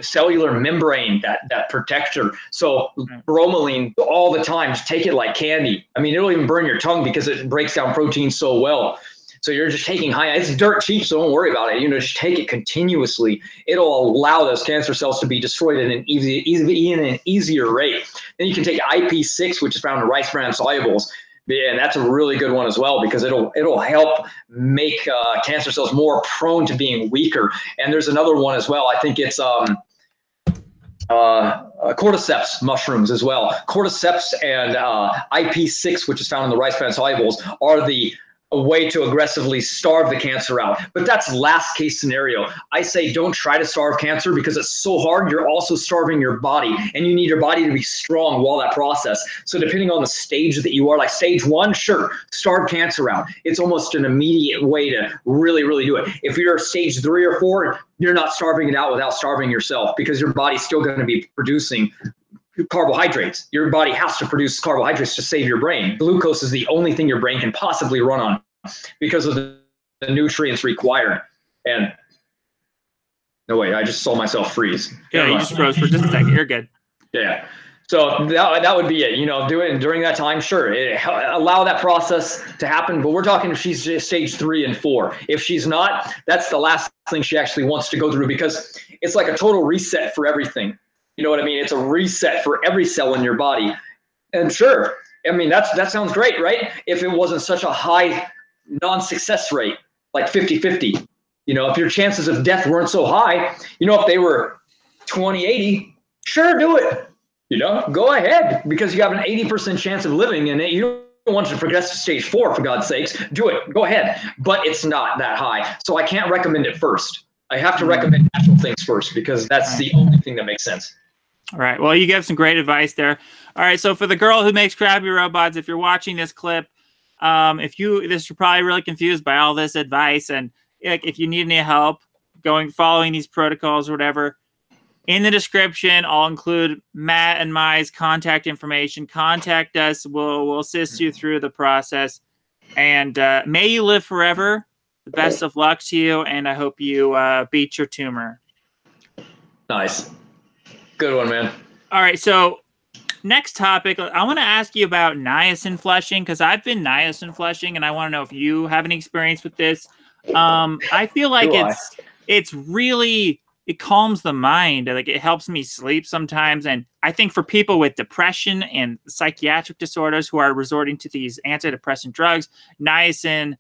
cellular membrane, that protector. So bromelain all the time, just take it like candy. I mean, it'll even burn your tongue because it breaks down protein so well. So you're just taking it's dirt cheap, so don't worry about it. Just take it continuously. It'll allow those cancer cells to be destroyed at an easier rate. Then you can take IP6, which is found in rice bran solubles. And that's a really good one as well, because it'll help make cancer cells more prone to being weaker. And there's another one as well. I think it's cordyceps mushrooms as well. Cordyceps and IP6, which is found in the rice bran solubles, are a way to aggressively starve the cancer out. But that's last case scenario. I say don't try to starve cancer, because it's so hard. You're also starving your body, and you need your body to be strong while that process. So depending on the stage that you are, like stage 1, sure, starve cancer out. It's almost an immediate way to really, really do it. If you're stage 3 or 4, you're not starving it out without starving yourself, because your body's still going to be producing carbohydrates. Your body has to produce carbohydrates to save your brain. Glucose is the only thing your brain can possibly run on because of the nutrients required. And no, wait, I just saw myself freeze. Yeah, you just froze for just a second. You're good. Yeah. So that would be it. Do it during that time. Sure, allow that process to happen. But we're talking if she's just stage 3 and 4. If she's not, that's the last thing she actually wants to go through, because it's like a total reset for everything. You know what I mean? It's a reset for every cell in your body. And sure, I mean, that sounds great, right? If it wasn't such a high non-success rate, like 50-50. If your chances of death weren't so high, if they were 20-80, sure, do it. Go ahead, because you have an 80% chance of living, and you don't want to progress to stage 4, for God's sakes. Do it. Go ahead. But it's not that high. So I can't recommend it first. I have to recommend natural things first, because that's the only thing that makes sense. All right. Well, you gave some great advice there. All right. So for the girl who makes crappy robots, if you're watching this clip, you're probably really confused by all this advice, and if you need any help following these protocols or whatever, in the description, I'll include Matt and Mai's contact information. Contact us. We'll assist you through the process. And may you live forever. The best of luck to you, and I hope you beat your tumor. Nice. Good one, man. All right, so next topic, I want to ask you about niacin flushing, because I've been niacin flushing, and I want to know if you have any experience with this. I feel like it's really, it calms the mind. Like, it helps me sleep sometimes, and I think for people with depression and psychiatric disorders who are resorting to these antidepressant drugs, niacin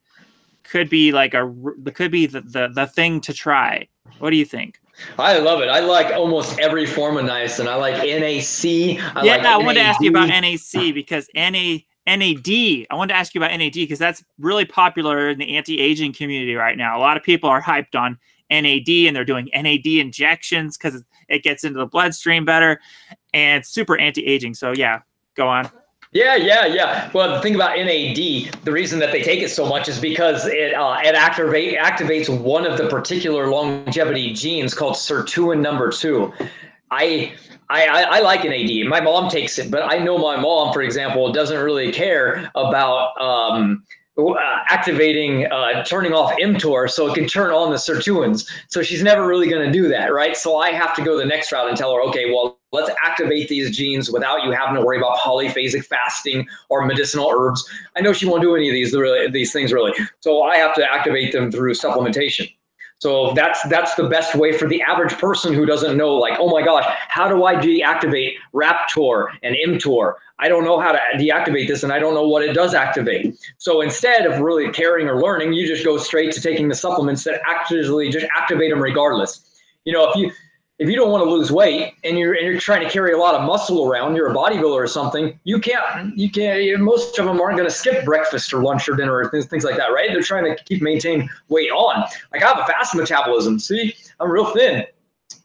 could be like the thing to try. What do you think? I love it. I like almost every form of niacin. I like NAC. I wanted to ask you about NAC because NAD. I wanted to ask you about NAD because that's really popular in the anti-aging community right now. A lot of people are hyped on NAD, and they're doing NAD injections because it gets into the bloodstream better, and it's super anti-aging. So yeah, go on. Yeah. Well, the thing about NAD, the reason that they take it so much is because it activates one of the particular longevity genes called sirtuin number 2. I like NAD. My mom takes it, but I know my mom, for example, doesn't really care about activating, turning off mTOR so it can turn on the sirtuins. So she's never really going to do that, right? So I have to go the next route and tell her, okay, well, let's activate these genes without you having to worry about polyphasic fasting or medicinal herbs. I know she won't do any of these things really. So I have to activate them through supplementation. So that's the best way for the average person who doesn't know, like, oh my gosh, how do I deactivate Raptor and mTOR? I don't know how to deactivate this, and I don't know what it does activate. So instead of really caring or learning, you just go straight to taking the supplements that actually just activate them regardless. If you don't want to lose weight and you're trying to carry a lot of muscle around, you're a bodybuilder or something, you can't, most of them aren't going to skip breakfast or lunch or dinner or things like that, right? They're trying to maintain weight on. Like, I have a fast metabolism. See, I'm real thin.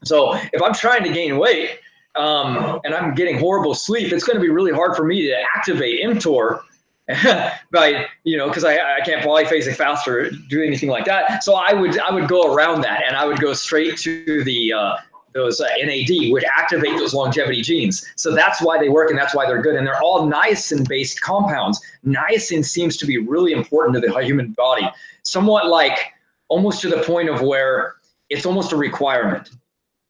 So if I'm trying to gain weight and I'm getting horrible sleep, it's going to be really hard for me to activate mTOR because I can't polyphasic fast or do anything like that. So I would go around that, and I would go straight to those NAD, which activate those longevity genes. So that's why they work, and that's why they're good. And they're all niacin-based compounds. Niacin seems to be really important to the human body, somewhat like almost to the point of where it's almost a requirement.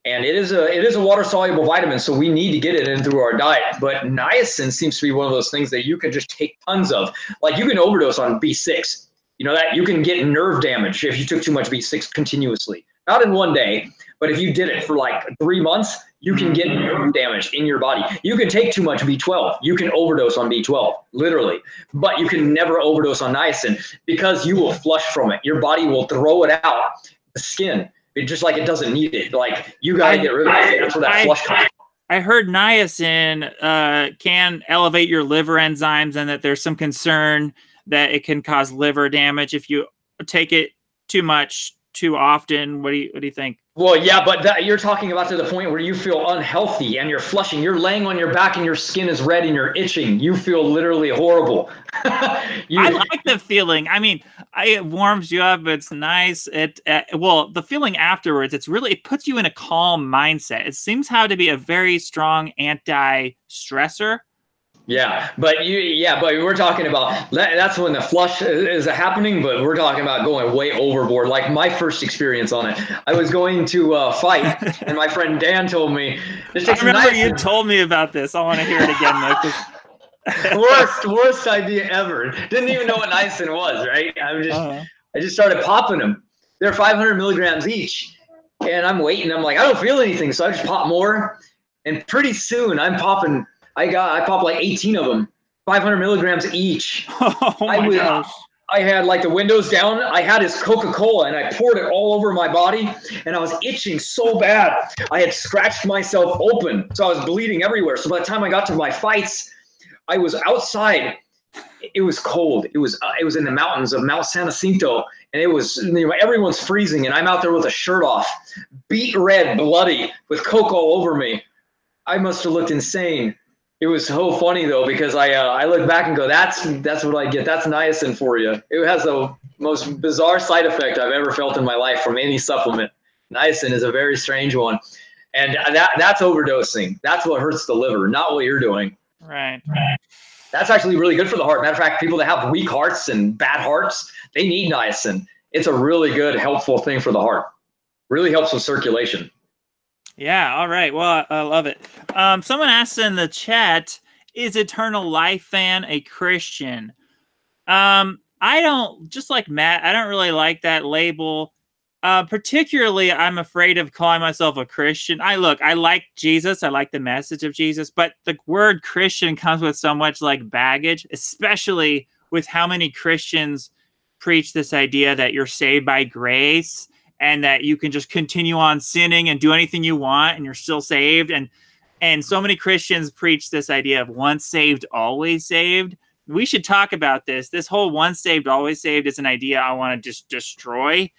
And it is a water-soluble vitamin, so we need to get it in through our diet. But niacin seems to be one of those things that you can just take tons of. Like, you can overdose on B6. You know that you can get nerve damage if you took too much B6 continuously. Not in one day, but if you did it for like 3 months, you can get nerve damage in your body. You can take too much B12. You can overdose on B12, literally. But you can never overdose on niacin because you will flush from it. Your body will throw it out the skin. It's just like it doesn't need it. Like, you got to get rid of it. That's where that flush comes. I heard niacin can elevate your liver enzymes, and that there's some concern that it can cause liver damage if you take it too much too often. What do you think? Well, yeah, but you're talking about to the point where you feel unhealthy and you're flushing. You're laying on your back and your skin is red and you're itching. You feel literally horrible. I like the feeling. I mean, it warms you up. It's nice. The feeling afterwards, it puts you in a calm mindset. It seems to be a very strong anti-stressor. Yeah, but we're talking about that's when the flush is happening, but we're talking about going way overboard. Like, my first experience on it, I was going to fight, and my friend Dan told me, I remember you told me about this. I want to hear it again, though. worst idea ever. Didn't even know what niacin was, right? I just started popping them. They're 500 milligrams each, and I'm waiting. I'm like, I don't feel anything, so I just pop more, and pretty soon I'm popping. I popped like 18 of them, 500 milligrams each. Oh my gosh. I had like the windows down. I had his Coca-Cola and I poured it all over my body and I was itching so bad. I had scratched myself open. So I was bleeding everywhere. So by the time I got to my fights, I was outside. It was cold. It was in the mountains of Mount San Jacinto, and it was, you know, everyone's freezing, and I'm out there with a shirt off, beet red, bloody, with Coke all over me. I must have looked insane. It was so funny though, because I look back and go, that's what I get. That's niacin for you. It has the most bizarre side effect I've ever felt in my life from any supplement. Niacin is a very strange one, and that's overdosing. That's what hurts the liver, not what you're doing. Right. That's actually really good for the heart. Matter of fact, people that have weak hearts and bad hearts, they need niacin. It's a really good, helpful thing for the heart. Really helps with circulation. Yeah, all right. Well, I love it. Someone asked in the chat, is Eternal Life Fan a Christian? I don't, just like Matt, I don't really like that label. Particularly, I'm afraid of calling myself a Christian. I like Jesus. I like the message of Jesus. But the word Christian comes with so much like baggage, especially with how many Christians preach this idea that you're saved by grace and that you can just continue on sinning and do anything you want and you're still saved. And so many Christians preach this idea of once saved, always saved. We should talk about this. This whole once saved, always saved is an idea I want to just destroy,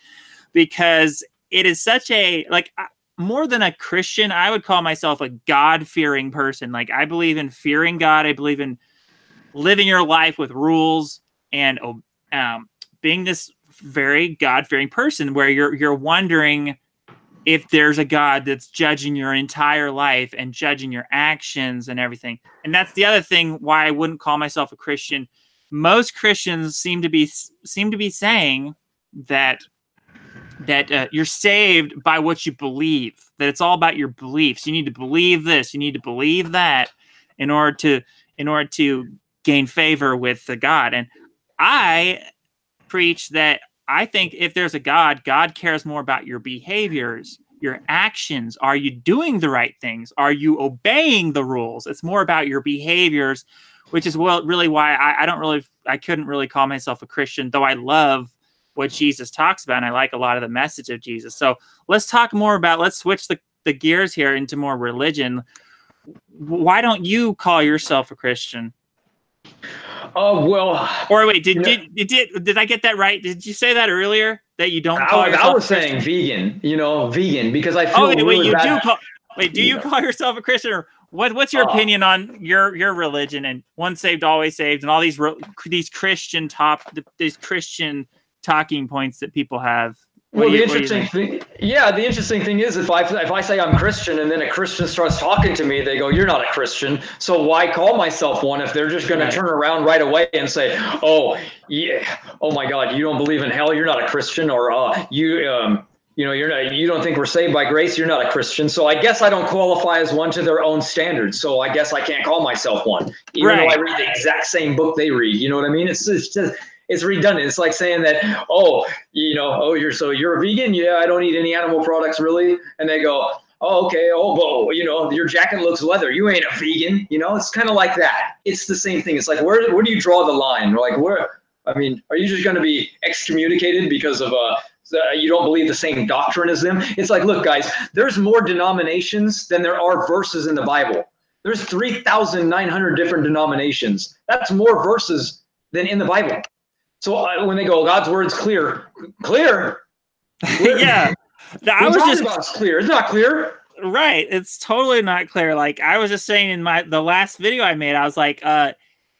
because it is such a, like, more than a Christian, I would call myself a God-fearing person. Like, I believe in fearing God. I believe in living your life with rules and being this very God-fearing person where you're wondering if there's a God that's judging your entire life and judging your actions and everything. And that's the other thing why I wouldn't call myself a Christian. Most Christians seem to be saying that you're saved by what you believe, that it's all about your beliefs. You need to believe this, you need to believe that in order to gain favor with the God. And I preach that I think if there's a God, God cares more about your behaviors, your actions. Are you doing the right things? Are you obeying the rules? It's more about your behaviors, which is really why I couldn't really call myself a Christian, though I love what Jesus talks about, and I like a lot of the message of Jesus. So let's talk more about, let's switch the gears here into more religion. Why don't you call yourself a Christian? Oh, well. Or wait, did I get that right? Did you say that earlier, that you don't call yourself I was a Christian? saying vegan, because I feel really bad. Do you call yourself a Christian, or what's your opinion on your religion and once saved, always saved, and all these Christian talking points that people have? Well, the interesting thing is, if I say I'm Christian and then a Christian starts talking to me, they go, "You're not a Christian." So why call myself one if they're just going to turn around right away and say, "Oh yeah, oh my God, you don't believe in hell? You're not a Christian," or you don't think we're saved by grace? You're not a Christian. So I guess I don't qualify as one to their own standards. So I guess I can't call myself one, even though I read the exact same book they read. You know what I mean? It's just. It's redundant. It's like saying that, you're a vegan? Yeah, I don't eat any animal products, really. And they go, oh, okay. Oh, well, your jacket looks leather. You ain't a vegan. It's kind of like that. It's the same thing. It's like, where do you draw the line? Like, are you just going to be excommunicated because of you don't believe the same doctrine as them? It's like, look, guys, there's more denominations than there are verses in the Bible. There's 3,900 different denominations. That's more verses than in the Bible. So when they go, God's word's clear. Yeah, I was just about it's clear. It's not clear. Right, it's totally not clear. Like I was just saying in the last video I made, I was like,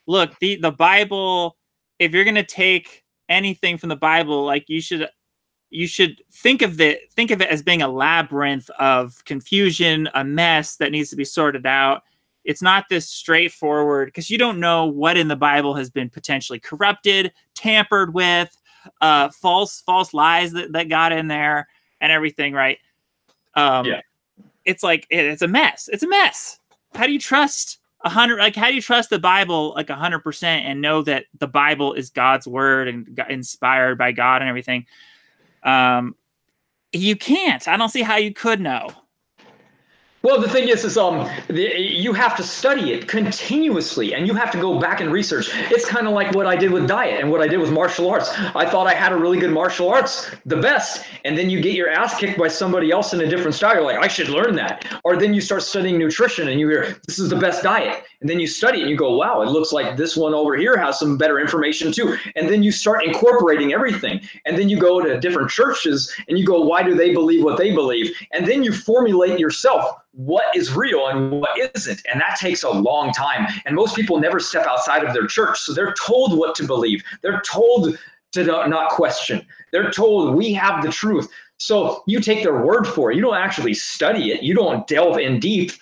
look, the Bible. If you're gonna take anything from the Bible, like you should think of it as being a labyrinth of confusion, a mess that needs to be sorted out. It's not this straightforward, because you don't know what in the Bible has been potentially corrupted, tampered with, false lies that got in there and everything, right? It's like, it's a mess. It's a mess. How do you trust how do you trust the Bible like 100% and know that the Bible is God's word and inspired by God and everything? You can't. I don't see how you could know. Well, the thing is you have to study it continuously, and you have to go back and research. It's kind of like what I did with diet and what I did with martial arts. I thought I had a really good martial arts, the best, and then you get your ass kicked by somebody else in a different style. You're like, I should learn that. Or then you start studying nutrition, and you hear this is the best diet, and then you study it, and you go, wow, it looks like this one over here has some better information too. And then you start incorporating everything, and then you go to different churches, and you go, why do they believe what they believe? And then you formulate yourself what is real and what isn't. And that takes a long time. And most people never step outside of their church. So they're told what to believe. They're told to not question. They're told we have the truth. So you take their word for it. You don't actually study it. You don't delve in depth.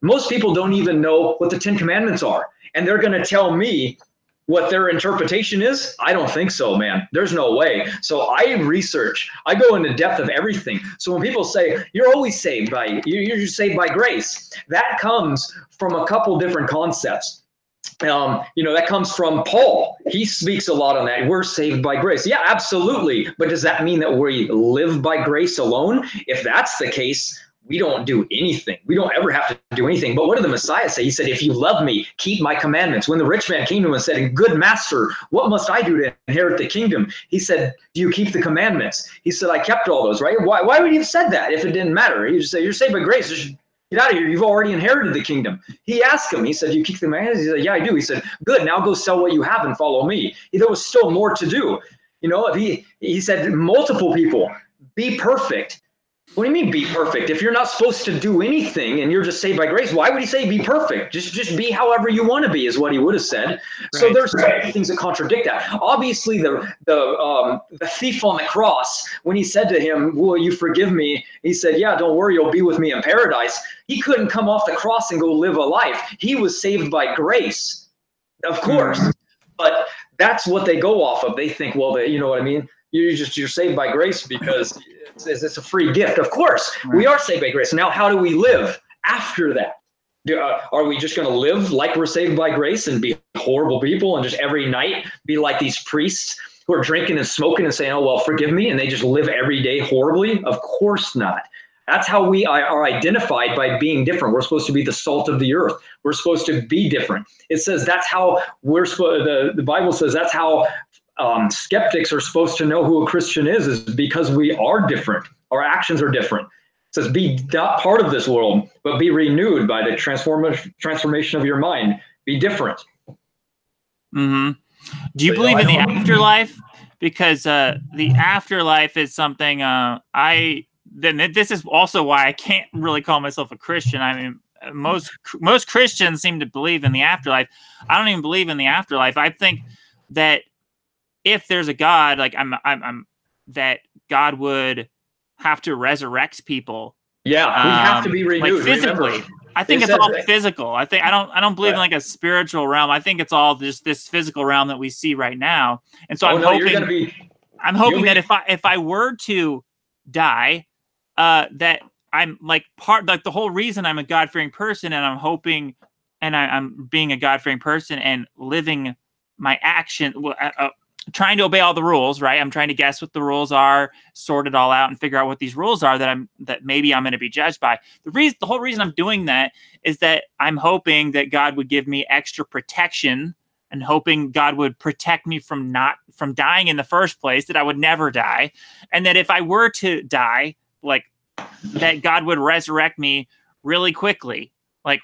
Most people don't even know what the 10 Commandments are. And they're going to tell me what their interpretation is. I don't think so, man. There's no way. So I research. I go into depth of everything. So when people say you're always saved you're saved by grace, that comes from a couple different concepts. That comes from Paul. He speaks a lot on that. We're saved by grace. Yeah, absolutely. But does that mean that we live by grace alone? If that's the case, we don't do anything. We don't ever have to do anything. But what did the Messiah say? He said, if you love me, keep my commandments. When the rich man came to him and said, good master, what must I do to inherit the kingdom? He said, do you keep the commandments? He said, I kept all those, right? Why would he have said that if it didn't matter? He just say, you're saved by grace. Just get out of here. You've already inherited the kingdom. He asked him, he said, you keep the commandments? He said, yeah, I do. He said, good, now go sell what you have and follow me. There was still more to do. He said, multiple people, be perfect. What do you mean be perfect? If you're not supposed to do anything and you're just saved by grace, why would he say be perfect? Just be however you want to be is what he would have said. Right. So there's things that contradict that. Obviously, the thief on the cross, when he said to him, will you forgive me? He said, yeah, don't worry, you'll be with me in paradise. He couldn't come off the cross and go live a life. He was saved by grace, of course. But that's what they go off of. They think, well, you know what I mean? You're saved by grace because it's a free gift. Of course, we are saved by grace. Now, how do we live after that? Are we just going to live like we're saved by grace and be horrible people and just every night be like these priests who are drinking and smoking and saying, oh, well, forgive me, and they just live every day horribly? Of course not. That's how we are identified, by being different. We're supposed to be the salt of the earth. We're supposed to be different. It says that's how we're supposed. The Bible says that's how skeptics are supposed to know who a Christian is because we are different. Our actions are different. It says, be not part of this world, but be renewed by the transformation of your mind. Be different. Mm-hmm. Do you believe in the afterlife? Because the afterlife is something this is also why I can't really call myself a Christian. I mean, most Christians seem to believe in the afterlife. I don't even believe in the afterlife. I think that if there's a God, like I'm that God would have to resurrect people. Yeah, we have to be renewed, like physically. Remember, I think it's all physical. I don't believe in like a spiritual realm. I think it's all just this physical realm that we see right now. And so I'm hoping that if I were to die, that I'm like the whole reason I'm a God-fearing person, and I'm hoping, and I'm being a God-fearing person and living my action, trying to obey all the rules, right? I'm trying to guess what the rules are, sort it all out, and figure out what these rules are that maybe I'm going to be judged by. The whole reason I'm doing that is that I'm hoping that God would give me extra protection, and hoping God would protect me from dying in the first place, that I would never die, and that if I were to die, like that God would resurrect me really quickly, like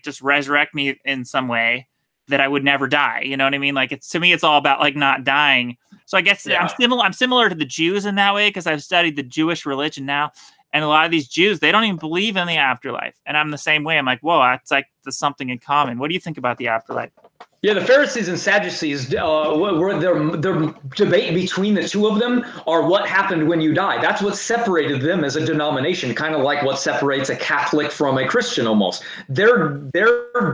just resurrect me in some way that I would never die. You know what I mean? Like to me, it's all about like not dying. So I guess I'm similar to the Jews in that way, because I've studied the Jewish religion now. And a lot of these Jews, they don't even believe in the afterlife. And I'm the same way. I'm like, whoa, that's like there's something in common. What do you think about the afterlife? Yeah, the Pharisees and Sadducees, their debate between the two of them are what happened when you die. That's what separated them as a denomination, kind of like what separates a Catholic from a Christian almost. Their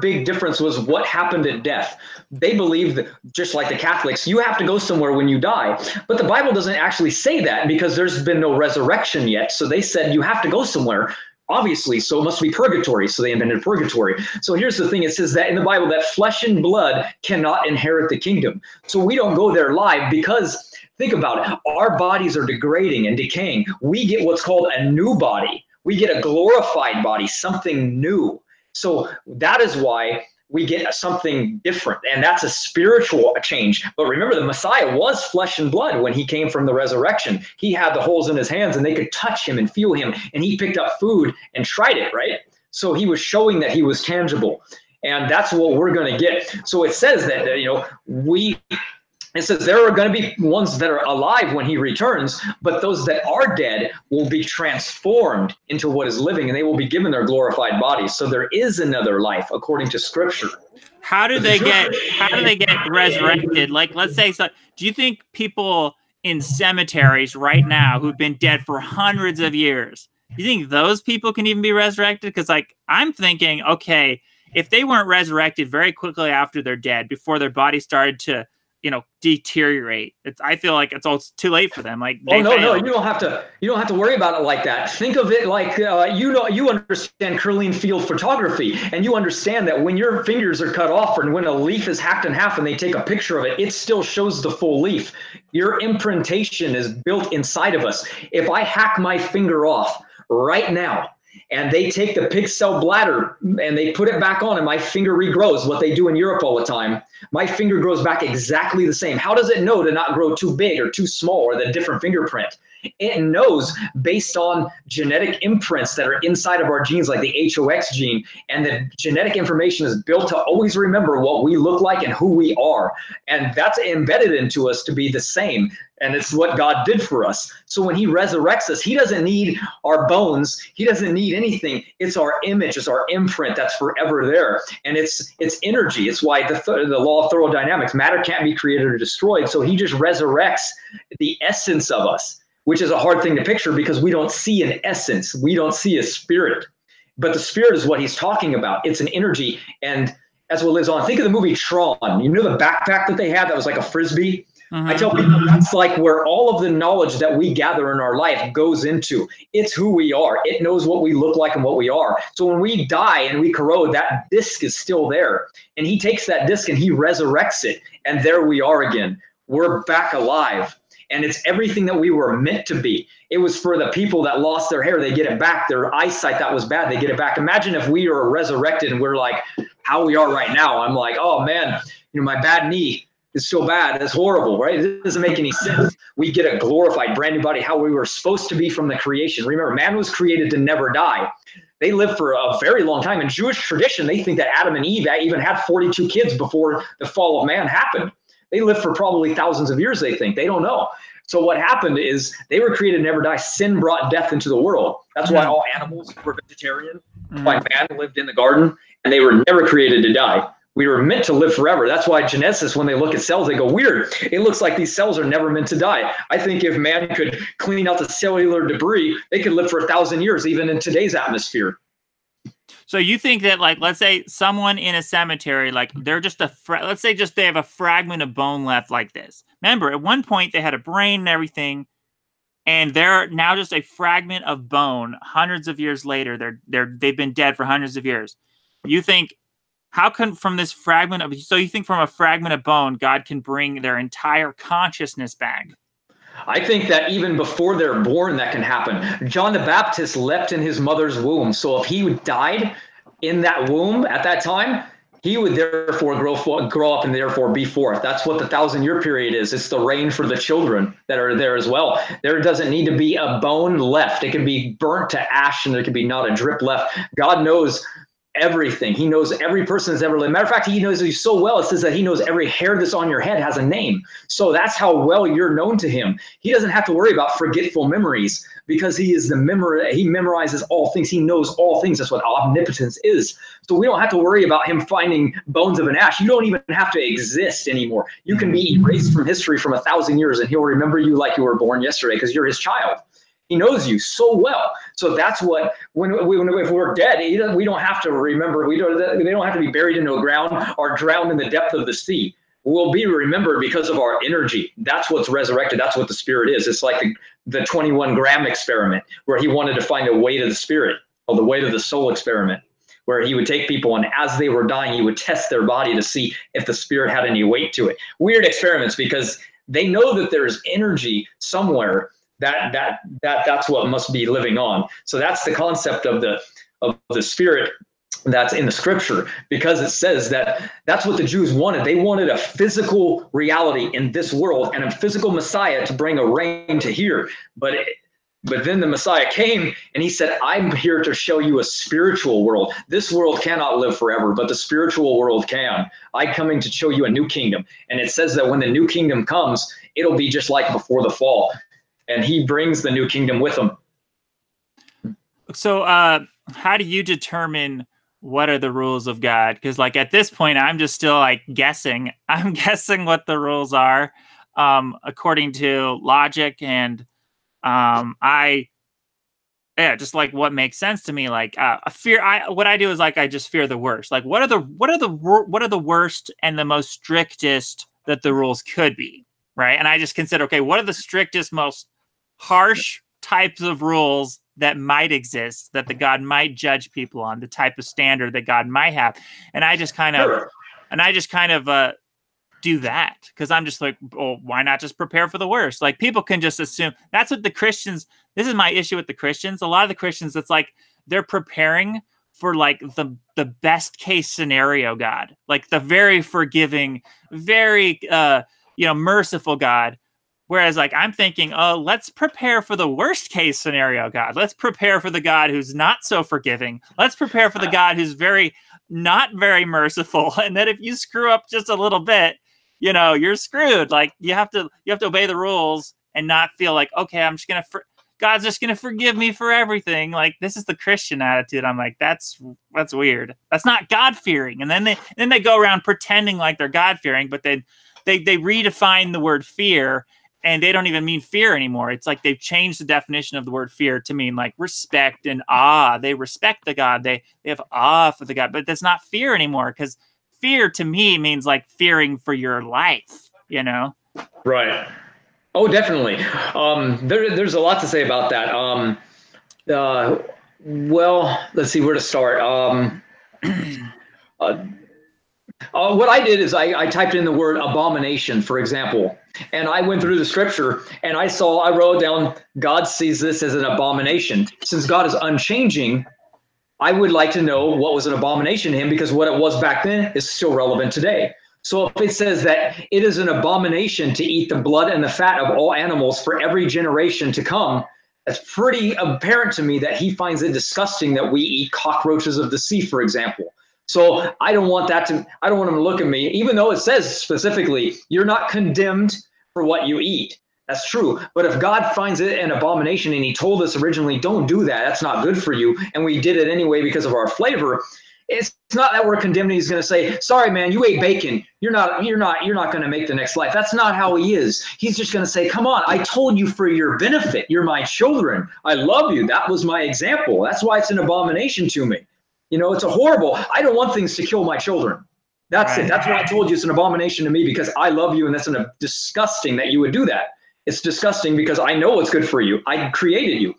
big difference was what happened at death. They believed that, just like the Catholics, you have to go somewhere when you die. But the Bible doesn't actually say that, because there's been no resurrection yet. So they said you have to go somewhere. Obviously, so it must be purgatory. So they invented purgatory. So here's the thing. It says that in the Bible that flesh and blood cannot inherit the kingdom. So we don't go there live, because think about it. Our bodies are degrading and decaying. We get what's called a new body. We get a glorified body, something new. So that is why we get something different, and that's a spiritual change. But remember, the Messiah was flesh and blood when he came from the resurrection. He had the holes in his hands, and they could touch him and feel him, and he picked up food and tried it, right? So he was showing that he was tangible, and that's what we're going to get. So it says that, it says there are going to be ones that are alive when he returns, but those that are dead will be transformed into what is living, and they will be given their glorified bodies. So there is another life according to Scripture. How do they get resurrected? Like, let's say, so, do you think people in cemeteries right now who've been dead for hundreds of years, do you think those people can even be resurrected? Because, like, I'm thinking, okay, if they weren't resurrected very quickly after they're dead, before their body started to, deteriorate, I feel like it's all too late for them. Like, no, you don't have to worry about it like that. Think of it like, you understand Curleen field photography, and you understand that when your fingers are cut off and when a leaf is hacked in half and they take a picture of it, it still shows the full leaf. Your imprintation is built inside of us. If I hack my finger off right now, and they take the pig cell bladder and they put it back on, and my finger regrows, what they do in Europe all the time, my finger grows back exactly the same. How does it know to not grow too big or too small, or the different fingerprint? It knows based on genetic imprints that are inside of our genes, like the HOX gene, and the genetic information is built to always remember what we look like and who we are. And that's embedded into us to be the same. And it's what God did for us. So when he resurrects us, he doesn't need our bones. He doesn't need anything. It's our image. It's our imprint that's forever there. And it's energy. It's why the law of thermodynamics, matter can't be created or destroyed. So he just resurrects the essence of us, which is a hard thing to picture because we don't see an essence. We don't see a spirit. But the spirit is what he's talking about. It's an energy, and that's what lives on. Think of the movie Tron. You know the backpack that they had that was like a Frisbee? Mm-hmm. I tell people that's like where all of the knowledge that we gather in our life goes into. It's who we are. It knows what we look like and what we are. So when we die and we corrode, that disc is still there. And he takes that disc and he resurrects it. And there we are again. We're back alive. And it's everything that we were meant to be. It was for the people that lost their hair, they get it back. Their eyesight that was bad, they get it back. Imagine if we are resurrected and we're like how we are right now. I'm like, oh man, my bad knee is so bad. It's horrible, right? It doesn't make any sense. We get a glorified, brand new body, how we were supposed to be from the creation. Remember, man was created to never die. They lived for a very long time. In Jewish tradition, they think that Adam and Eve even had 42 kids before the fall of man happened. They lived for probably thousands of years, they think. They don't know. So what happened is they were created to never die. Sin brought death into the world. That's why all animals were vegetarian. That's why man lived in the garden, and they were never created to die. We were meant to live forever. That's why geneticists, when they look at cells, they go, weird. It looks like these cells are never meant to die. I think if man could clean out the cellular debris, they could live for 1,000 years, even in today's atmosphere. So you think that, like, let's say someone in a cemetery, like they're just let's say just they have a fragment of bone left like this. Remember, at one point they had a brain and everything, and they're now just a fragment of bone. Hundreds of years later, they've been dead for hundreds of years. You think, how can from this fragment of, so you think from a fragment of bone, God can bring their entire consciousness back? I think that even before they're born, that can happen. John the Baptist leapt in his mother's womb. So if he died in that womb at that time, he would therefore grow up and therefore be forth. That's what the 1,000-year period is. It's the reign for the children that are there as well. There doesn't need to be a bone left. It can be burnt to ash and there can be not a drip left. God knows everything. He knows every person that's ever lived. Matter of fact, he knows you so well. It says that he knows every hair that's on your head has a name. So that's how well you're known to him. He doesn't have to worry about forgetful memories because he is the memory. He memorizes all things. He knows all things. That's what omnipotence is. So we don't have to worry about him finding bones of an ash. You don't even have to exist anymore. You can be erased from history from 1,000 years and he'll remember you like you were born yesterday because you're his child. He knows you so well. So that's what, if we're dead, we don't have to remember. They don't have to be buried into the ground or drowned in the depth of the sea. We'll be remembered because of our energy. That's what's resurrected. That's what the spirit is. It's like the 21-gram experiment where he wanted to find the weight of the spirit, or the weight of the soul experiment, where he would take people and as they were dying, he would test their body to see if the spirit had any weight to it. Weird experiments because they know that there's energy somewhere That's what must be living on. So that's the concept of the spirit that's in the scripture, because it says that that's what the Jews wanted. They wanted a physical reality in this world and a physical Messiah to bring a reign to here. But then the Messiah came and he said, I'm here to show you a spiritual world. This world cannot live forever, but the spiritual world can. I'm coming to show you a new kingdom. And it says that when the new kingdom comes, it'll be just like before the fall. And he brings the new kingdom with him. So how do you determine what are the rules of God? Because like at this point, I'm just still like guessing. I'm guessing what the rules are according to logic and just like what makes sense to me. Like what I do is like I just fear the worst. Like what are the worst and the most strictest that the rules could be, right? And I just consider, okay, what are the strictest, most harsh types of rules that might exist that the God might judge people on, the type of standard that God might have. And I just kind of do that because I'm just like, well, why not just prepare for the worst? Like people can just assume that's what the Christians, this is my issue with the Christians. A lot of the Christians, it's like they're preparing for like the best case scenario God, like the very forgiving, very merciful God. Whereas like I'm thinking, oh, let's prepare for the worst case scenario God. Let's prepare for the God who's not so forgiving. Let's prepare for the God who's not very merciful. And that if you screw up just a little bit, you're screwed. Like you have to obey the rules and not feel like, okay, God's just gonna forgive me for everything. Like this is the Christian attitude. I'm like, that's weird. That's not God fearing. And then they go around pretending like they're God fearing, but then they redefine the word fear. And they don't even mean fear anymore. It's like they've changed the definition of the word fear to mean like respect and awe. They respect the God. They have awe for the God, but that's not fear anymore because fear to me means like fearing for your life, Right. Oh, definitely. There's a lot to say about that. Well, let's see where to start. What I did is I typed in the word abomination, for example, and I went through the scripture and I wrote down, God sees this as an abomination. Since God is unchanging, I would like to know what was an abomination to him, because what it was back then is still relevant today. So if it says that it is an abomination to eat the blood and the fat of all animals for every generation to come, it's pretty apparent to me that he finds it disgusting that we eat cockroaches of the sea, for example. So I don't want him to look at me, even though it says specifically, you're not condemned for what you eat. That's true. But if God finds it an abomination and he told us originally, don't do that, that's not good for you, and we did it anyway because of our flavor, it's not that we're condemning. He's going to say, sorry, man, you ate bacon. You're not going to make the next life. That's not how he is. He's just going to say, come on, I told you for your benefit. You're my children. I love you. That was my example. That's why it's an abomination to me. It's a horrible, I don't want things to kill my children. That's it. That's why I told you it's an abomination to me, because I love you, and that's disgusting that you would do that. It's disgusting because I know what's good for you. I created you.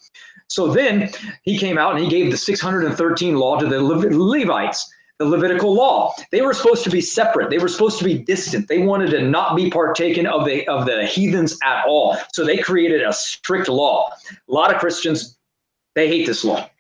So then he came out and he gave the 613 law to the Levites, the Levitical law. They were supposed to be separate. They were supposed to be distant. They wanted to not be partaken of the heathens at all. So they created a strict law. A lot of Christians, they hate this law.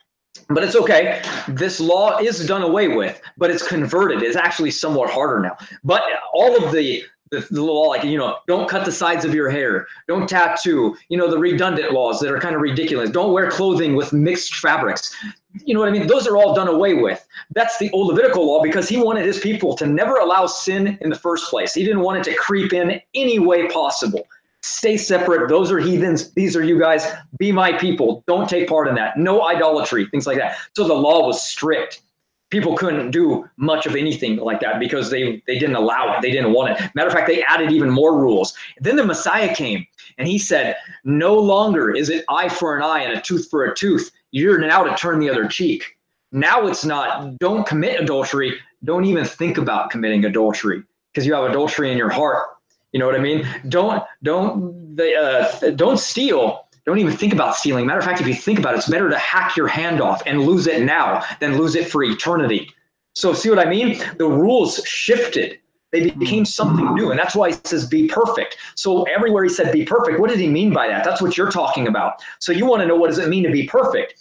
But it's okay. This law is done away with, but it's converted. It's actually somewhat harder now. But all of the law, like, don't cut the sides of your hair, don't tattoo, the redundant laws that are kind of ridiculous. Don't wear clothing with mixed fabrics. You know what I mean? Those are all done away with. That's the old Levitical law, because he wanted his people to never allow sin in the first place. He didn't want it to creep in any way possible. Stay separate. Those are heathens. These are you guys. Be my people. Don't take part in that. No idolatry, things like that. So the law was strict. People couldn't do much of anything like that because they didn't allow it. They didn't want it. Matter of fact, they added even more rules. Then the Messiah came and he said, no longer is it eye for an eye and a tooth for a tooth. You're now to turn the other cheek. Now it's not, don't commit adultery. Don't even think about committing adultery because you have adultery in your heart. You know what I mean? Don't steal. Don't even think about stealing. Matter of fact, if you think about it, it's better to hack your hand off and lose it now than lose it for eternity. So see what I mean? The rules shifted. They became something new. And that's why he says, be perfect. So everywhere he said, be perfect, what did he mean by that? That's what you're talking about. So you want to know, what does it mean to be perfect?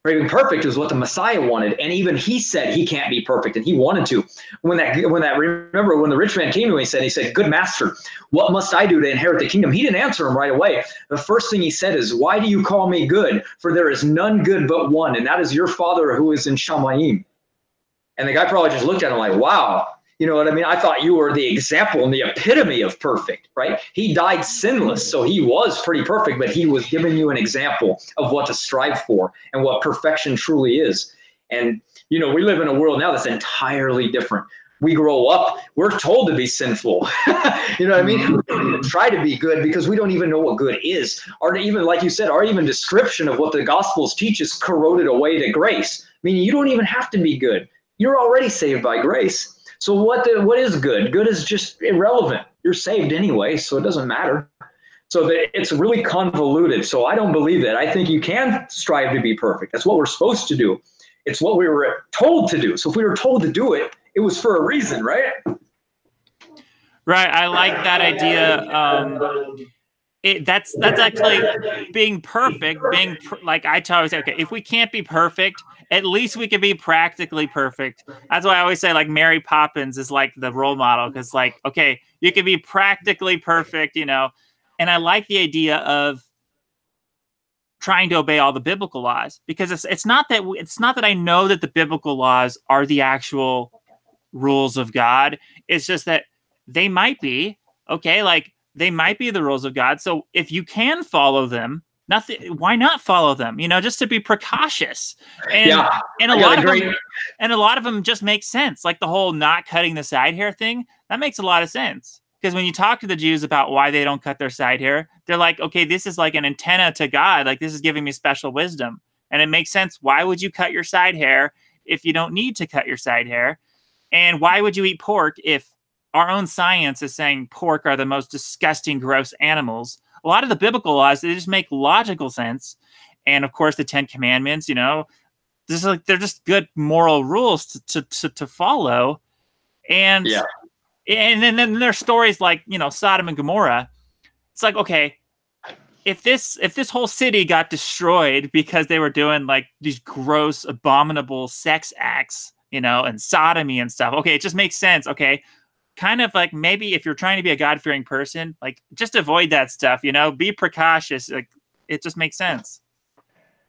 Being perfect is what the Messiah wanted. And even he said he can't be perfect, and he wanted to. Remember when the rich man came to him, he said, good master, what must I do to inherit the kingdom? He didn't answer him right away. The first thing he said is, why do you call me good? For there is none good but one, and that is your Father who is in Shamayim. And the guy probably just looked at him like, wow. You know what I mean? I thought you were the example and the epitome of perfect, right? He died sinless, so he was pretty perfect, but he was giving you an example of what to strive for and what perfection truly is. And, you know, we live in a world now that's entirely different. We grow up, we're told to be sinful. You know what I mean? We don't even try to be good because we don't even know what good is. Or even, like you said, our even description of what the Gospels teach is corroded away to grace. Meaning you don't even have to be good. You're already saved by grace. So what is good? Good is just irrelevant. You're saved anyway, so it doesn't matter. So it's really convoluted. So I don't believe that. I think you can strive to be perfect. That's what we're supposed to do. It's what we were told to do. So if we were told to do it, it was for a reason, right? Right. I like that idea. That's actually being perfect. Like I always say, okay, if we can't be perfect, at least we can be practically perfect. That's why I always say, like, Mary Poppins is like the role model, because, like, okay, you can be practically perfect, you know. And I like the idea of trying to obey all the biblical laws, because it's not that I know that the biblical laws are the actual rules of God. It's just that they might be, okay, like, they might be the rules of God. So if you can follow them, why not follow them? You know, just to be precautious. And yeah, and a lot of them just make sense. Like the whole not cutting the side hair thing, that makes a lot of sense. Because when you talk to the Jews about why they don't cut their side hair, they're like, okay, this is like an antenna to God. Like, this is giving me special wisdom. And it makes sense. Why would you cut your side hair if you don't need to cut your side hair? And why would you eat pork if our own science is saying pork are the most disgusting, gross animals? A lot of the biblical laws, they just make logical sense. And of course, the 10 Commandments, you know, they're just good moral rules to follow. And yeah. And then there's stories like, you know, Sodom and Gomorrah. It's like, okay, if this whole city got destroyed because they were doing like these gross, abominable sex acts, you know, and sodomy and stuff, okay, it just makes sense. Okay, kind of like, maybe if you're trying to be a God-fearing person, like, just avoid that stuff, you know, be precautious. Like, it just makes sense.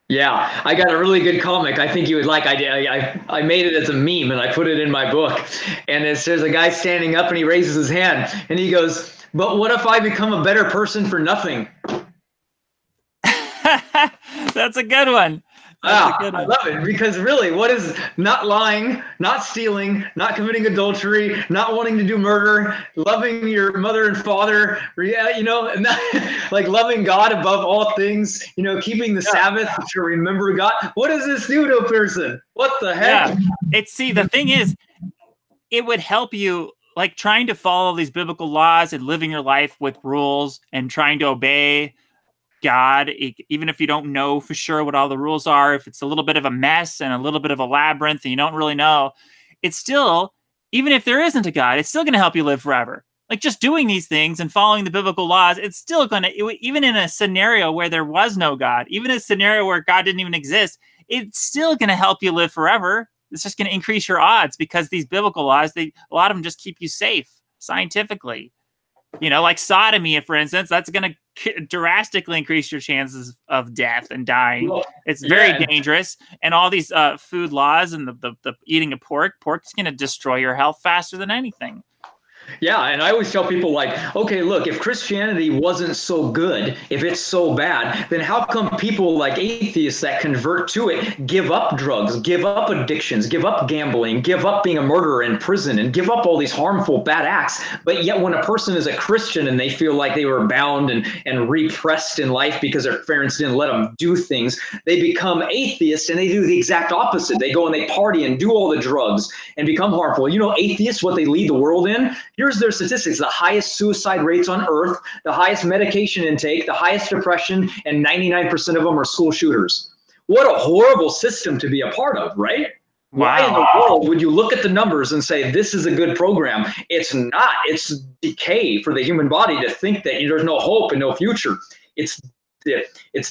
Yeah, I got a really good comic I think you would like. I made it as a meme and I put it in my book. And there's a guy standing up and he raises his hand and he goes, but what if I become a better person for nothing? That's a good one. I love it, because really, what is not lying, not stealing, not committing adultery, not wanting to do murder, loving your mother and father, yeah, you know, and like loving God above all things, you know, keeping the Sabbath to remember God. What does this do to a person? What the heck? Yeah. The thing is, it would help you, like, trying to follow these biblical laws and living your life with rules and trying to obey God, even if you don't know for sure what all the rules are, if it's a little bit of a mess and a little bit of a labyrinth and you don't really know, it's still, even if there isn't a God, it's still going to help you live forever. Like, just doing these things and following the biblical laws, it's still going to, even in a scenario where there was no God, even a scenario where God didn't even exist, it's still going to help you live forever. It's just going to increase your odds, because these biblical laws, a lot of them just keep you safe scientifically. You know, like sodomy, for instance, that's going to drastically increase your chances of death and dying. It's very dangerous. And all these food laws and the eating of pork's going to destroy your health faster than anything. Yeah, and I always tell people, like, okay, look, if Christianity wasn't so good, if it's so bad, then how come people like atheists that convert to it give up drugs, give up addictions, give up gambling, give up being a murderer in prison, and give up all these harmful bad acts? But yet when a person is a Christian and they feel like they were bound and repressed in life because their parents didn't let them do things, they become atheists and they do the exact opposite. They go and they party and do all the drugs and become harmful. You know, atheists, what they lead the world in? Here's their statistics: the highest suicide rates on earth, the highest medication intake, the highest depression, and 99% of them are school shooters. What a horrible system to be a part of, right? Why in the Wow. world would you look at the numbers and say this is a good program? It's not. It's decay for the human body to think that there's no hope and no future. It's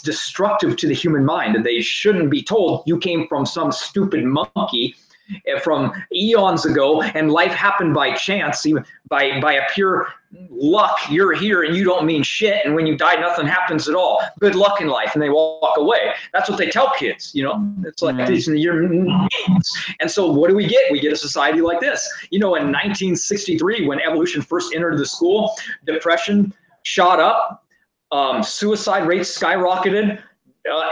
destructive to the human mind, and they shouldn't be told you came from some stupid monkey from eons ago, and life happened by chance, even by a pure luck. You're here and you don't mean shit, and when you die, nothing happens at all. Good luck in life, and they walk away. That's what they tell kids. It's like these you're meaningless. And so what do? We get a society like this. In 1963, when evolution first entered the school, depression shot up, suicide rates skyrocketed.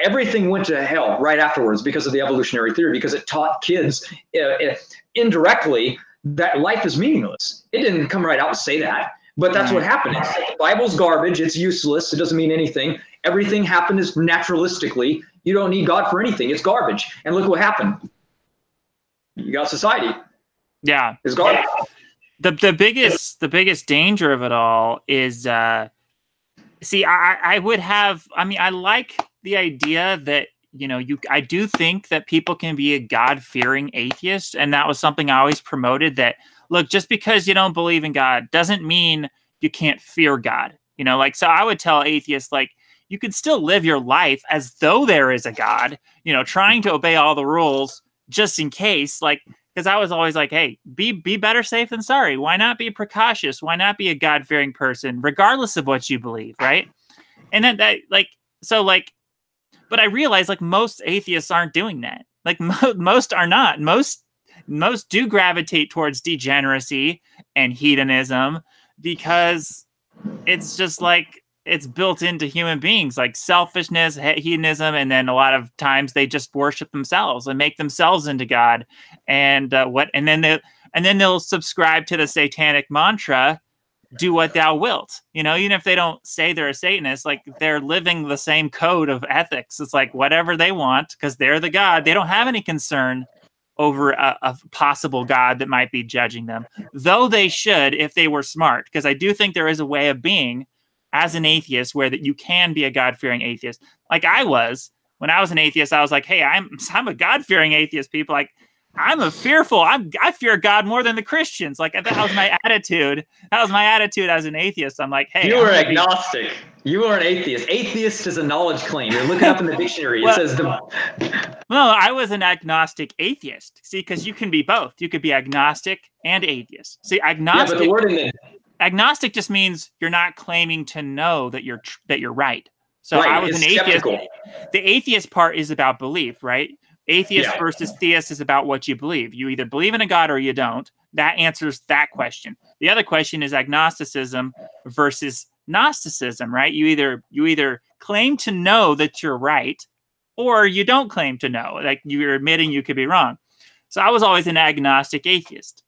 Everything went to hell right afterwards because of the evolutionary theory, because it taught kids indirectly that life is meaningless. It didn't come right out and say that, but that's what happened. The Bible's garbage. It's useless. It doesn't mean anything. Everything happened is naturalistically. You don't need God for anything. It's garbage. And look what happened. You got society. Yeah. It's garbage. The biggest danger of it all is, see, I like the idea that, I do think that people can be a God-fearing atheist. And that was something I always promoted, that, look, just because you don't believe in God doesn't mean you can't fear God. So I would tell atheists, like, you could still live your life as though there is a God, trying to obey all the rules just in case, like, because I was always like, hey, be better safe than sorry. Why not be precautious? Why not be a God-fearing person, regardless of what you believe, right? And then but I realize, like, most atheists aren't doing that. Like, most are not. Most do gravitate towards degeneracy and hedonism, because it's just like, it's built into human beings, like selfishness, hedonism, and then a lot of times they just worship themselves and make themselves into God, and then they'll subscribe to the satanic mantra, "Do what thou wilt." Even if they don't say they're a Satanist, like, they're living the same code of ethics. It's like whatever they want, because they're the God. They don't have any concern over a possible God that might be judging them, though they should if they were smart, because I do think there is a way of being as an atheist where that you can be a God-fearing atheist. Like I was when I was an atheist. I was like, hey, I'm a God-fearing atheist. People, like, I fear God more than the Christians. Like, that was my attitude. That was my attitude as an atheist. I'm like, hey, you were agnostic. You are an atheist. Atheist is a knowledge claim. You're looking up in the dictionary. It says no, I was an agnostic atheist. See, because you can be both. You could be agnostic and atheist. See, agnostic. Yeah, but the word in the agnostic just means you're not claiming to know that you're right. So right, I was an atheist. Skeptical. The atheist part is about belief, right? Atheist versus theist is about what you believe. You either believe in a God or you don't. That answers that question. The other question is agnosticism versus Gnosticism, right? You either claim to know that you're right, or you don't claim to know. Like, you're admitting you could be wrong. So I was always an agnostic atheist.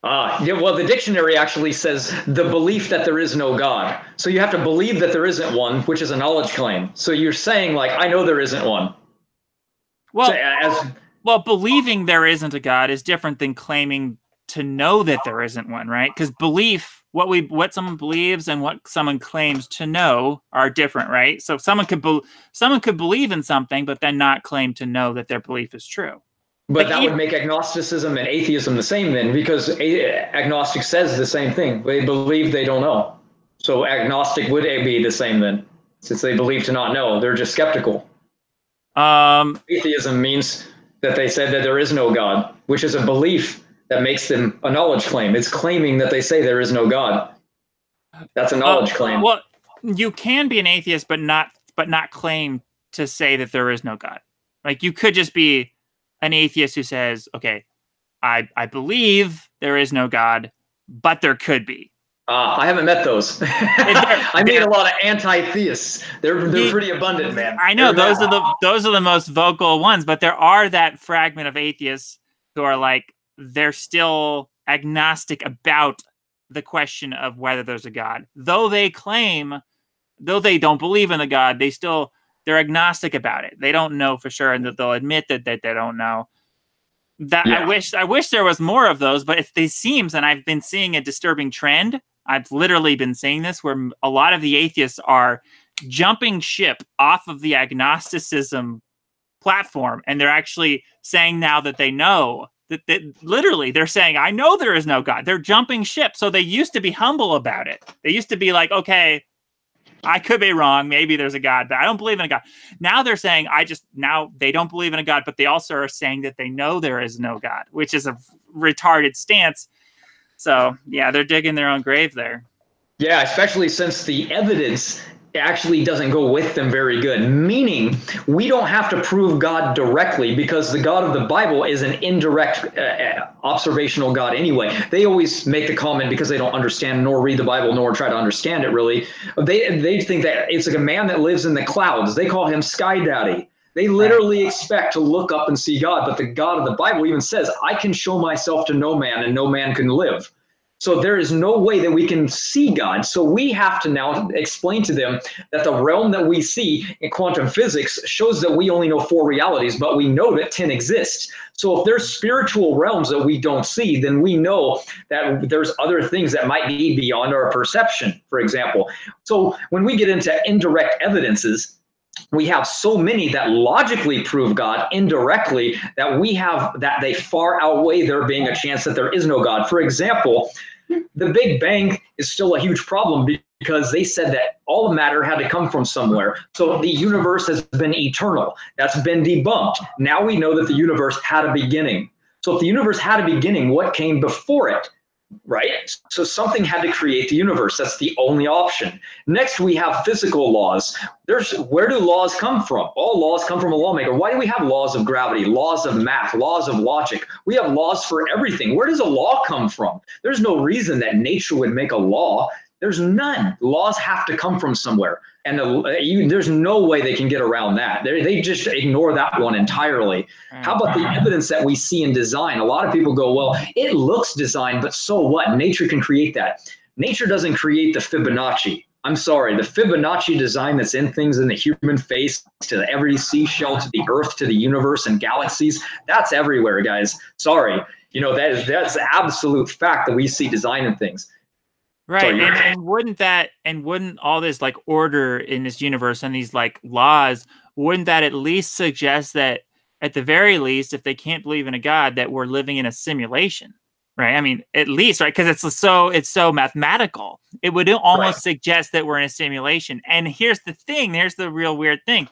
Well, the dictionary actually says the belief that there is no God. So you have to believe that there isn't one, which is a knowledge claim. So you're saying, like, I know there isn't one. Well, believing there isn't a God is different than claiming to know that there isn't one, right? Because belief, what someone believes and what someone claims to know are different, right? So someone could believe in something, but then not claim to know that their belief is true. But that would make agnosticism and atheism the same then, because agnostic says the same thing. They believe they don't know. So agnostic would be the same then, since they believe to not know. They're just skeptical. Atheism means that they said that there is no God, which is a belief that makes them a knowledge claim. It's claiming that they say there is no God. That's a knowledge claim. Well, you can be an atheist, but not claim to say that there is no God. Like, you could just be an atheist who says, okay, I believe there is no God, but there could be. I haven't met those. I meet a lot of anti-theists. They're pretty abundant, man. I know those are the most vocal ones, but there are that fragment of atheists who are like, they're still agnostic about the question of whether there's a God. Though they don't believe in the God, they're agnostic about it. They don't know for sure, and that they'll admit that they don't know. I wish there was more of those, but it seems, and I've been seeing a disturbing trend. I've literally been seeing this, where a lot of the atheists are jumping ship off of the agnosticism platform, and they're actually saying now that they know that literally they're saying, I know there is no God. They're jumping ship. So they used to be humble about it. They used to be like, okay, I could be wrong. Maybe there's a God, but I don't believe in a God. Now they're saying, now they don't believe in a God, but they also are saying that they know there is no God, which is a retarded stance. So yeah, they're digging their own grave there. Yeah, especially since the evidence actually doesn't go with them very good. Meaning, we don't have to prove God directly because the God of the Bible is an indirect observational God anyway. They always make the comment because they don't understand nor read the Bible nor try to understand it really. They think that it's like a man that lives in the clouds. They call him Sky Daddy. They literally expect to look up and see God, but the God of the Bible even says, I can show myself to no man and no man can live. So there is no way that we can see God. So we have to now explain to them that the realm that we see in quantum physics shows that we only know 4 realities, but we know that 10 exist. So if there's spiritual realms that we don't see, then we know that there's other things that might be beyond our perception, for example. So when we get into indirect evidences, we have so many that logically prove God indirectly that we have that they far outweigh there being a chance that there is no God. For example, the Big Bang is still a huge problem because they said that all matter had to come from somewhere. So the universe has been eternal. That's been debunked. Now we know that the universe had a beginning. So if the universe had a beginning, what came before it? Right? So something had to create the universe. That's the only option. Next, we have physical laws. Where do laws come from? All laws come from a lawmaker. Why do we have laws of gravity, laws of math, laws of logic? We have laws for everything. Where does a law come from? There's no reason that nature would make a law. There's none. Laws have to come from somewhere. And there's no way they can get around that. They just ignore that one entirely. How about the evidence that we see in design? A lot of people go, well, it looks designed, but so what? Nature can create that. Nature doesn't create the Fibonacci. I'm sorry, the Fibonacci design that's in things in the human face, to every seashell, to the earth, to the universe and galaxies, that's everywhere, guys. Sorry. That's absolute fact that we see design in things. Right. And wouldn't all this like order in this universe and these like laws, wouldn't that at least suggest that at the very least, if they can't believe in a God, that we're living in a simulation? Right. I mean, at least, right? Because it's so mathematical. It would almost suggest that we're in a simulation. And here's the thing, here's the real weird thing.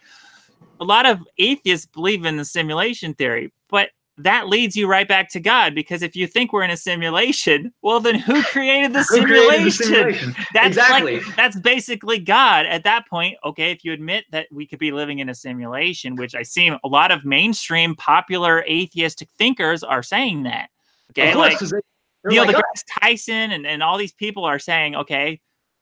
A lot of atheists believe in the simulation theory, but that leads you right back to God, because if you think we're in a simulation, well, then who created the simulation? That's exactly. That's basically God at that point. Okay, if you admit that we could be living in a simulation, which I see a lot of mainstream popular atheistic thinkers are saying that. Okay, of course, like Neil deGrasse Tyson and all these people are saying, okay,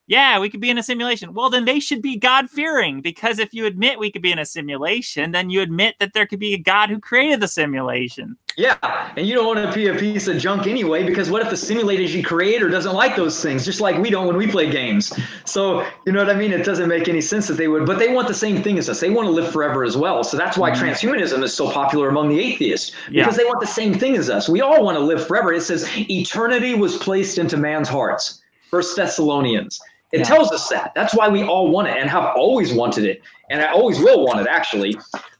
yeah, we could be in a simulation. Well, then they should be God-fearing, because if you admit we could be in a simulation, then you admit that there could be a God who created the simulation. Yeah, and you don't want to be a piece of junk anyway, because what if the simulated creator doesn't like those things, just like we don't when we play games? So, you know what I mean? It doesn't make any sense that they would, but they want the same thing as us. They want to live forever as well. So that's why transhumanism is so popular among the atheists, because they want the same thing as us. We all want to live forever. It says eternity was placed into man's hearts. 1 Thessalonians. It tells us that. That's why we all want it and have always wanted it. And I always will want it, actually.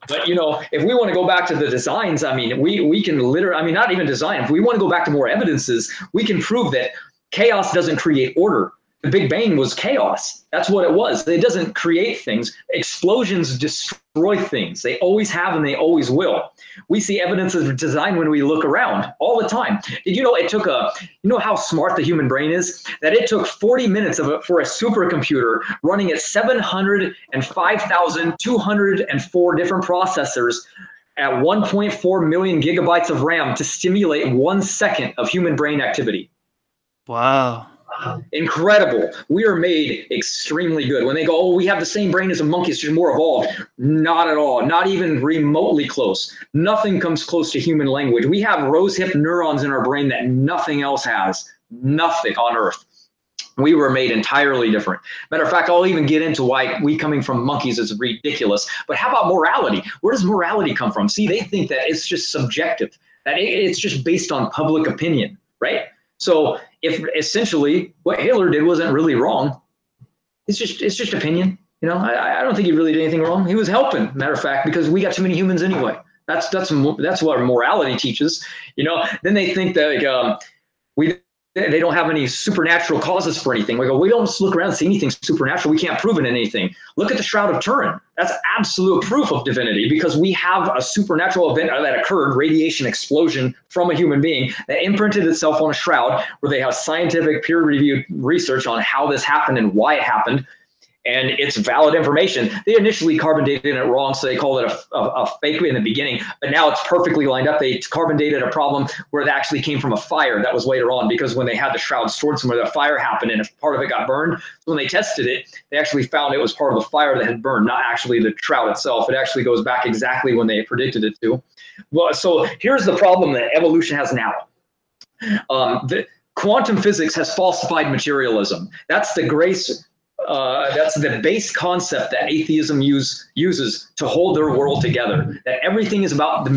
But, if we want to go back to the designs, I mean, we can literally, I mean, not even design. If we want to go back to more evidences, we can prove that chaos doesn't create order. The Big Bang was chaos. That's what it was. It doesn't create things. Explosions destroy things. They always have and they always will. We see evidence of design when we look around all the time. Did you know it took how smart the human brain is? That it took 40 minutes for a supercomputer running at 705,204 different processors at 1.4 million gigabytes of RAM to stimulate 1 second of human brain activity. Wow. Incredible. We are made extremely good. When they go, oh, we have the same brain as a monkey, it's just more evolved. Not at all. Not even remotely close. Nothing comes close to human language. We have rose-hip neurons in our brain that nothing else has. Nothing on Earth. We were made entirely different. Matter of fact, I'll even get into why we coming from monkeys is ridiculous. But how about morality? Where does morality come from? See, they think that it's just subjective, that it's just based on public opinion, right? So if essentially what Hitler did wasn't really wrong, it's just opinion. You know, I don't think he really did anything wrong. He was helping, matter of fact, because we got too many humans anyway. That's what morality teaches. You know, then they think that like, they don't have any supernatural causes for anything. We go, we don't just look around and see anything supernatural. We can't prove it in anything. Look at the Shroud of Turin. That's absolute proof of divinity because we have a supernatural event that occurred, radiation explosion from a human being that imprinted itself on a shroud where they have scientific peer-reviewed research on how this happened and why it happened. And it's valid information. They initially carbon dated it wrong, so they called it a fake in the beginning, but now it's perfectly lined up. They carbon dated a problem where it actually came from a fire that was later on because when they had the shroud stored somewhere, the fire happened and if part of it got burned. So when they tested it, they actually found it was part of the fire that had burned, not actually the shroud itself. It actually goes back exactly when they predicted it to. Well, so here's the problem that evolution has now. The quantum physics has falsified materialism. That's the base concept that atheism uses to hold their world together, that everything is about the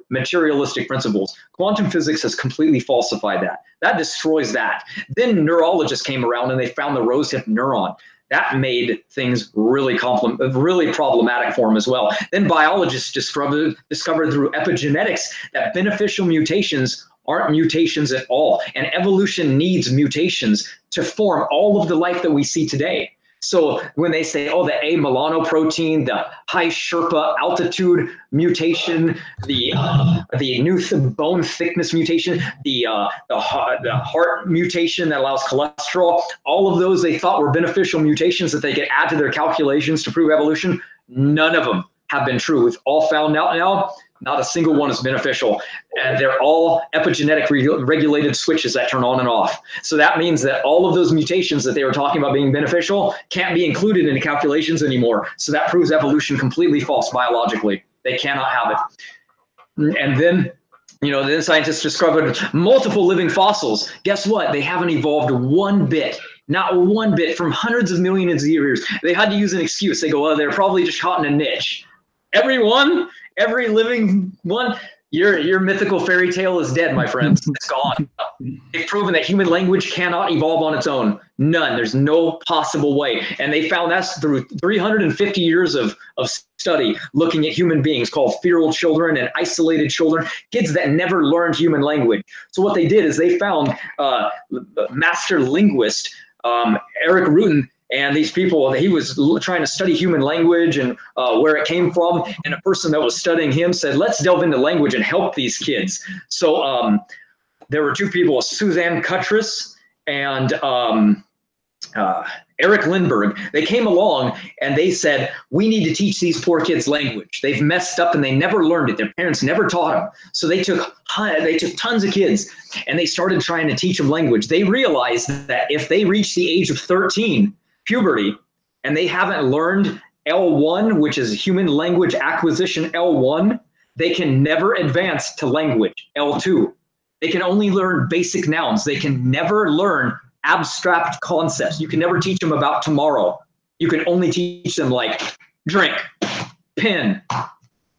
materialistic principles. Quantum physics has completely falsified that. That destroys that. Then neurologists came around and they found the rosehip neuron. That made things really problematic for them as well. Then biologists discovered through epigenetics that beneficial mutations aren't mutations at all. And evolution needs mutations to form all of the life that we see today. So when they say, oh, the A melanoprotein, the high Sherpa altitude mutation, the new bone thickness mutation, the heart mutation that allows cholesterol, all of those they thought were beneficial mutations that they could add to their calculations to prove evolution. None of them have been true. We've all found out now. Not a single one is beneficial. And they're all epigenetic regulated switches that turn on and off. So that means that all of those mutations that they were talking about being beneficial can't be included in the calculations anymore. So that proves evolution completely false biologically. They cannot have it. And then, then scientists discovered multiple living fossils. Guess what? They haven't evolved one bit. Not one bit from hundreds of millions of years. They had to use an excuse. They go, well, they're probably just caught in a niche. Every living one, your mythical fairy tale is dead, my friends. It's gone. They've proven that human language cannot evolve on its own. None. There's no possible way. And they found that's through 350 years of study looking at human beings called feral children and isolated children, kids that never learned human language. So what they did is they found master linguist Eric Rutan. And these people, he was trying to study human language and where it came from. And a person that was studying him said, let's delve into language and help these kids. So there were two people, Suzanne Cuttress and Eric Lindbergh. They came along and they said, we need to teach these poor kids language. They've messed up and they never learned it. Their parents never taught them. So they took tons of kids and they started trying to teach them language. They realized that if they reach the age of 13, puberty, and they haven't learned L1, which is human language acquisition L1, they can never advance to language L2. They can only learn basic nouns. They can never learn abstract concepts. You can never teach them about tomorrow. You can only teach them like drink, pen,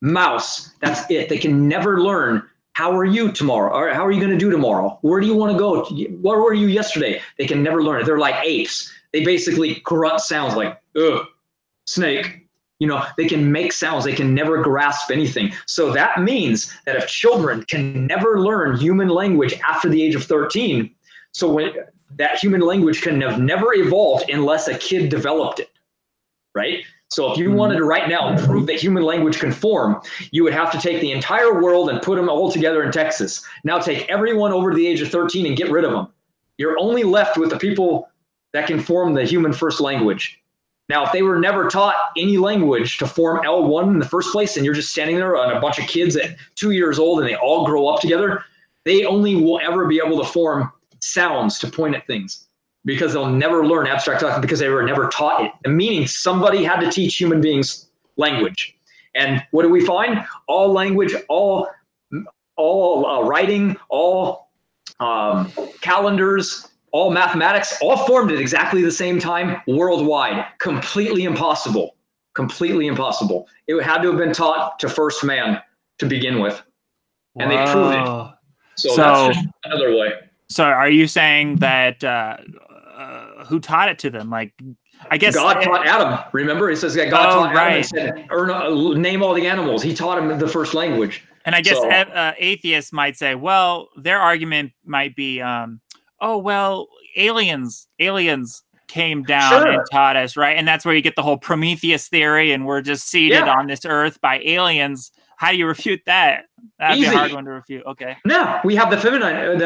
mouse. That's it. They can never learn how are you tomorrow? Or how are you going to do tomorrow? Where do you want to go? Where were you yesterday? They can never learn it. They're like apes. They basically grunt sounds like, ugh, snake. They can make sounds. They can never grasp anything. So that means that if children can never learn human language after the age of 13, so when that human language can have never evolved unless a kid developed it, right? So if you wanted to right now prove that human language can form, you would have to take the entire world and put them all together in Texas. Now take everyone over to the age of 13 and get rid of them. You're only left with the people that can form the human first language. Now, if they were never taught any language to form L1 in the first place, and you're just standing there on a bunch of kids at 2 years old and they all grow up together, they only will ever be able to form sounds to point at things because they'll never learn abstract talk because they were never taught it. Meaning somebody had to teach human beings language. And what do we find? All language, all writing, all calendars, all mathematics, all formed at exactly the same time worldwide. Completely impossible. Completely impossible. It had to have been taught to first man to begin with. And they proved it. So that's just another way. So are you saying that who taught it to them? Like, I guess God taught Adam. Remember, it says that God taught Adam and said, name all the animals. He taught him the first language. And I guess atheists might say, well, their argument might be, oh, well, aliens came down and taught us, right? And that's where you get the whole Prometheus theory, and we're just seeded on this earth by aliens. How do you refute that? That'd be a hard one to refute. Okay. No, we have the feminine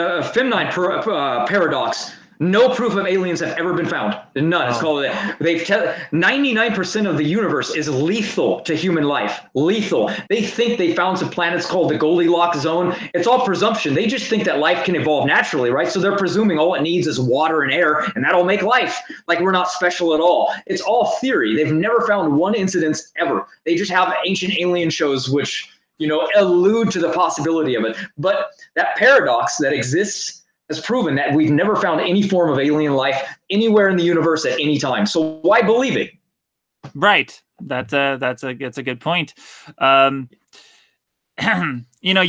paradox. No proof of aliens have ever been found. None. It's called 99% of the universe is lethal to human life. Lethal. They think they found some planets called the Goldilocks zone. It's all presumption. They just think that life can evolve naturally, right? So they're presuming all it needs is water and air, and that'll make life. Like, we're not special at all. It's all theory. They've never found one incidence ever. They just have ancient alien shows which, allude to the possibility of it. But that paradox that exists has proven that we've never found any form of alien life anywhere in the universe at any time. So why believe it? Right. That's a good point. You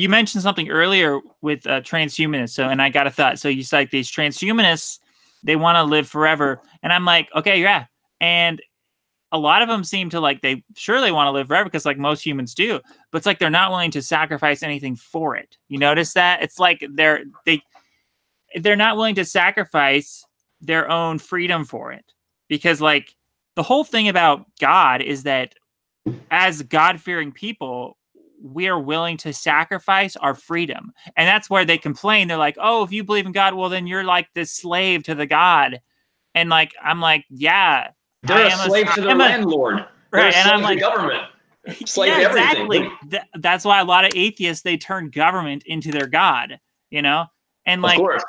mentioned something earlier with transhumanists. So, and I got a thought. So you said these transhumanists, they want to live forever. And I'm like, okay, yeah. And a lot of them seem to they want to live forever because like most humans do, but it's like they're not willing to sacrifice anything for it. You notice that? It's like they're not willing to sacrifice their own freedom for it, because like the whole thing about God is that as God-fearing people, we are willing to sacrifice our freedom. And that's where they complain. They're like, oh, if you believe in God, well, then you're like this slave to the God. And like, I'm like, yeah. They're a slave to their landlord. Right. And I'm like, government. Slave to everything. Exactly. That's why a lot of atheists, they turn government into their God, And like, of course.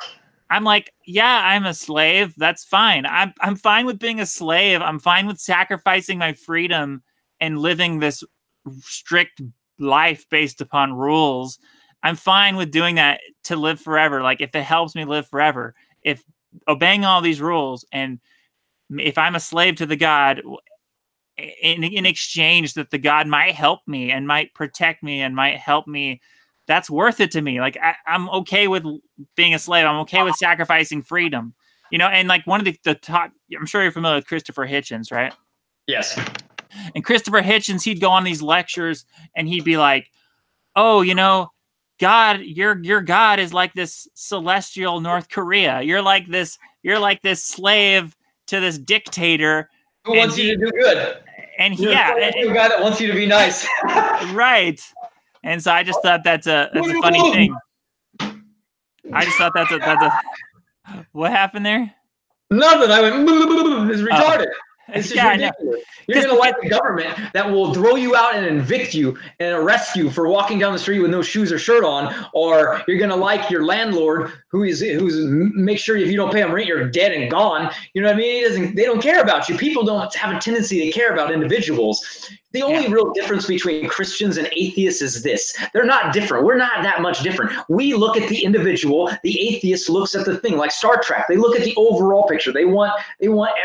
I'm like, yeah, I'm a slave. That's fine. I'm fine with being a slave. I'm fine with sacrificing my freedom and living this strict life based upon rules. I'm fine with doing that to live forever. Like, if it helps me live forever, if obeying all these rules, and if I'm a slave to the God in exchange that the God might help me and might protect me and might help me, that's worth it to me. Like, I'm okay with being a slave. I'm okay with sacrificing freedom, and like one of the top, I'm sure you're familiar with Christopher Hitchens, right? Yes. And Christopher Hitchens, he'd go on these lectures and he'd be like, oh, God, your God is like this celestial North Korea. You're like this slave to this dictator. Who wants you to do good? And you're a guy that wants you to be nice. Right. And so I just thought that's a funny thing. I just thought that's a what happened there? Nothing. I went, it's retarded. It's just ridiculous. You're going to like the government that will throw you out and evict you and arrest you for walking down the street with no shoes or shirt on, or you're going to like your landlord who's make sure if you don't pay him rent, you're dead and gone. You know what I mean? They don't care about you. People don't have a tendency to care about individuals. The only real difference between Christians and atheists is this. They're not different. We're not that much different. We look at the individual. The atheist looks at the thing, like Star Trek. They look at the overall picture. They want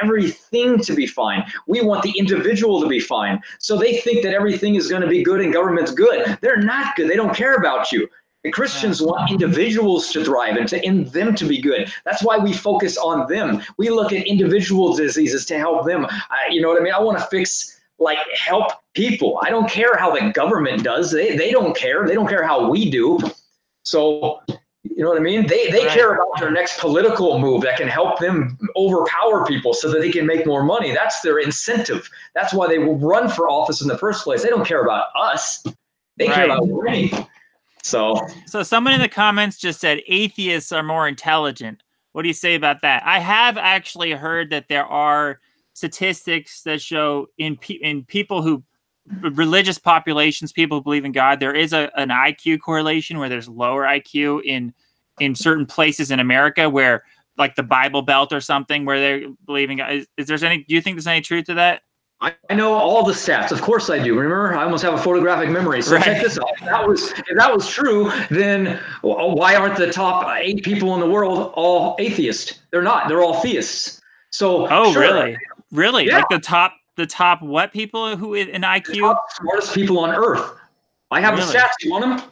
everything to be fine. We want the individual to be fine. So they think that everything is going to be good and government's good. They're not good. They don't care about you. The Christians want individuals to thrive and in them to be good. That's why we focus on them. We look at individual diseases to help them. You know what I mean? I want to help people. I don't care how the government does. They don't care. They don't care how we do. So, you know what I mean? They care about their next political move that can help them overpower people so that they can make more money. That's their incentive. That's why they will run for office in the first place. They don't care about us. They care about money. So someone in the comments just said atheists are more intelligent. What do you say about that? I have actually heard that there are statistics that show in people who religious populations, people who believe in God, there is an IQ correlation where there's lower IQ in certain places in America where like the Bible Belt or something where they're believing God. Do you think there's any truth to that? I know all the stats. Of course I do. Remember, I almost have a photographic memory. So check this out. If that was true, then why aren't the top 8 people in the world all atheists? They're not. They're all theists. So really? Really? Yeah. Like the top what people who in IQ? The top smartest people on Earth. I have the stats. You want them?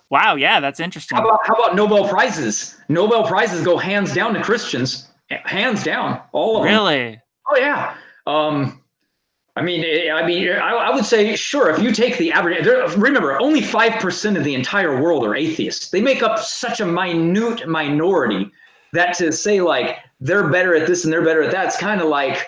Wow. Yeah, that's interesting. How about Nobel Prizes? Nobel Prizes go hands down to Christians. hands down, all of them. Really? Oh yeah. I would say, sure, if you take the average, remember, only 5% of the entire world are atheists. They make up such a minute minority that to say like they're better at this and they're better at that, it's kind of like,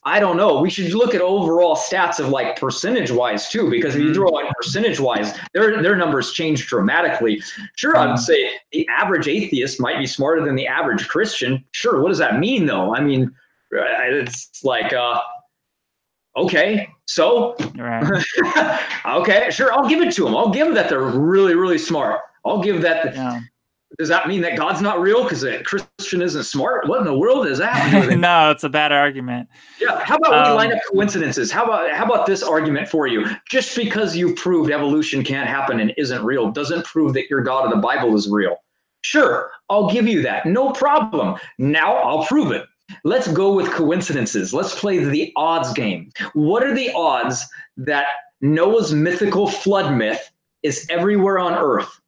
I don't know. We should look at overall stats of like percentage wise too, because if you throw in percentage wise, their numbers change dramatically. Sure, I would say the average atheist might be smarter than the average Christian. Sure, what does that mean though? I mean, it's like, okay, so Right. okay, sure, I'll give it to them. I'll give them that they're really, really smart. I'll give that. Yeah. Does that mean that God's not real because Christian isn't smart? What in the world does that mean? No, it's a bad argument. Yeah. How about we line up coincidences? How about this argument for you? Just because you've proved evolution can't happen and isn't real doesn't prove that your God of the Bible is real. Sure, I'll give you that. No problem. Now I'll prove it. Let's go with coincidences. Let's play the odds game. What are the odds that Noah's mythical flood myth is everywhere on Earth?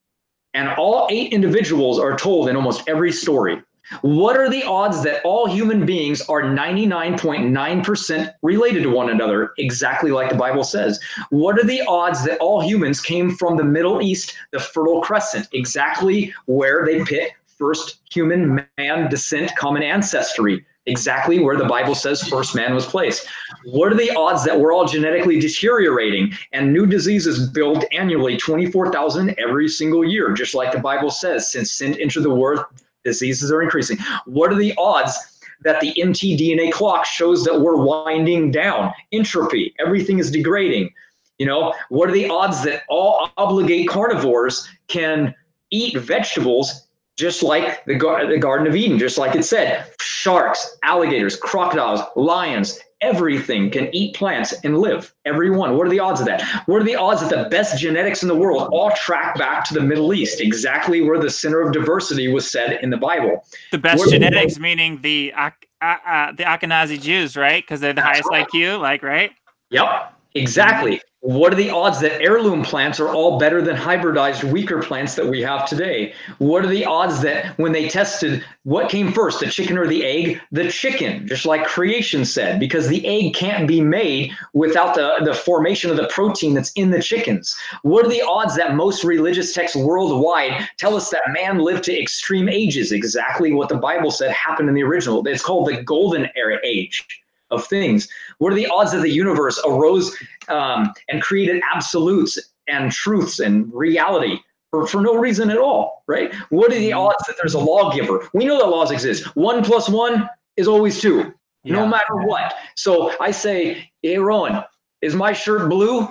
And all 8 individuals are told in almost every story. What are the odds that all human beings are 99.9% related to one another, exactly like the Bible says? What are the odds that all humans came from the Middle East, the Fertile Crescent, exactly where they pit first human man descent, common ancestry, exactly where the Bible says first man was placed? What are the odds that we're all genetically deteriorating and new diseases build annually 24,000 every single year, just like the Bible says, since sin entered the world, diseases are increasing? What are the odds that the mtDNA clock shows that we're winding down? Entropy, everything is degrading. You know, what are the odds that all obligate carnivores can eat vegetables just like the Garden of Eden, just like it said? Sharks, alligators, crocodiles, lions, everything can eat plants and live. Everyone. What are the odds of that? What are the odds that the best genetics in the world all track back to the Middle East, exactly where the center of diversity was said in the Bible? The best genetics, meaning the Ashkenazi Jews, right? Because they're the highest IQ, like, right? Yep, exactly. What are the odds that heirloom plants are all better than hybridized, weaker plants that we have today? What are the odds that when they tested what came first, the chicken or the egg? The chicken, just like creation said, because the egg can't be made without the formation of the protein that's in the chickens. What are the odds that most religious texts worldwide tell us that man lived to extreme ages? Exactly what the Bible said happened in the original. It's called the golden era age of things. What are the odds that the universe arose and created absolutes and truths and reality for no reason at all, right? What are the odds that there's a lawgiver? We know that laws exist. 1 + 1 is always 2, no matter what. So I say, hey, Rowan, is my shirt blue?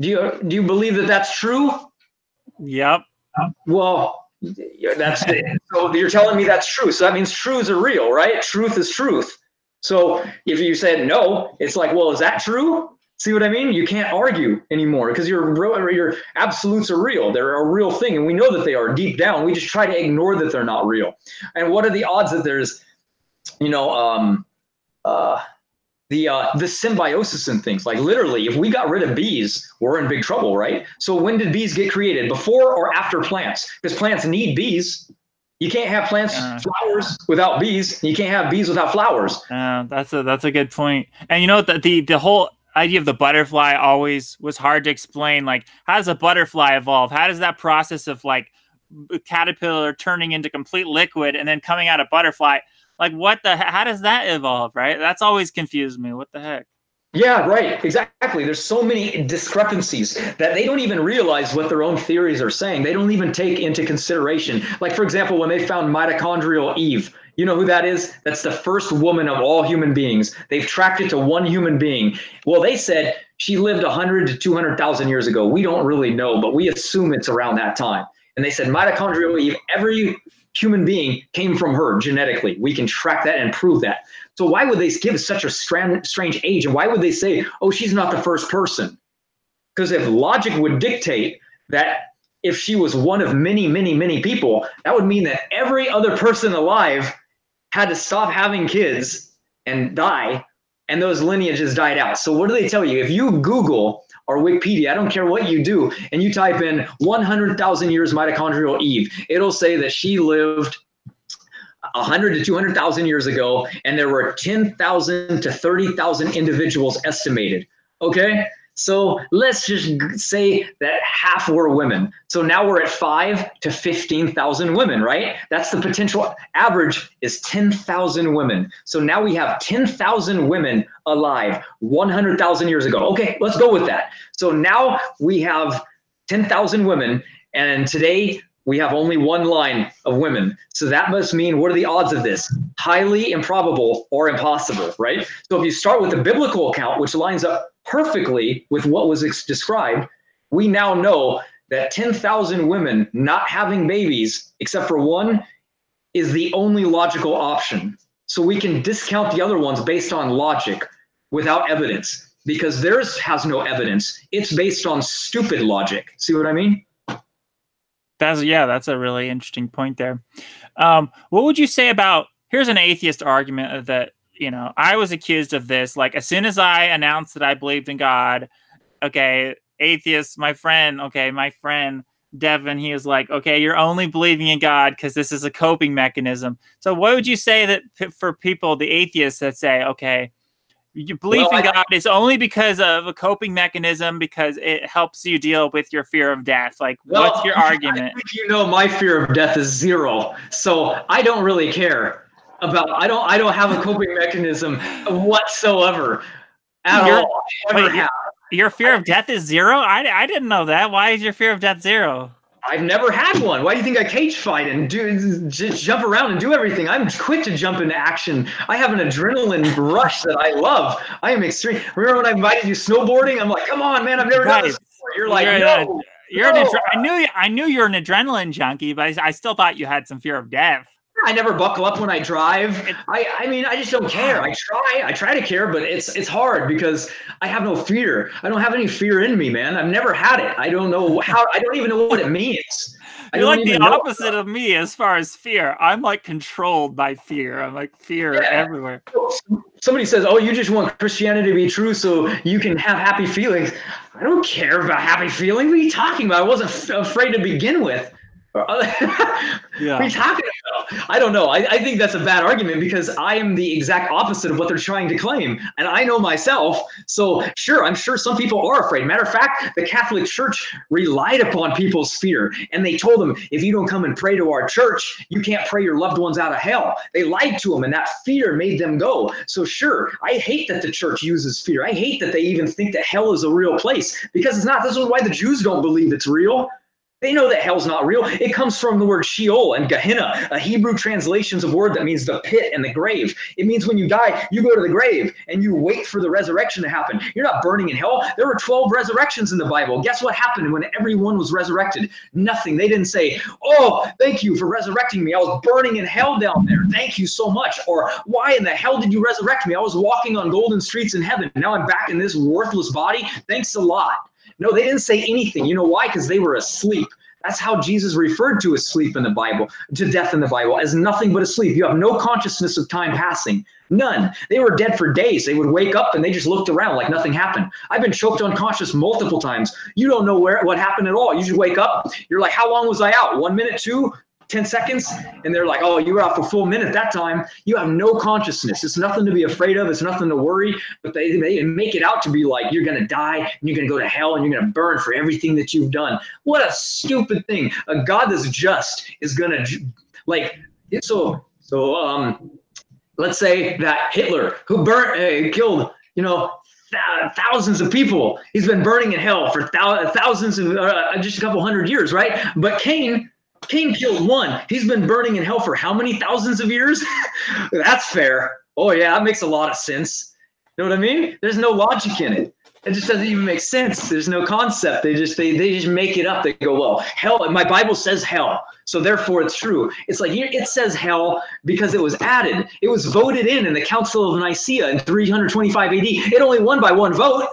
Do you believe that that's true? Yep. Well, that's it. So you're telling me that's true. So that means truths are real, right? Truth is truth. So if you said no, it's like, well, is that true? See what I mean? You can't argue anymore because your absolutes are real. They're a real thing, and we know that they are deep down. We just try to ignore that they're not real. And what are the odds that there's, the symbiosis and things? Like literally, if we got rid of bees, we're in big trouble, right? So when did bees get created? Before or after plants? Because plants need bees. You can't have plants, flowers without bees. You can't have bees without flowers. That's a good point. And you know, the whole idea of the butterfly always was hard to explain. Like, how does a butterfly evolve? How does that process of like caterpillar turning into complete liquid and then coming out a butterfly? Like, how does that evolve, right? That's always confused me. What the heck? Yeah, right. Exactly. There's so many discrepancies that they don't even realize what their own theories are saying. They don't even take into consideration. Like, for example, when they found mitochondrial Eve, you know who that is? That's the first woman of all human beings. They've tracked it to one human being. Well, they said she lived 100 to 200,000 years ago. We don't really know, but we assume it's around that time. And they said mitochondrial Eve, every human being came from her genetically. We can track that and prove that. So why would they give such a strange age? And why would they say, oh, she's not the first person? Because if logic would dictate that if she was one of many, many, many people, that would mean that every other person alive had to stop having kids and die, and those lineages died out. So what do they tell you? If you Google or Wikipedia, I don't care what you do, and you type in 100,000 years mitochondrial Eve, it'll say that she lived 100 to 200,000 years ago, and there were 10,000 to 30,000 individuals estimated. Okay, so let's just say that half were women. So now we're at 5 to 15,000 women, right? That's the potential average is 10,000 women. So now we have 10,000 women alive 100,000 years ago. Okay, let's go with that. So now we have 10,000 women, and today we have only one line of women. So that must mean, what are the odds of this? Highly improbable or impossible, right? So if you start with the biblical account, which lines up perfectly with what was described, we now know that 10,000 women not having babies, except for one, is the only logical option. So we can discount the other ones based on logic without evidence, because theirs has no evidence. It's based on stupid logic. See what I mean? That's a really interesting point there. What would you say about, here's an atheist argument that, I was accused of this. Like, as soon as I announced that I believed in God, okay, atheist, my friend Devin, he was like, okay, you're only believing in God because this is a coping mechanism. So what would you say that for people, the atheists that say, okay, you believe in God is only because of a coping mechanism, because it helps you deal with your fear of death? Like, what's your argument? My fear of death is 0. So I don't really care about, I don't have a coping mechanism whatsoever at all. Your fear of death is 0? I didn't know that. Why is your fear of death 0? I've never had one. Why do you think I cage fight and just jump around and do everything? I'm quick to jump into action. I have an adrenaline rush that I love. I am extreme. Remember when I invited you snowboarding? I'm like, come on, man, I've never done this before. You're like, no. I knew you're an adrenaline junkie, but I still thought you had some fear of death. I never buckle up when I drive. I mean, I just don't care. I try to care, but it's hard because I have no fear. I don't have any fear in me, man. I've never had it. I don't know how. I don't even know what it means. You're like the opposite of me as far as fear. I'm like controlled by fear. I'm like fear everywhere. Somebody says, "Oh, you just want Christianity to be true so you can have happy feelings." I don't care about happy feelings. What are you talking about? I wasn't afraid to begin with. What are you talking about? I don't know. I think that's a bad argument because I am the exact opposite of what they're trying to claim. And I know myself. So sure, I'm sure some people are afraid. Matter of fact, the Catholic Church relied upon people's fear. And they told them, if you don't come and pray to our church, you can't pray your loved ones out of hell. They lied to them, and that fear made them go. So sure, I hate that the church uses fear. I hate that they even think that hell is a real place, because it's not. This is why the Jews don't believe it's real. They know that hell's not real. It comes from the word Sheol and Gehenna, a Hebrew translation of a word that means the pit and the grave. It means when you die, you go to the grave and you wait for the resurrection to happen. You're not burning in hell. There were 12 resurrections in the Bible. Guess what happened when everyone was resurrected? Nothing. They didn't say, "Oh, thank you for resurrecting me. I was burning in hell down there. Thank you so much." Or, "Why in the hell did you resurrect me? I was walking on golden streets in heaven. Now I'm back in this worthless body. Thanks a lot." No, they didn't say anything. You know why? Because they were asleep. That's how Jesus referred to as sleep in the Bible, to death in the Bible, as nothing but a sleep. You have no consciousness of time passing. None. They were dead for days. They would wake up and they just looked around like nothing happened. I've been choked unconscious multiple times. You don't know what happened at all. You just wake up. You're like, how long was I out? 1 minute, 2, 10 seconds? And they're like, "Oh, you were out for a full minute that time." You have no consciousness. It's nothing to be afraid of. It's nothing to worry. But they make it out to be like you're going to die and you're going to go to hell and you're going to burn for everything that you've done. What a stupid thing. A God that's just is going to, like, let's say that Hitler, who killed, thousands of people, he's been burning in hell for thousands of just a couple hundred years, right? But Cain killed one. He's been burning in hell for how many thousands of years? That's fair. Oh yeah, that makes a lot of sense. You know what I mean? There's no logic in it. It just doesn't even make sense. There's no concept. They just make it up. They go, "Well, hell, my Bible says hell, so therefore it's true." It's like, it says hell because it was added. It was voted in the Council of Nicaea in 325 AD. It only won by 1 vote.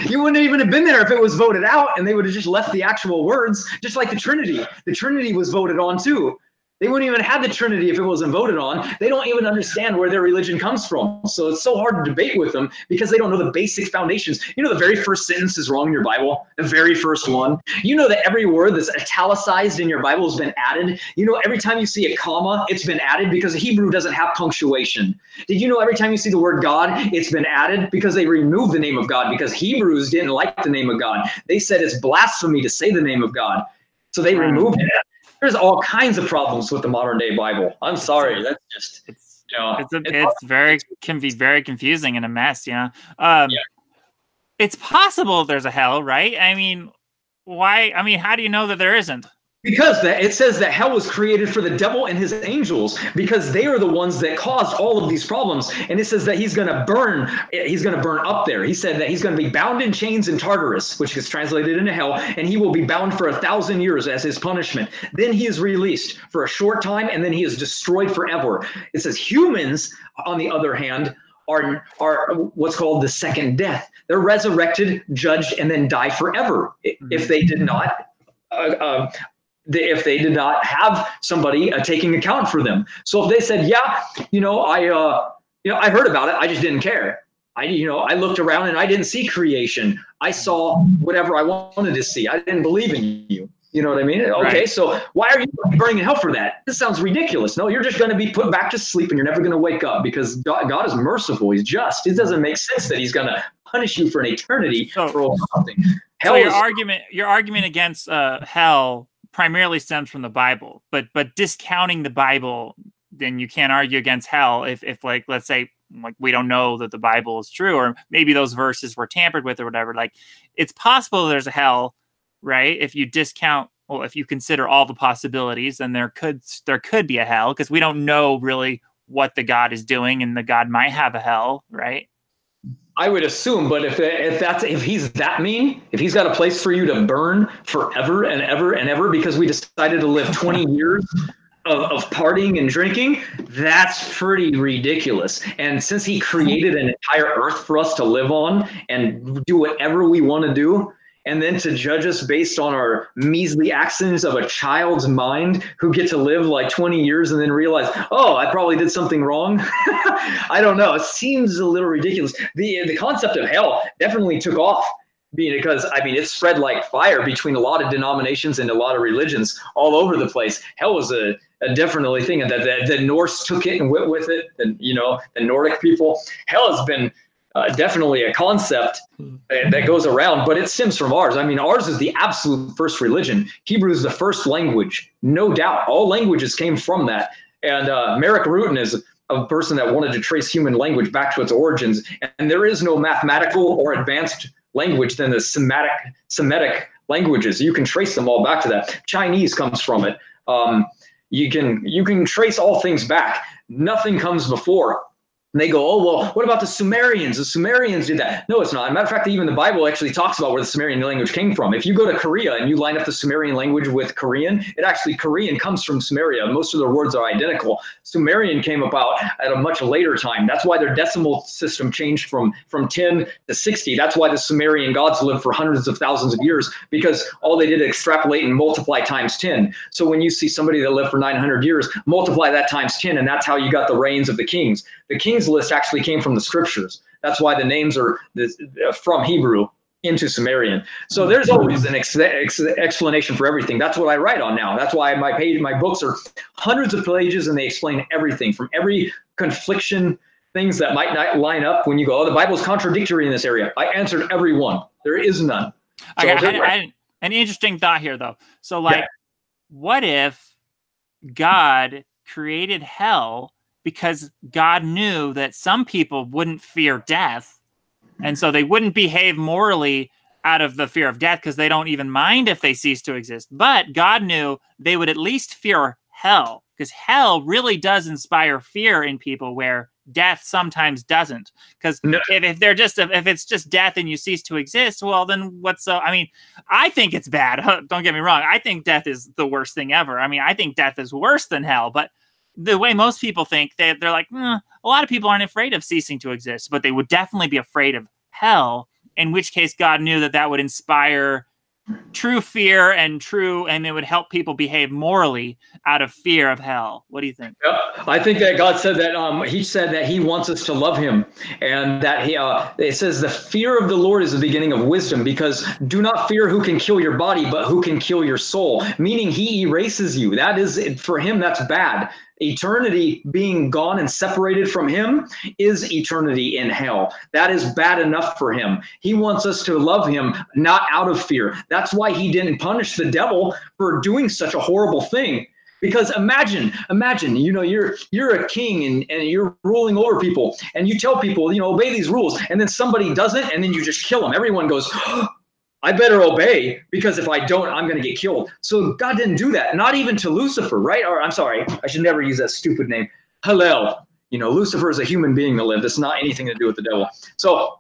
You wouldn't even have been there if it was voted out, and they would have just left the actual words, just like the Trinity. The Trinity was voted on too. They wouldn't even have the Trinity if it wasn't voted on. They don't even understand where their religion comes from. So it's so hard to debate with them because they don't know the basic foundations. You know, the very first sentence is wrong in your Bible, the very first one. You know that every word that's italicized in your Bible has been added. You know, every time you see a comma, it's been added because Hebrew doesn't have punctuation. Did you know every time you see the word God, it's been added because they removed the name of God because Hebrews didn't like the name of God. They said it's blasphemy to say the name of God. So they removed it. There's all kinds of problems with the modern day Bible. I'm sorry. That's just, you know, can be very confusing and a mess, you know. yeah. It's possible there's a hell, right? I mean, why? I mean, how do you know that there isn't? Because it says that hell was created for the devil and his angels because they are the ones that caused all of these problems. And it says that he's going to burn up there. He said that he's going to be bound in chains in Tartarus, which is translated into hell, and he will be bound for 1,000 years as his punishment. Then he is released for a short time, and then he is destroyed forever. It says humans, on the other hand, are what's called the second death. They're resurrected, judged, and then die forever if they did not if they did not have somebody taking account for them. So if they said, yeah, I heard about it, I just didn't care. I looked around and I didn't see creation. I saw whatever I wanted to see. I didn't believe in you. You know what I mean? Okay, right. So why are you burning in hell for that? This sounds ridiculous. No, you're just going to be put back to sleep and you're never going to wake up because God is merciful. He's just. It doesn't make sense that he's going to punish you for an eternity for something. So your argument against hell primarily stems from the Bible, but discounting the Bible, then you can't argue against hell if like, let's say, like, we don't know that the Bible is true, or maybe those verses were tampered with or whatever. Like, it's possible there's a hell, right? If you discount, well, if you consider all the possibilities, then there could be a hell because we don't know really what the God is doing, and the God might have a hell, right? I would assume, but if he's that mean, if he's got a place for you to burn forever and ever and ever because we decided to live 20 years of partying and drinking, that's pretty ridiculous. And since he created an entire earth for us to live on and do whatever we want to do, and then to judge us based on our measly actions of a child's mind who get to live like 20 years and then realize, oh, I probably did something wrong. I don't know. It seems a little ridiculous. The concept of hell definitely took off because, I mean, it spread like fire between a lot of denominations and a lot of religions all over the place. Hell was a definitely thing. And the Norse took it and went with it. And, the Nordic people. Hell has been definitely a concept that goes around, but it stems from ours. I mean, ours is the absolute first religion. Hebrew is the first language, no doubt. All languages came from that. And Merrick Rutan is a person that wanted to trace human language back to its origins. And there is no mathematical or advanced language than the Semitic languages. You can trace them all back to that. Chinese comes from it. You can trace all things back. Nothing comes before. And they go, oh, well, what about the Sumerians? The Sumerians did that. No, it's not. As a matter of fact, even the Bible actually talks about where the Sumerian language came from. If you go to Korea and you line up the Sumerian language with Korean, Korean comes from Sumeria. Most of their words are identical. Sumerian came about at a much later time. That's why their decimal system changed from 10 to 60. That's why the Sumerian gods lived for hundreds of thousands of years, because all they did is extrapolate and multiply times 10. So when you see somebody that lived for 900 years, multiply that times 10, and that's how you got the reigns of the kings. The kings list actually came from the scriptures. That's why the names are from Hebrew into Sumerian. So there's always an explanation for everything. That's what I write on now. That's why my books are hundreds of pages, and they explain everything from every confliction, things that might not line up when you go, oh, the Bible's contradictory in this area. I answered every one. There is none. So I an interesting thought here, though. So, what if God created hell because God knew that some people wouldn't fear death, and so they wouldn't behave morally out of the fear of death because they don't even mind if they cease to exist. But God knew they would at least fear hell, because hell really does inspire fear in people where death sometimes doesn't. Because if it's just death and you cease to exist, well, then what's so? I mean, I think it's bad. Don't get me wrong. I think death is the worst thing ever. I mean, I think death is worse than hell, but the way most people think, they're like, a lot of people aren't afraid of ceasing to exist, but they would definitely be afraid of hell, in which case God knew that would inspire true fear and it would help people behave morally out of fear of hell. What do you think? Yep. I think that God said that he said that he wants us to love him, and that it says the fear of the Lord is the beginning of wisdom, because do not fear who can kill your body, but who can kill your soul, meaning he erases you. That is, for him, that's bad. Eternity being gone and separated from him is eternity in hell. That is bad enough for him. He wants us to love him, not out of fear. That's why he didn't punish the devil for doing such a horrible thing. Because imagine, you're a king and you're ruling over people, and you tell people, obey these rules, and then somebody doesn't, and then you just kill them. Everyone goes, oh, I better obey, because if I don't, I'm going to get killed. So God didn't do that, not even to Lucifer, right? Or I'm sorry, I should never use that stupid name. Hallel. Lucifer is a human being that lived. It's not anything to do with the devil. So,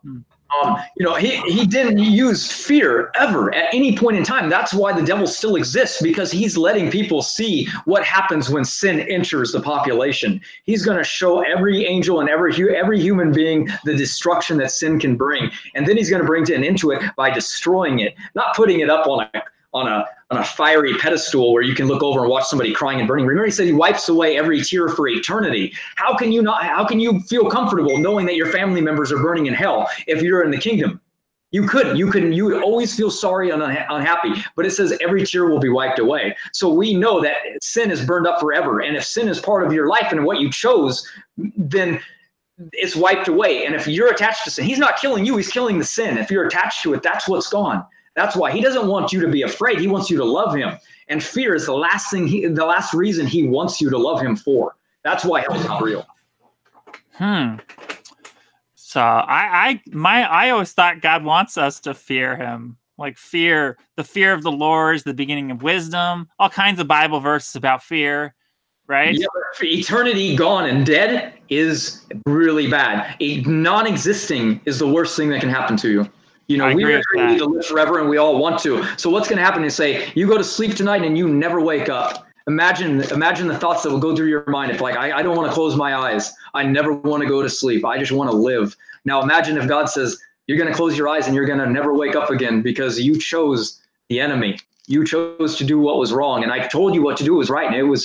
he didn't use fear ever at any point in time. That's why the devil still exists, because he's letting people see what happens when sin enters the population. He's going to show every angel and every human being the destruction that sin can bring, and then he's going to bring an end to it by destroying it, not putting it up on a fiery pedestal where you can look over and watch somebody crying and burning. Remember, he said he wipes away every tear for eternity. How can you feel comfortable knowing that your family members are burning in hell if you're in the kingdom? You would always feel sorry and unhappy, but it says every tear will be wiped away. So we know that sin is burned up forever. And if sin is part of your life and what you chose, then it's wiped away. And if you're attached to sin, he's not killing you, he's killing the sin. If you're attached to it, that's what's gone. That's why he doesn't want you to be afraid. He wants you to love him. And fear is the last reason he wants you to love him for. That's why hell's not real. So I always thought God wants us to fear him. Like the fear of the Lord is the beginning of wisdom. All kinds of Bible verses about fear, right? Yeah, but eternity gone and dead is really bad. Non-existing is the worst thing that can happen to you. We need to live forever, and we all want to. So what's going to happen is, say you go to sleep tonight and you never wake up. Imagine the thoughts that will go through your mind. If I don't want to close my eyes. I never want to go to sleep. I just want to live. Now imagine if God says you're going to close your eyes and you're going to never wake up again because you chose the enemy. You chose to do what was wrong, and I told you what to do was right. And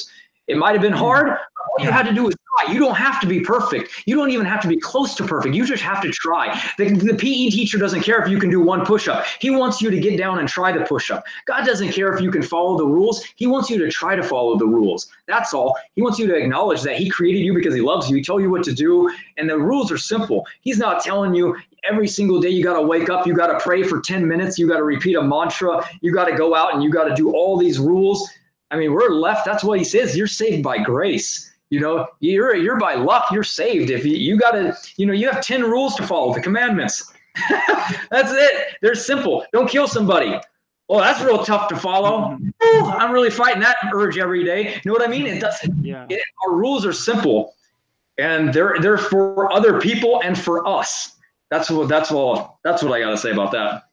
it might have been hard. All you had to do was try. You don't have to be perfect. You don't even have to be close to perfect. You just have to try. The PE teacher doesn't care if you can do one push-up. He wants you to get down and try the push-up. God doesn't care if you can follow the rules. He wants you to try to follow the rules. That's all. He wants you to acknowledge that he created you because he loves you. He told you what to do, and the rules are simple. He's not telling you every single day you got to wake up, you got to pray for 10 minutes, you got to repeat a mantra, you got to go out and you got to do all these rules. I mean, we're left. That's what he says. You're saved by grace. You're by luck. You're saved. If you got to, you have 10 rules to follow, the commandments. That's it. They're simple. Don't kill somebody. Oh, that's real tough to follow. I'm really fighting that urge every day. You know what I mean? It doesn't. Yeah. Our rules are simple, and they're for other people and for us. That's what I got to say about that.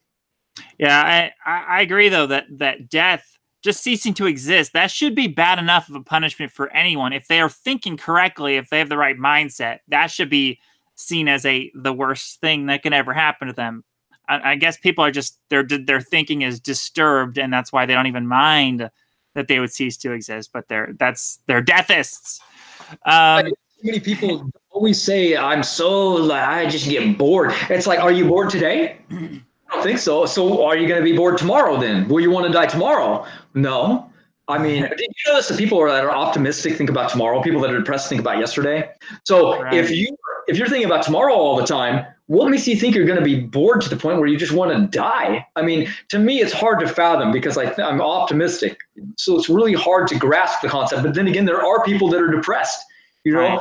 Yeah, I agree though that death, just ceasing to exist, that should be bad enough of a punishment for anyone. If they are thinking correctly, if they have the right mindset, that should be seen as the worst thing that can ever happen to them. I guess people are just, their thinking is disturbed, and that's why they don't even mind that they would cease to exist, but they're deathists. Too many people always say, I just get bored. It's like, are you bored today? I don't think so. So are you going to be bored tomorrow then? Will you want to die tomorrow? No. I mean, did you notice the people that are optimistic think about tomorrow? People that are depressed think about yesterday. So right. If you're thinking about tomorrow all the time, what makes you think you're going to be bored to the point where you just want to die? I mean, to me, it's hard to fathom because I'm optimistic. So it's really hard to grasp the concept. But then again, there are people that are depressed. Right.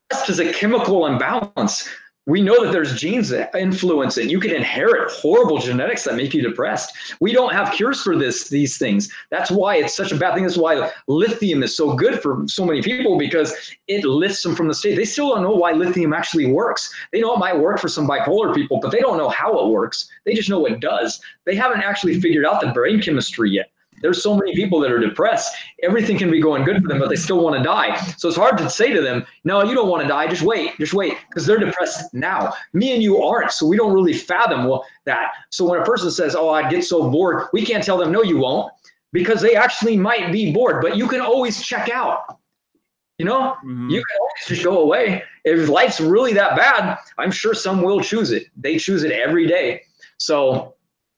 Depressed is a chemical imbalance. We know that there's genes that influence it. You can inherit horrible genetics that make you depressed. We don't have cures for these things. That's why it's such a bad thing. That's why lithium is so good for so many people, because it lifts them from the state. They still don't know why lithium actually works. They know it might work for some bipolar people, but they don't know how it works. They just know it does. They haven't actually figured out the brain chemistry yet. There's so many people that are depressed. Everything can be going good for them, but they still want to die. So it's hard to say to them, no, you don't want to die. Just wait, because they're depressed now. Me and you aren't, so we don't really fathom that. So when a person says, oh, I'd get so bored, we can't tell them, no, you won't, because they actually might be bored, but you can always check out. You know, you can always just go away. If life's really that bad, I'm sure some will choose it. They choose it every day. So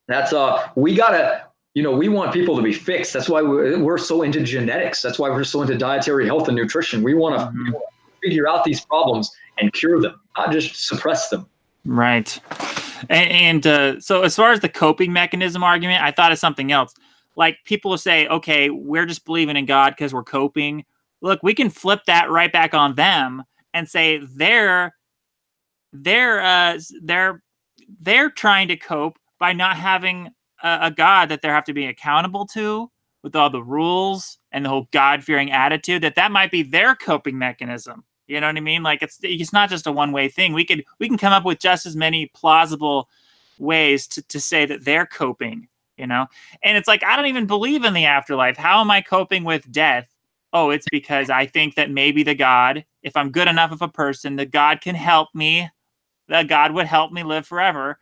that's we gotta, we want people to be fixed. That's why we're so into genetics. That's why we're so into dietary health and nutrition. We want to figure out these problems and cure them, not just suppress them. Right. And so as far as the coping mechanism argument, I thought of something else. Like people will say, okay, we're just believing in God because we're coping. Look, we can flip that right back on them and say they're trying to cope by not having a God that they have to be accountable to with all the rules and the whole God-fearing attitude. That might be their coping mechanism. You know what I mean? Like it's not just a one-way thing. We can come up with just as many plausible ways to say that they're coping. And it's like, I don't even believe in the afterlife. How am I coping with death? Oh, it's because I think that maybe the God, if I'm good enough of a person, the God can help me. That God would help me live forever.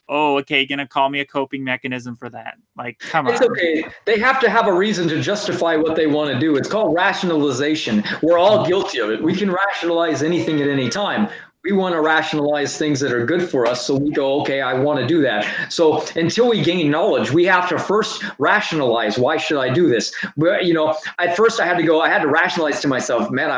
Oh, okay, you're gonna call me a coping mechanism for that? Like, come on. It's okay. They have to have a reason to justify what they want to do. It's called rationalization. We're all guilty of it. We can rationalize anything at any time. We want to rationalize things that are good for us. So we go, okay, I want to do that. So until we gain knowledge, we have to first rationalize. Why should I do this? But, at first I had to rationalize to myself, man,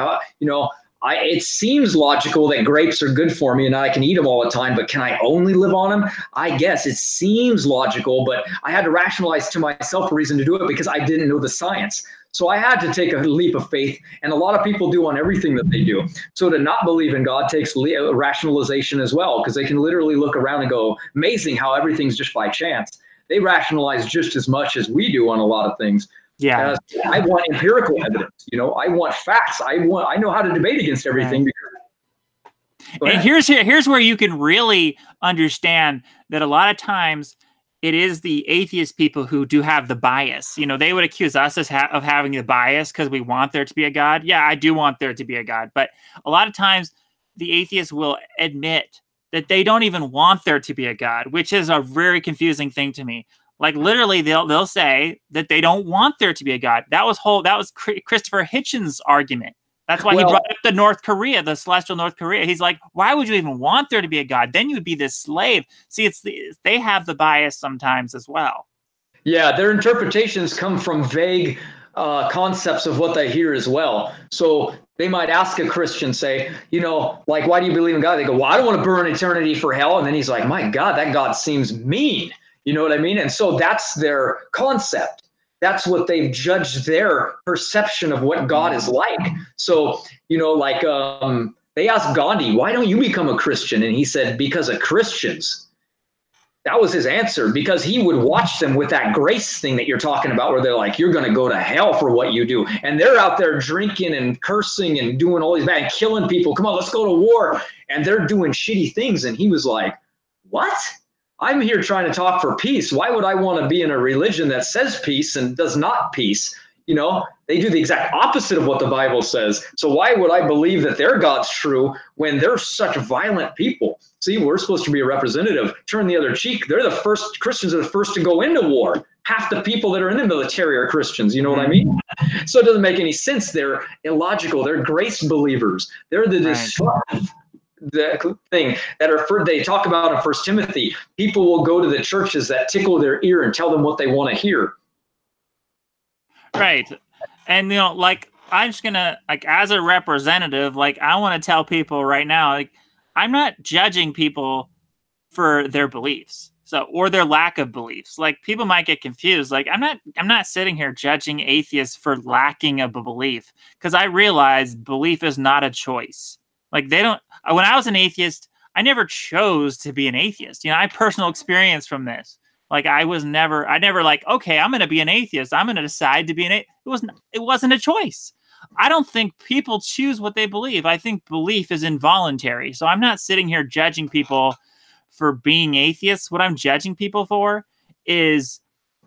it seems logical that grapes are good for me and I can eat them all the time, but can I only live on them? I guess it seems logical, but I had to rationalize to myself a reason to do it because I didn't know the science. So I had to take a leap of faith, and a lot of people do on everything that they do. So to not believe in God takes rationalization as well, because they can literally look around and go, amazing how everything's just by chance. They rationalize just as much as we do on a lot of things. Yeah. I want empirical evidence. I want facts. I know how to debate against everything. Right. And here's where you can really understand that a lot of times it is the atheist people who do have the bias. They would accuse us of having the bias because we want there to be a God. Yeah, I do want there to be a God. But a lot of times the atheists will admit that they don't even want there to be a God, which is a very confusing thing to me. Like literally, they'll say that they don't want there to be a God. That was Christopher Hitchens' argument. That's why he brought up the celestial North Korea. He's like, why would you even want there to be a God? Then you'd be this slave. See, they have the bias sometimes as well. Yeah, their interpretations come from vague concepts of what they hear as well. So they might ask a Christian, say, like, why do you believe in God? They go, well, I don't want to burn eternity for hell. And then he's like, my God, that God seems mean. You know what I mean? And so that's their concept. That's what they've judged their perception of what God is like. So, they asked Gandhi, why don't you become a Christian? And he said, because of Christians. That was his answer, because he would watch them with that grace thing that you're talking about, where they're like, you're going to go to hell for what you do. And they're out there drinking and cursing and doing all these bad and killing people. Come on, let's go to war. And they're doing shitty things. And he was like, what? I'm here trying to talk for peace. Why would I want to be in a religion that says peace and does not peace? They do the exact opposite of what the Bible says. So why would I believe that their God's true when they're such violent people? See, we're supposed to be a representative. Turn the other cheek. They're the first. Christians are the first to go into war. Half the people that are in the military are Christians. You know what I mean? So it doesn't make any sense. They're illogical. They're grace believers. They're the destructive the thing that they talk about in First Timothy. People will go to the churches that tickle their ear and tell them what they want to hear. Right. And I'm just gonna, as a representative, I want to tell people right now, I'm not judging people for their beliefs, or their lack of beliefs. People might get confused. I'm not sitting here judging atheists for lacking a belief, because I realize belief is not a choice. When I was an atheist, I never chose to be an atheist. I have personal experience from this. I never okay, I'm going to be an atheist. I'm going to decide to be an atheist. It wasn't a choice. I don't think people choose what they believe. I think belief is involuntary. So I'm not sitting here judging people for being atheists. What I'm judging people for is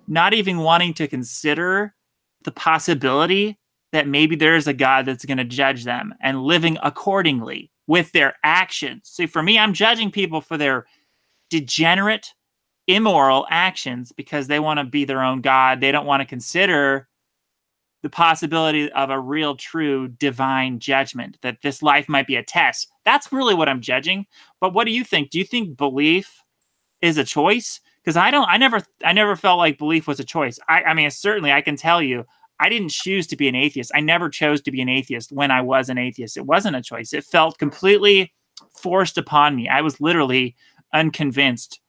not even wanting to consider the possibility that maybe there is a God that's going to judge them and living accordingly with their actions. See, for me, I'm judging people for their degenerate, immoral actions because they want to be their own God. They don't want to consider the possibility of a real, true, divine judgment, that this life might be a test. That's really what I'm judging. But what do you think? Do you think belief is a choice? Because I never felt like belief was a choice. I mean, certainly I can tell you, I didn't choose to be an atheist. I never chose to be an atheist when I was an atheist. It wasn't a choice. It felt completely forced upon me. I was literally unconvinced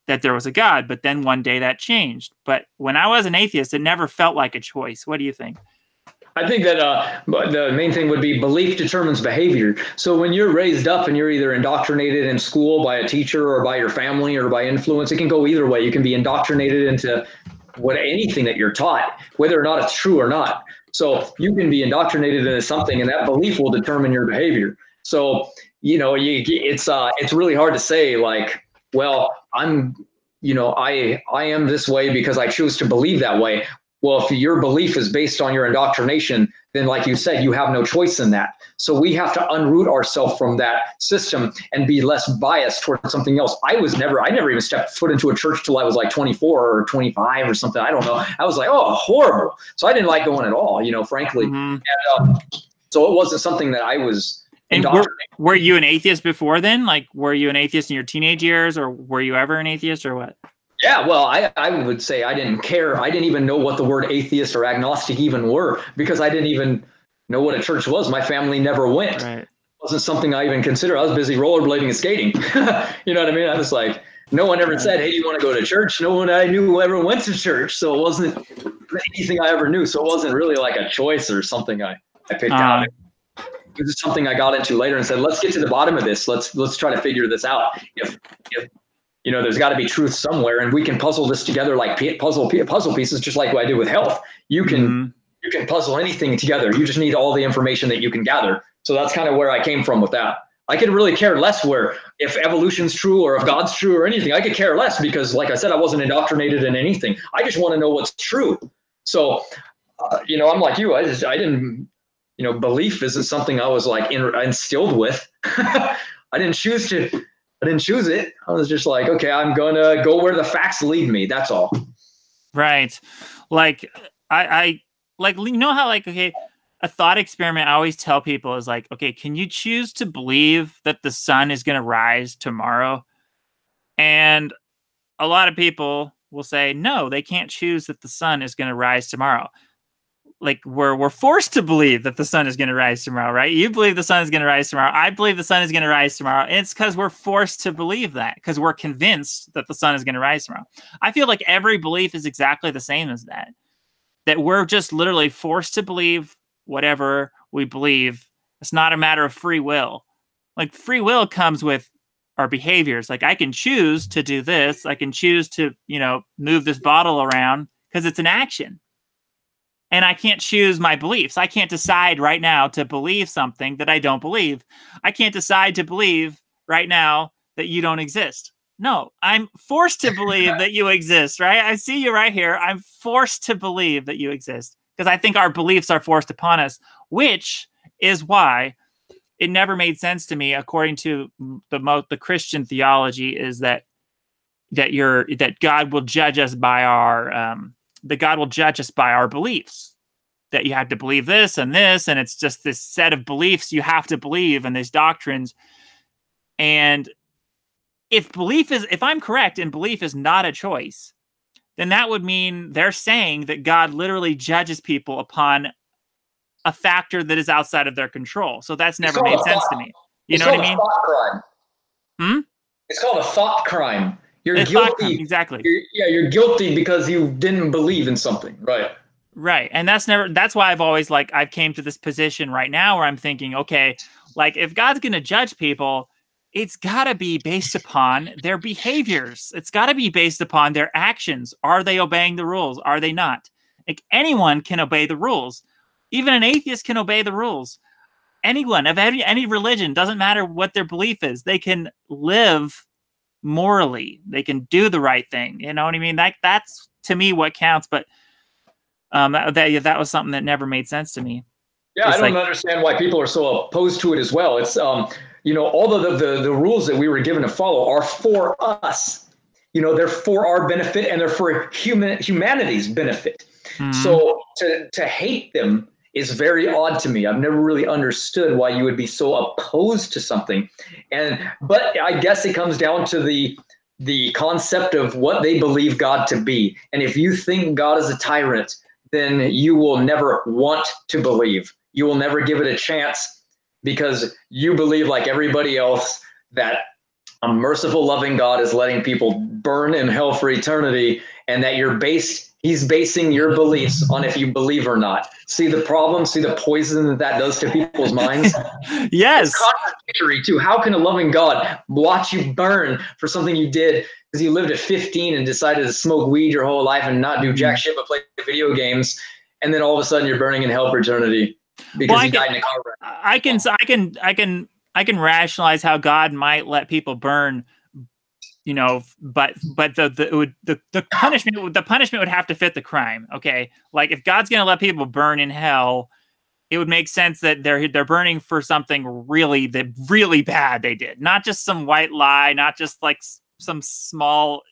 that there was a God, but then one day that changed. But when I was an atheist, it never felt like a choice. What do you think? I think that the main thing would be belief determines behavior. So when you're raised up and you're either indoctrinated in school by a teacher or by your family or by influence, it can go either way. You can be indoctrinated into anything that you're taught, whether or not it's true or not. So you can be indoctrinated into something, and that belief will determine your behavior. So it's really hard to say, like, well, I am this way because I choose to believe that way. Well, if your belief is based on your indoctrination, then like you said, you have no choice in that. So we have to unroot ourselves from that system and be less biased towards something else. I never even stepped foot into a church till I was like 24 or 25 or something. I don't know. I was like, oh, horrible. So I didn't like going at all, frankly. Mm-hmm. And so it wasn't something that I was. And were you an atheist before then? Like, were you an atheist in your teenage years, or were you ever an atheist, or what? Yeah, well, I would say I didn't care. I didn't even know what the word atheist or agnostic even were, because I didn't even know what a church was. My family never went. Right. It wasn't something I even considered. I was busy rollerblading and skating. You know what I mean? I was like, no one ever said, hey, do you want to go to church? No one I knew ever went to church. So it wasn't anything I ever knew. So it wasn't really like a choice or something I picked out. It was something I got into later and said, let's get to the bottom of this. Let's try to figure this out. If there's got to be truth somewhere, and we can puzzle this together like puzzle pieces, just like what I did with health. You can puzzle anything together. You just need all the information that you can gather. So that's kind of where I came from with that. I could really care less if evolution's true or if God's true or anything. I could care less because, like I said, I wasn't indoctrinated in anything. I just want to know what's true. So, I'm like you. I didn't. Belief isn't something I was like instilled with. I didn't choose it. I was just like, okay, I'm gonna go where the facts lead me. That's all. Right. Like I how okay, a thought experiment I always tell people is like, okay, can you choose to believe that the sun is going to rise tomorrow? And a lot of people will say, no, they can't choose that the sun is going to rise tomorrow. Like we're forced to believe that the sun is going to rise tomorrow, right? You believe the sun is going to rise tomorrow. I believe the sun is going to rise tomorrow. And it's because we're forced to believe that, because we're convinced that the sun is going to rise tomorrow. I feel like every belief is exactly the same as that we're just literally forced to believe whatever we believe. It's not a matter of free will. Like free will comes with our behaviors. Like I can choose to do this. I can choose to, move this bottle around because it's an action. And I can't choose my beliefs. I can't decide right now to believe something that I don't believe. I can't decide to believe right now that you don't exist. No, I'm forced to believe that you exist, right? I see you right here. I'm forced to believe that you exist because I think our beliefs are forced upon us, which is why it never made sense to me, according to the Christian theology, is that God will judge us by our beliefs. That you have to believe this, and it's just this set of beliefs you have to believe, and these doctrines. And if I'm correct and belief is not a choice, then that would mean they're saying that God literally judges people upon a factor that is outside of their control. So that's never made sense to me. You know what I mean? Thought crime. It's called a thought crime. You're guilty. Exactly. You're guilty because you didn't believe in something, right? Right. And that's why I've always I've came to this position right now where I'm thinking, okay, like if God's going to judge people, it's got to be based upon their behaviors. It's got to be based upon their actions. Are they obeying the rules? Are they not? Like anyone can obey the rules. Even an atheist can obey the rules. Anyone of any religion, doesn't matter what their belief is, they can live morally. They can do the right thing. You know what I mean? That's to me what counts. But that was something that never made sense to me. Yeah, It's I don't understand why people are so opposed to it as well. It's all the rules that we were given to follow are for us. They're for our benefit and they're for humanity's benefit. So to hate them is very odd to me. I've never really understood why you would be so opposed to something. But I guess it comes down to the concept of what they believe God to be. And if you think God is a tyrant, then you will never want to believe. You will never give it a chance because you believe, like everybody else, that a merciful, loving God is letting people burn in hell for eternity, and that he's basing your beliefs on if you believe or not. See the problem? See the poison that does to people's minds? Yes. It's contradictory too. How can a loving God watch you burn for something you did because you lived at 15 and decided to smoke weed your whole life and not do jack shit but play video games, and then all of a sudden you're burning in hell for eternity because you died in a car wreck? I can rationalize how God might let people burn, but the punishment would have to fit the crime. Okay, like if God's going to let people burn in hell, it would make sense that they're burning for something really bad they did, not just some white lie, not just like some small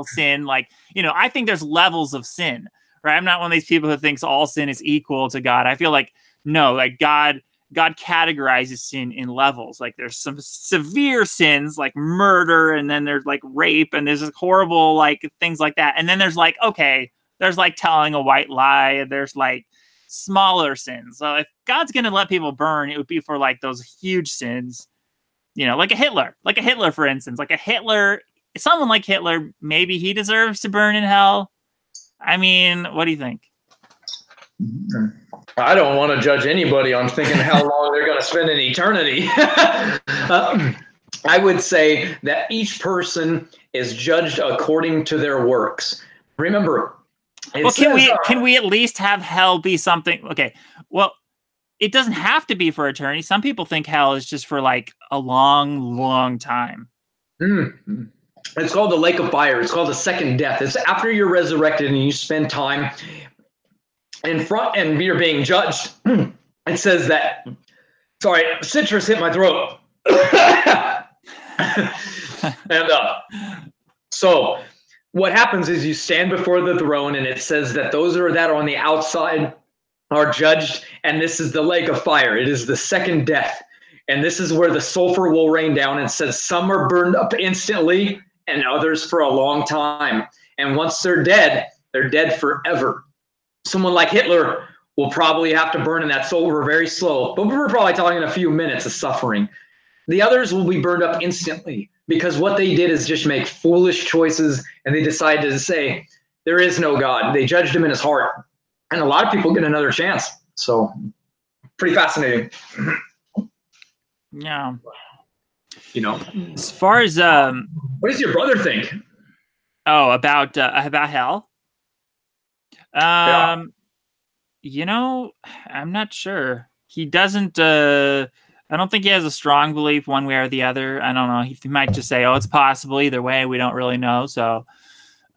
sin. Like, I think there's levels of sin, right? I'm not one of these people who thinks all sin is equal to God. I feel like no, like God categorizes sin in levels. Like there's some severe sins like murder, and then there's like rape, and there's horrible like things like that. And then there's like, okay, there's like telling a white lie, and there's like smaller sins. So if God's going to let people burn, it would be for like those huge sins, like a Hitler, for instance, someone like Hitler, maybe he deserves to burn in hell. I mean, what do you think? I don't want to judge anybody on thinking how long they're going to spend in eternity. I would say that each person is judged according to their works. Remember, can we at least have hell be something? Okay, well, it doesn't have to be for eternity. Some people think hell is just for like a long, long time. It's called the lake of fire. It's called the second death. It's after you're resurrected and you spend time in front and you're being judged. It says that, sorry, citrus hit my throat. And so what happens is you stand before the throne, and it says that those that are on the outside are judged, and this is the lake of fire. It is the second death, and this is where the sulfur will rain down. And says some are burned up instantly and others for a long time. And once they're dead forever. Someone like Hitler will probably have to burn in that sulfur very slow, but we're probably talking a few minutes of suffering. The others will be burned up instantly because what they did is just make foolish choices, and they decided to say, there is no God. They judged him in his heart. And a lot of people get another chance. So pretty fascinating. Yeah. As far as what does your brother think? Oh, about hell? Yeah. I'm not sure. He doesn't I don't think he has a strong belief one way or the other. I don't know. He might just say, "Oh, it's possible either way." We don't really know. So,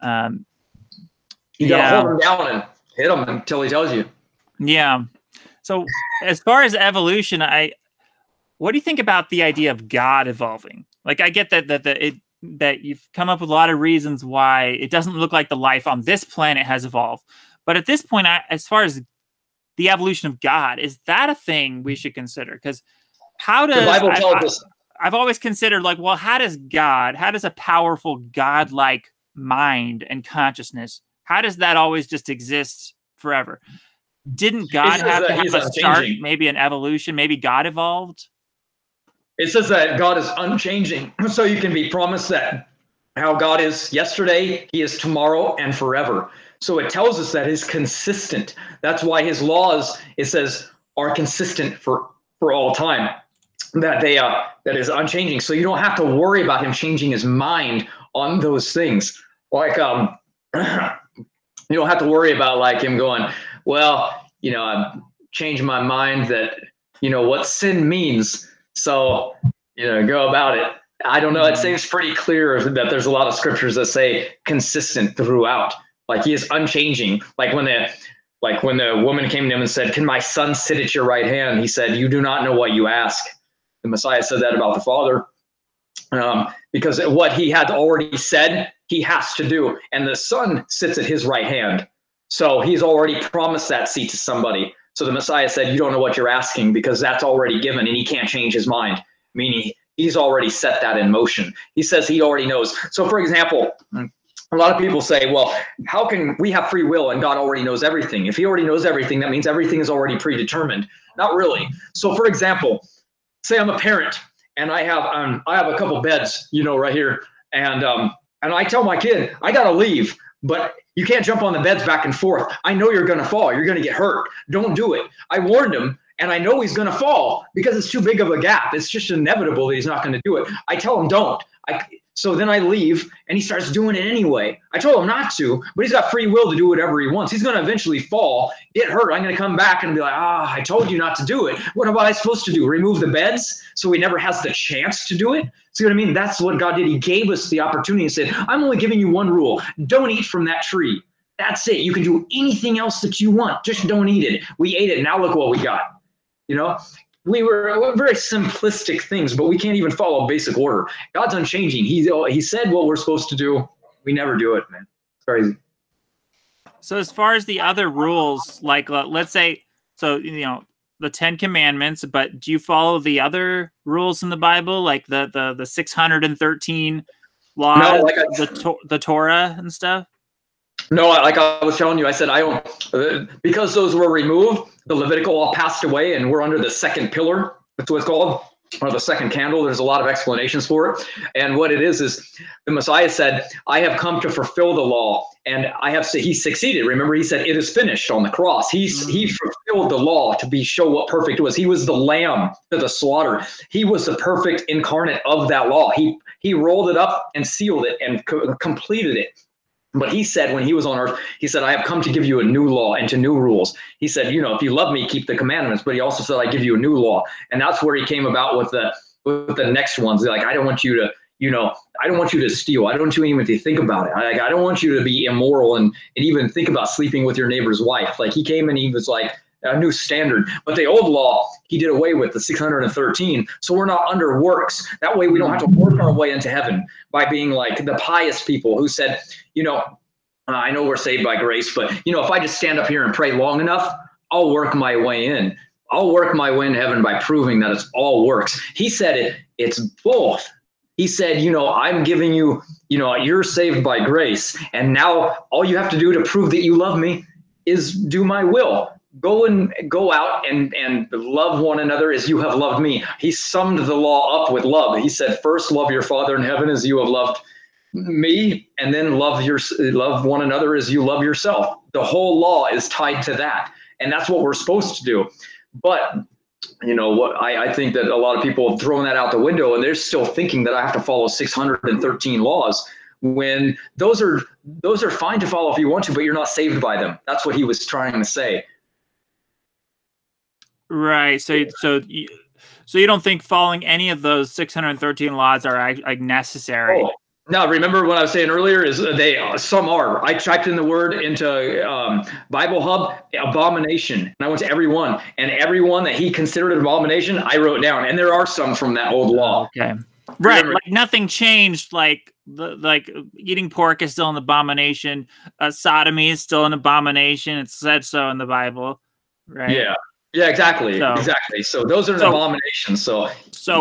you gotta hold him down and hit him until he tells you. Yeah. So, as far as evolution, what do you think about the idea of God evolving? Like, I get that you've come up with a lot of reasons why it doesn't look like the life on this planet has evolved. But at this point, as far as the evolution of God, is that a thing we should consider? Because the Bible tells us. I've always considered like, well, how does a powerful God-like mind and consciousness, how does that always just exist forever? Didn't God have to have a start, maybe an evolution? Maybe God evolved? It says that God is unchanging. So you can be promised that how God is yesterday, he is tomorrow and forever. So it tells us that he's consistent. That's why his laws, it says, are consistent for all time. That that is unchanging. So you don't have to worry about him changing his mind on those things. Like you don't have to worry about like him going, well, I've changed my mind that what sin means. So go about it. I don't know. It seems pretty clear that there's a lot of scriptures that say consistent throughout. Like he is unchanging. Like when the woman came to him and said, "Can my son sit at your right hand?" He said, "You do not know what you ask." The Messiah said that about the Father, because what he had already said, he has to do. And the Son sits at his right hand. So he's already promised that seat to somebody. So the Messiah said, "You don't know what you're asking because that's already given and he can't change his mind." Meaning he's already set that in motion. He says he already knows. So for example, a lot of people say, well, how can we have free will and God already knows everything? If he already knows everything, that means everything is already predetermined. Not really. So for example, say I'm a parent and I have a couple beds, right here. And I tell my kid, I got to leave, but you can't jump on the beds back and forth. I know you're going to fall. You're going to get hurt. Don't do it. I warned him, and I know he's going to fall because it's too big of a gap. It's just inevitable that he's not going to do it. I tell him, don't. So then I leave, and he starts doing it anyway. I told him not to, but he's got free will to do whatever he wants. He's going to eventually fall, get hurt. I'm going to come back and be like, I told you not to do it. What am I supposed to do? Remove the beds so he never has the chance to do it? See what I mean? That's what God did. He gave us the opportunity and said, I'm only giving you one rule. Don't eat from that tree. That's it. You can do anything else that you want. Just don't eat it. We ate it. Now look what we got. We were very simplistic things, but we can't even follow basic order. God's unchanging. He said what we're supposed to do. We never do it, man. It's crazy. So as far as the other rules, like let's say, so the 10 Commandments, but do you follow the other rules in the Bible, like the 613 laws, no, like the Torah and stuff? No, like I was telling you, I said I don't, because those were removed. The Levitical all passed away, and we're under the second pillar. That's what it's called, or the second candle. There's a lot of explanations for it, and what it is the Messiah said, "I have come to fulfill the law," and he succeeded. Remember, he said, "It is finished" on the cross. He fulfilled the law to show what perfect was. He was the lamb to the slaughter. He was the perfect incarnate of that law. He rolled it up and sealed it and completed it. But he said when he was on earth, he said, "I have come to give you a new law and to new rules." He said, if you love me, keep the commandments. But he also said, "I give you a new law." And that's where he came about with the next ones. Like, I don't want you to, I don't want you to steal. I don't want you even to think about it. I don't want you to be immoral and even think about sleeping with your neighbor's wife. Like, he came and he was like a new standard. But the old law, he did away with the 613. So we're not under works. That way we don't have to work our way into heaven by being like the pious people who said, I know we're saved by grace, but if I just stand up here and pray long enough, I'll work my way in. I'll work my way in heaven by proving that it's all works. He said it's both. He said, I'm giving you, you're saved by grace. And now all you have to do to prove that you love me is do my will. Go out and love one another as you have loved me. He summed the law up with love. He said, first love your Father in heaven as you have loved me, and then love one another as you love yourself. The whole law is tied to that, and that's what we're supposed to do. But what I think that a lot of people have thrown that out the window, and they're still thinking that I have to follow 613 laws, when those are fine to follow if you want to, but you're not saved by them. That's what he was trying to say. Right. So you don't think following any of those 613 laws are like necessary? Oh. No, remember what I was saying earlier is some are. I typed in the word into Bible Hub, abomination, and I went to every one. And every one that he considered an abomination, I wrote down. And there are some from that old law. Okay. Right. Remember, like nothing changed. Like eating pork is still an abomination. Sodomy is still an abomination. It said so in the Bible. Right. Yeah. Yeah, exactly. Exactly. So those are an abomination. So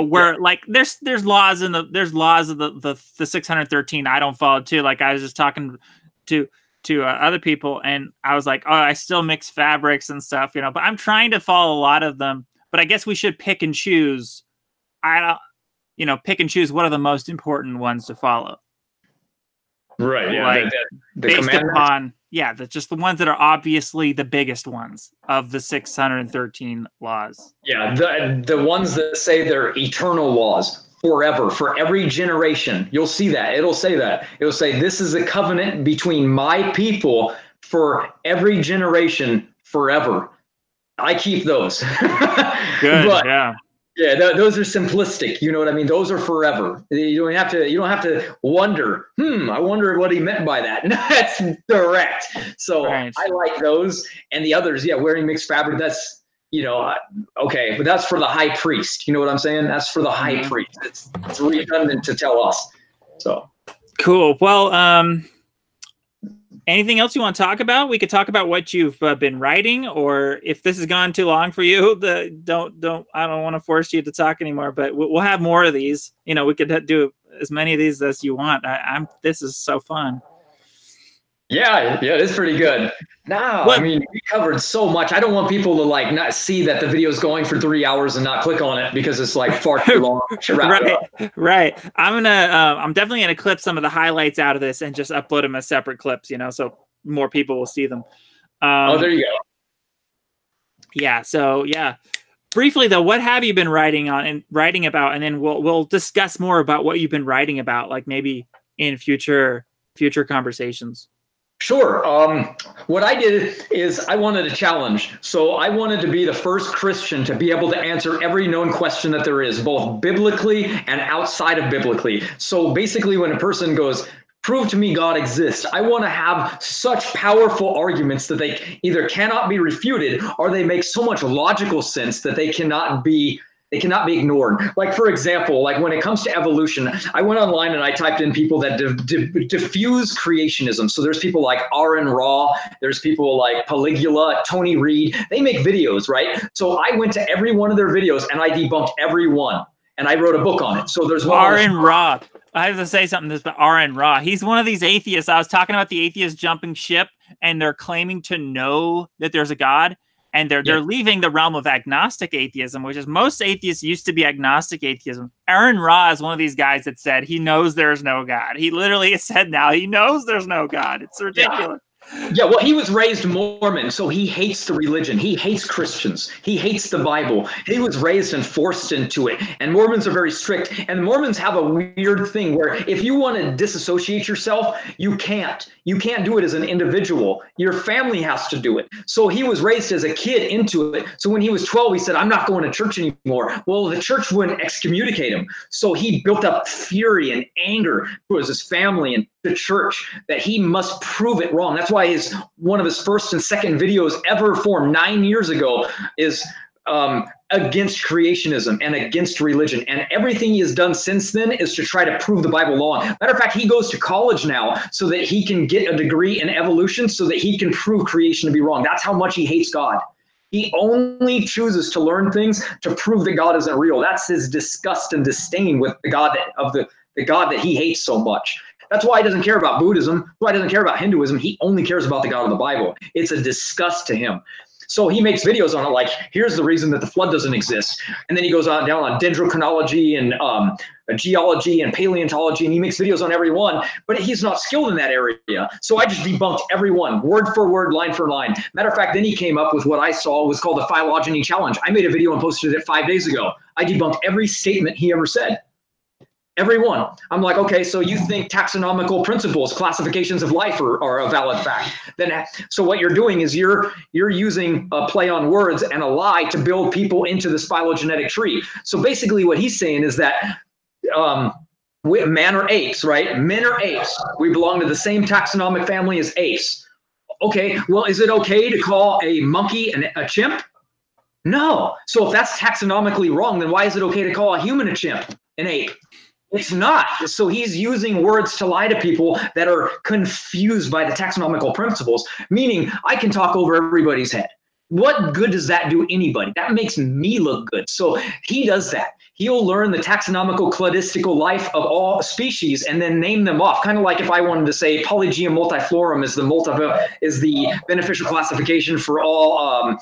we're like there's laws of the 613 I don't follow too. Like I was just talking to other people, and I was like, I still mix fabrics and stuff, but I'm trying to follow a lot of them. But I guess we should pick and choose. Pick and choose what are the most important ones to follow. Right. Yeah. Like, based upon just the ones that are obviously the biggest ones of the 613 laws. Yeah, the ones that say they're eternal laws forever, for every generation. You'll see that. It'll say that. It'll say this is a covenant between my people for every generation forever. I keep those. Good. Yeah. Yeah, those are simplistic. You know what I mean? Those are forever. You don't have to wonder. I wonder what he meant by that. That's direct. So Right. I like those, and the others. Yeah, wearing mixed fabric. That's okay, but that's for the high priest. You know what I'm saying? That's for the high Mhm. priest. It's redundant to tell us. So Cool. Well, anything else you want to talk about? We could talk about what you've been writing, or if this has gone too long for you, don't I don't want to force you to talk anymore. But we'll have more of these. You know, we could do as many of these as you want. I'm This is so fun. yeah, it's pretty good. Now, I What? mean, we covered so much. I don't want people to like not see that the video is going for 3 hours and not click on it because it's like far too long to wrap it Right, up. right. I'm definitely gonna clip some of the highlights out of this and just upload them as separate clips. You know, so more people will see them. Oh, there you go. Yeah. So yeah. Briefly though, what have you been writing on and writing about, and then we'll discuss more about what you've been writing about, like maybe in future conversations. Sure. What I did is I wanted a challenge. So I wanted to be the first Christian to be able to answer every known question that there is, both biblically and outside of biblically. So basically, when a person goes, prove to me God exists, I want to have such powerful arguments that they either cannot be refuted or they make so much logical sense that they cannot be ignored. Like, for example, like when it comes to evolution, I went online and I typed in people that diffuse creationism. So there's people like Aaron Ra, there's people like Poligula, Tony Reed. They make videos, right? So I went to every one of their videos and I debunked every one. And I wrote a book on it. So there's one on Aaron Ra. I have to say something this about Aaron Ra. He's one of these atheists. I was talking about the atheists jumping ship, and they're claiming to know that there's a God, and they're leaving the realm of agnostic atheism, which is most atheists used to be agnostic atheism. Aaron Ra is one of these guys that said he knows there's no God. He literally has said now he knows there's no God. It's ridiculous. Yeah, well, he was raised Mormon, so he hates the religion. He hates Christians. He hates the Bible. He was raised and forced into it. And Mormons are very strict. And Mormons have a weird thing where if you want to disassociate yourself, you can't. You can't do it as an individual. Your family has to do it. So he was raised as a kid into it. So when he was 12, he said, I'm not going to church anymore. Well, the church wouldn't excommunicate him. So he built up fury and anger towards his family and the church that he must prove it wrong. That's why one of his first and second videos ever formed 9 years ago is against creationism and against religion. And everything he has done since then is to try to prove the Bible wrong. Matter of fact, he goes to college now so that he can get a degree in evolution so that he can prove creation to be wrong. That's how much he hates God. He only chooses to learn things to prove that God isn't real. That's his disgust and disdain with the God the God that he hates so much. That's why he doesn't care about Buddhism. That's why he doesn't care about Hinduism. He only cares about the God of the Bible. It's a disgust to him. So he makes videos on it like, here's the reason that the flood doesn't exist. And then he goes on down on dendrochronology and geology and paleontology, and he makes videos on every one, but he's not skilled in that area. So I just debunked every one, word for word, line for line. Matter of fact, then he came up with what I saw was called the phylogeny challenge. I made a video and posted it 5 days ago. I debunked every statement he ever said. Everyone. I'm like, okay, so you think taxonomical principles, classifications of life are a valid fact. Then, so what you're doing is you're using a play on words and a lie to build people into this phylogenetic tree. So basically what he's saying is that man are apes, right? Men are apes. We belong to the same taxonomic family as apes. Okay, well, is it okay to call a monkey a chimp? No. So if that's taxonomically wrong, then why is it okay to call a human a chimp, an ape? It's not. So he's using words to lie to people that are confused by the taxonomical principles, meaning I can talk over everybody's head. What good does that do anybody? That makes me look good. So he does that. He'll learn the taxonomical cladistical life of all species and then name them off. Kind of like if I wanted to say Polygia multiflorum is the beneficial classification for all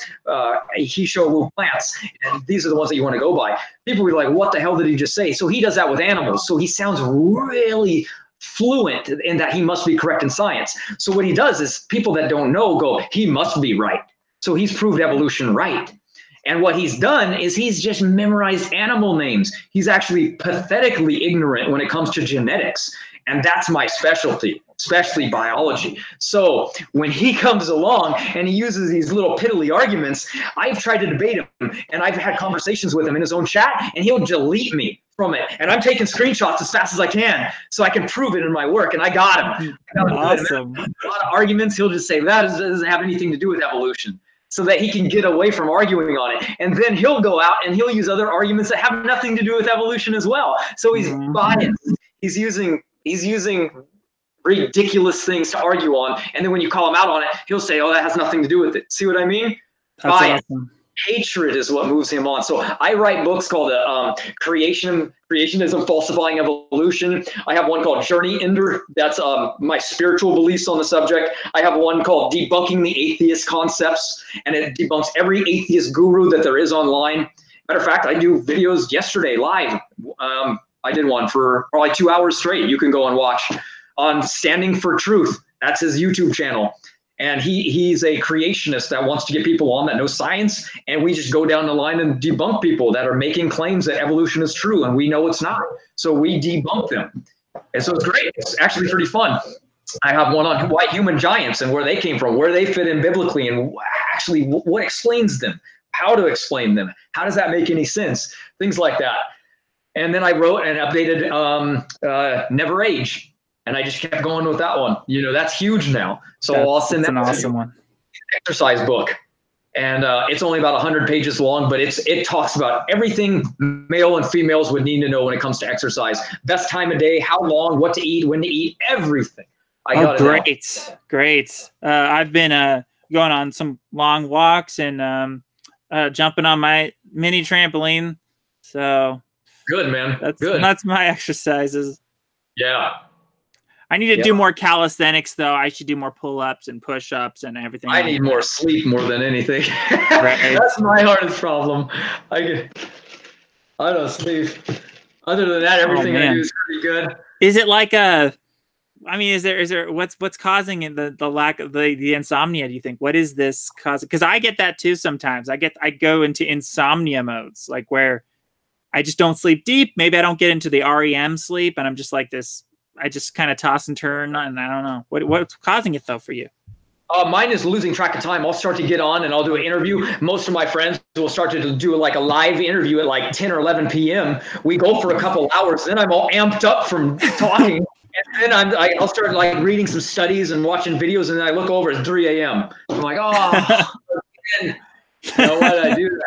Heschel plants. And these are the ones that you want to go by. People will be like, what the hell did he just say? So he does that with animals. So he sounds really fluent in that he must be correct in science. So what he does is people that don't know go, he must be right. So he's proved evolution right. And what he's done is he's just memorized animal names. He's actually pathetically ignorant when it comes to genetics. And that's my specialty. especially biology. So when he comes along and he uses these little piddly arguments, I've tried to debate him, and I've had conversations with him in his own chat, and he'll delete me from it. And I'm taking screenshots as fast as I can so I can prove it in my work. And I got him. Awesome. A lot of arguments, he'll just say that doesn't have anything to do with evolution, so that he can get away from arguing on it. And then he'll go out and he'll use other arguments that have nothing to do with evolution as well. So he's biased. He's using ridiculous things to argue on, and then when you call him out on it, he'll say, "Oh, that has nothing to do with it." See what I mean? That's awesome. Hatred is what moves him on. So I write books called Creationism, Falsifying Evolution. I have one called Journey Ender. That's my spiritual beliefs on the subject. I have one called Debunking the Atheist Concepts, and it debunks every atheist guru that there is online. Matter of fact, I do videos yesterday live. I did one for probably 2 hours straight. You can go and watch on Standing for Truth. That's his YouTube channel. And he's a creationist that wants to get people on that know science, and we just go down the line and debunk people that are making claims that evolution is true, and we know it's not. So we debunk them. And so it's great. It's actually pretty fun. I have one on white human giants and where they came from, where they fit in biblically, and actually what explains them, how to explain them, how does that make any sense, things like that. And then I wrote and updated Never Age. And I just kept going with that one. You know, that's huge now. So I'll send that. That's an awesome one. Exercise book. And it's only about 100 pages long, but it talks about everything male and females would need to know when it comes to exercise. Best time of day, how long, what to eat, when to eat, everything. Great. I've been going on some long walks and jumping on my mini trampoline. So good, man. That's my exercises. Yeah. I need to do more calisthenics, though. I should do more pull-ups and push-ups and everything. I need more sleep more than anything. Right. That's my hardest problem. I don't sleep. Other than that, everything I do is pretty good. Is it like a? I mean, is there what's causing the lack of the insomnia? Do you think? What is this causing? Because I get that too sometimes. I go into insomnia modes, like where I just don't sleep deep. Maybe I don't get into the REM sleep, and I'm just like this. I just kind of toss and turn, and I don't know what's causing it though for you. Mine is losing track of time. I'll start to get on and I'll do an interview. Most of my friends will start to do like a live interview at like 10 or 11 p.m. We go for a couple hours. Then I'm all amped up from talking. And then I'll start like reading some studies and watching videos. And then I look over at 3 a.m. I'm like, oh, you know, why did I do that?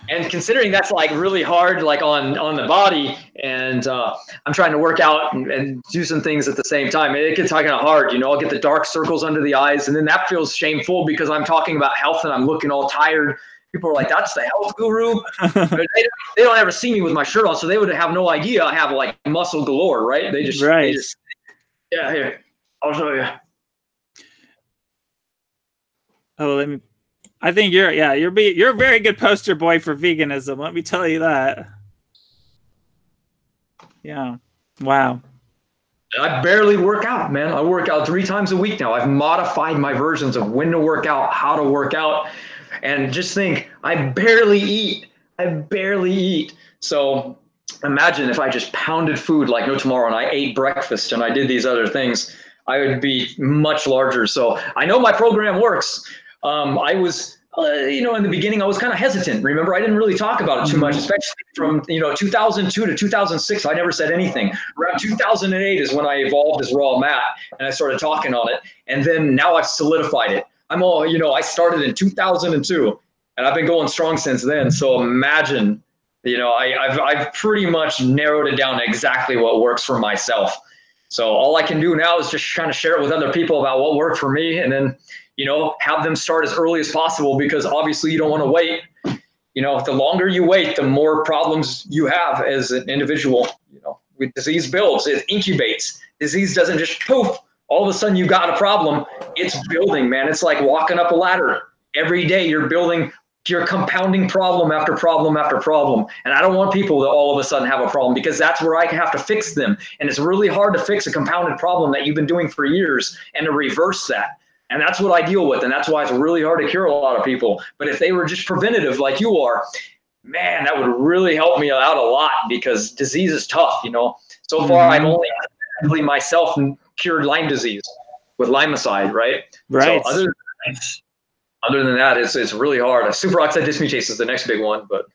And considering that's like really hard, like on the body, and I'm trying to work out and do some things at the same time. It gets kind of hard, you know. I'll get the dark circles under the eyes, and then that feels shameful because I'm talking about health and I'm looking all tired. People are like, "That's the health guru." they don't ever see me with my shirt on, so they would have no idea I have like muscle galore, right? They just yeah. Here, I'll show you. Oh, I think you're a very good poster boy for veganism. Let me tell you that. Yeah. Wow. I barely work out, man. I work out 3 times a week now. I've modified my versions of when to work out, how to work out, and just think, I barely eat. So imagine if I just pounded food like no tomorrow and I ate breakfast and I did these other things, I would be much larger. So I know my program works. I was, you know, in the beginning, I was kind of hesitant. Remember, I didn't really talk about it too much, especially from, 2002 to 2006. I never said anything. Around 2008 is when I evolved as Raw Matt, and I started talking on it. And then now I've solidified it. I started in 2002, and I've been going strong since then. So imagine, I've pretty much narrowed it down to exactly what works for myself. So all I can do now is just kind of share it with other people about what worked for me, and then have them start as early as possible, because obviously you don't want to wait. The longer you wait, the more problems you have as an individual. With disease builds, it incubates. Disease doesn't just poof, all of a sudden you got a problem. It's building, man. It's like walking up a ladder. Every day you're building, you're compounding problem after problem after problem. And I don't want people to all of a sudden have a problem, because that's where I have to fix them. And it's really hard to fix a compounded problem that you've been doing for years and to reverse that. And that's what I deal with. And that's why it's really hard to cure a lot of people. But if they were just preventative like you are, man, that would really help me out a lot, because disease is tough, So far, I've only myself cured Lyme disease with limicide, right? Right. So other than that, it's really hard. Superoxide dismutase is the next big one, but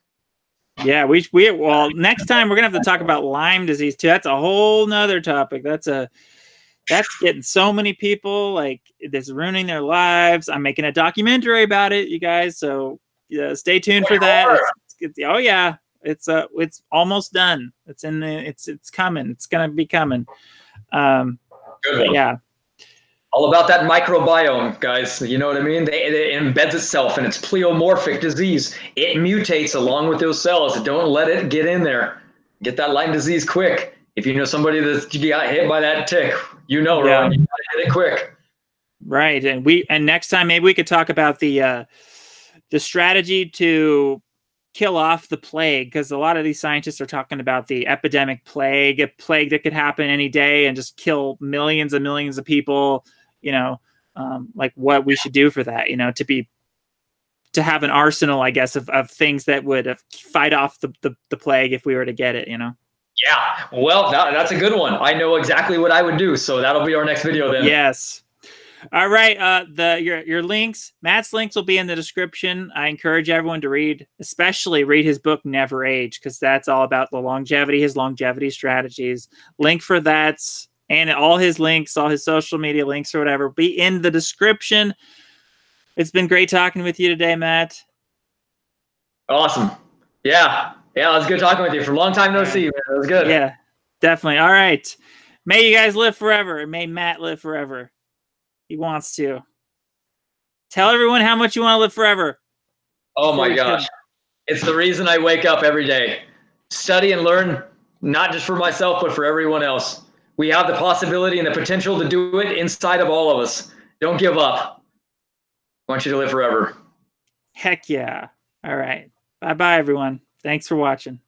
yeah, well, next time we're gonna have to talk about Lyme disease too. That's a whole nother topic. That's getting so many people, like, it's ruining their lives. I'm making a documentary about it, you guys. So stay tuned for that. Oh yeah, it's almost done. It's coming. It's gonna be coming. good one. Yeah. All about that microbiome, guys. You know what I mean? It embeds itself in its pleomorphic disease. It mutates along with those cells. Don't let it get in there. Get that Lyme disease quick. If you know somebody that got hit by that tick, you know, Yeah. Rowan, you gotta hit it quick. Right. And next time maybe we could talk about the strategy to kill off the plague, because a lot of these scientists are talking about the epidemic plague, a plague that could happen any day and just kill millions and millions of people, like what we should do for that, to have an arsenal, I guess, of things that would fight off the plague if we were to get it, Yeah, well, that's a good one. I know exactly what I would do, so that'll be our next video then. Yes. All right. Your links, Matt's links will be in the description. I encourage everyone to especially read his book, Never Age, because that's all about his longevity strategies. Link for that and all his links, all his social media links or whatever, be in the description. It's been great talking with you today, Matt. Awesome. Yeah. Yeah, it was good talking with you. For a long time no see, man. It was good. Yeah, definitely. All right. May you guys live forever, and may Matt live forever. He wants to. Tell everyone how much you want to live forever. Oh my gosh. It's the reason I wake up every day. Study and learn, not just for myself, but for everyone else. We have the possibility and the potential to do it inside of all of us. Don't give up. I want you to live forever. Heck yeah. All right. Bye-bye, everyone. Thanks for watching.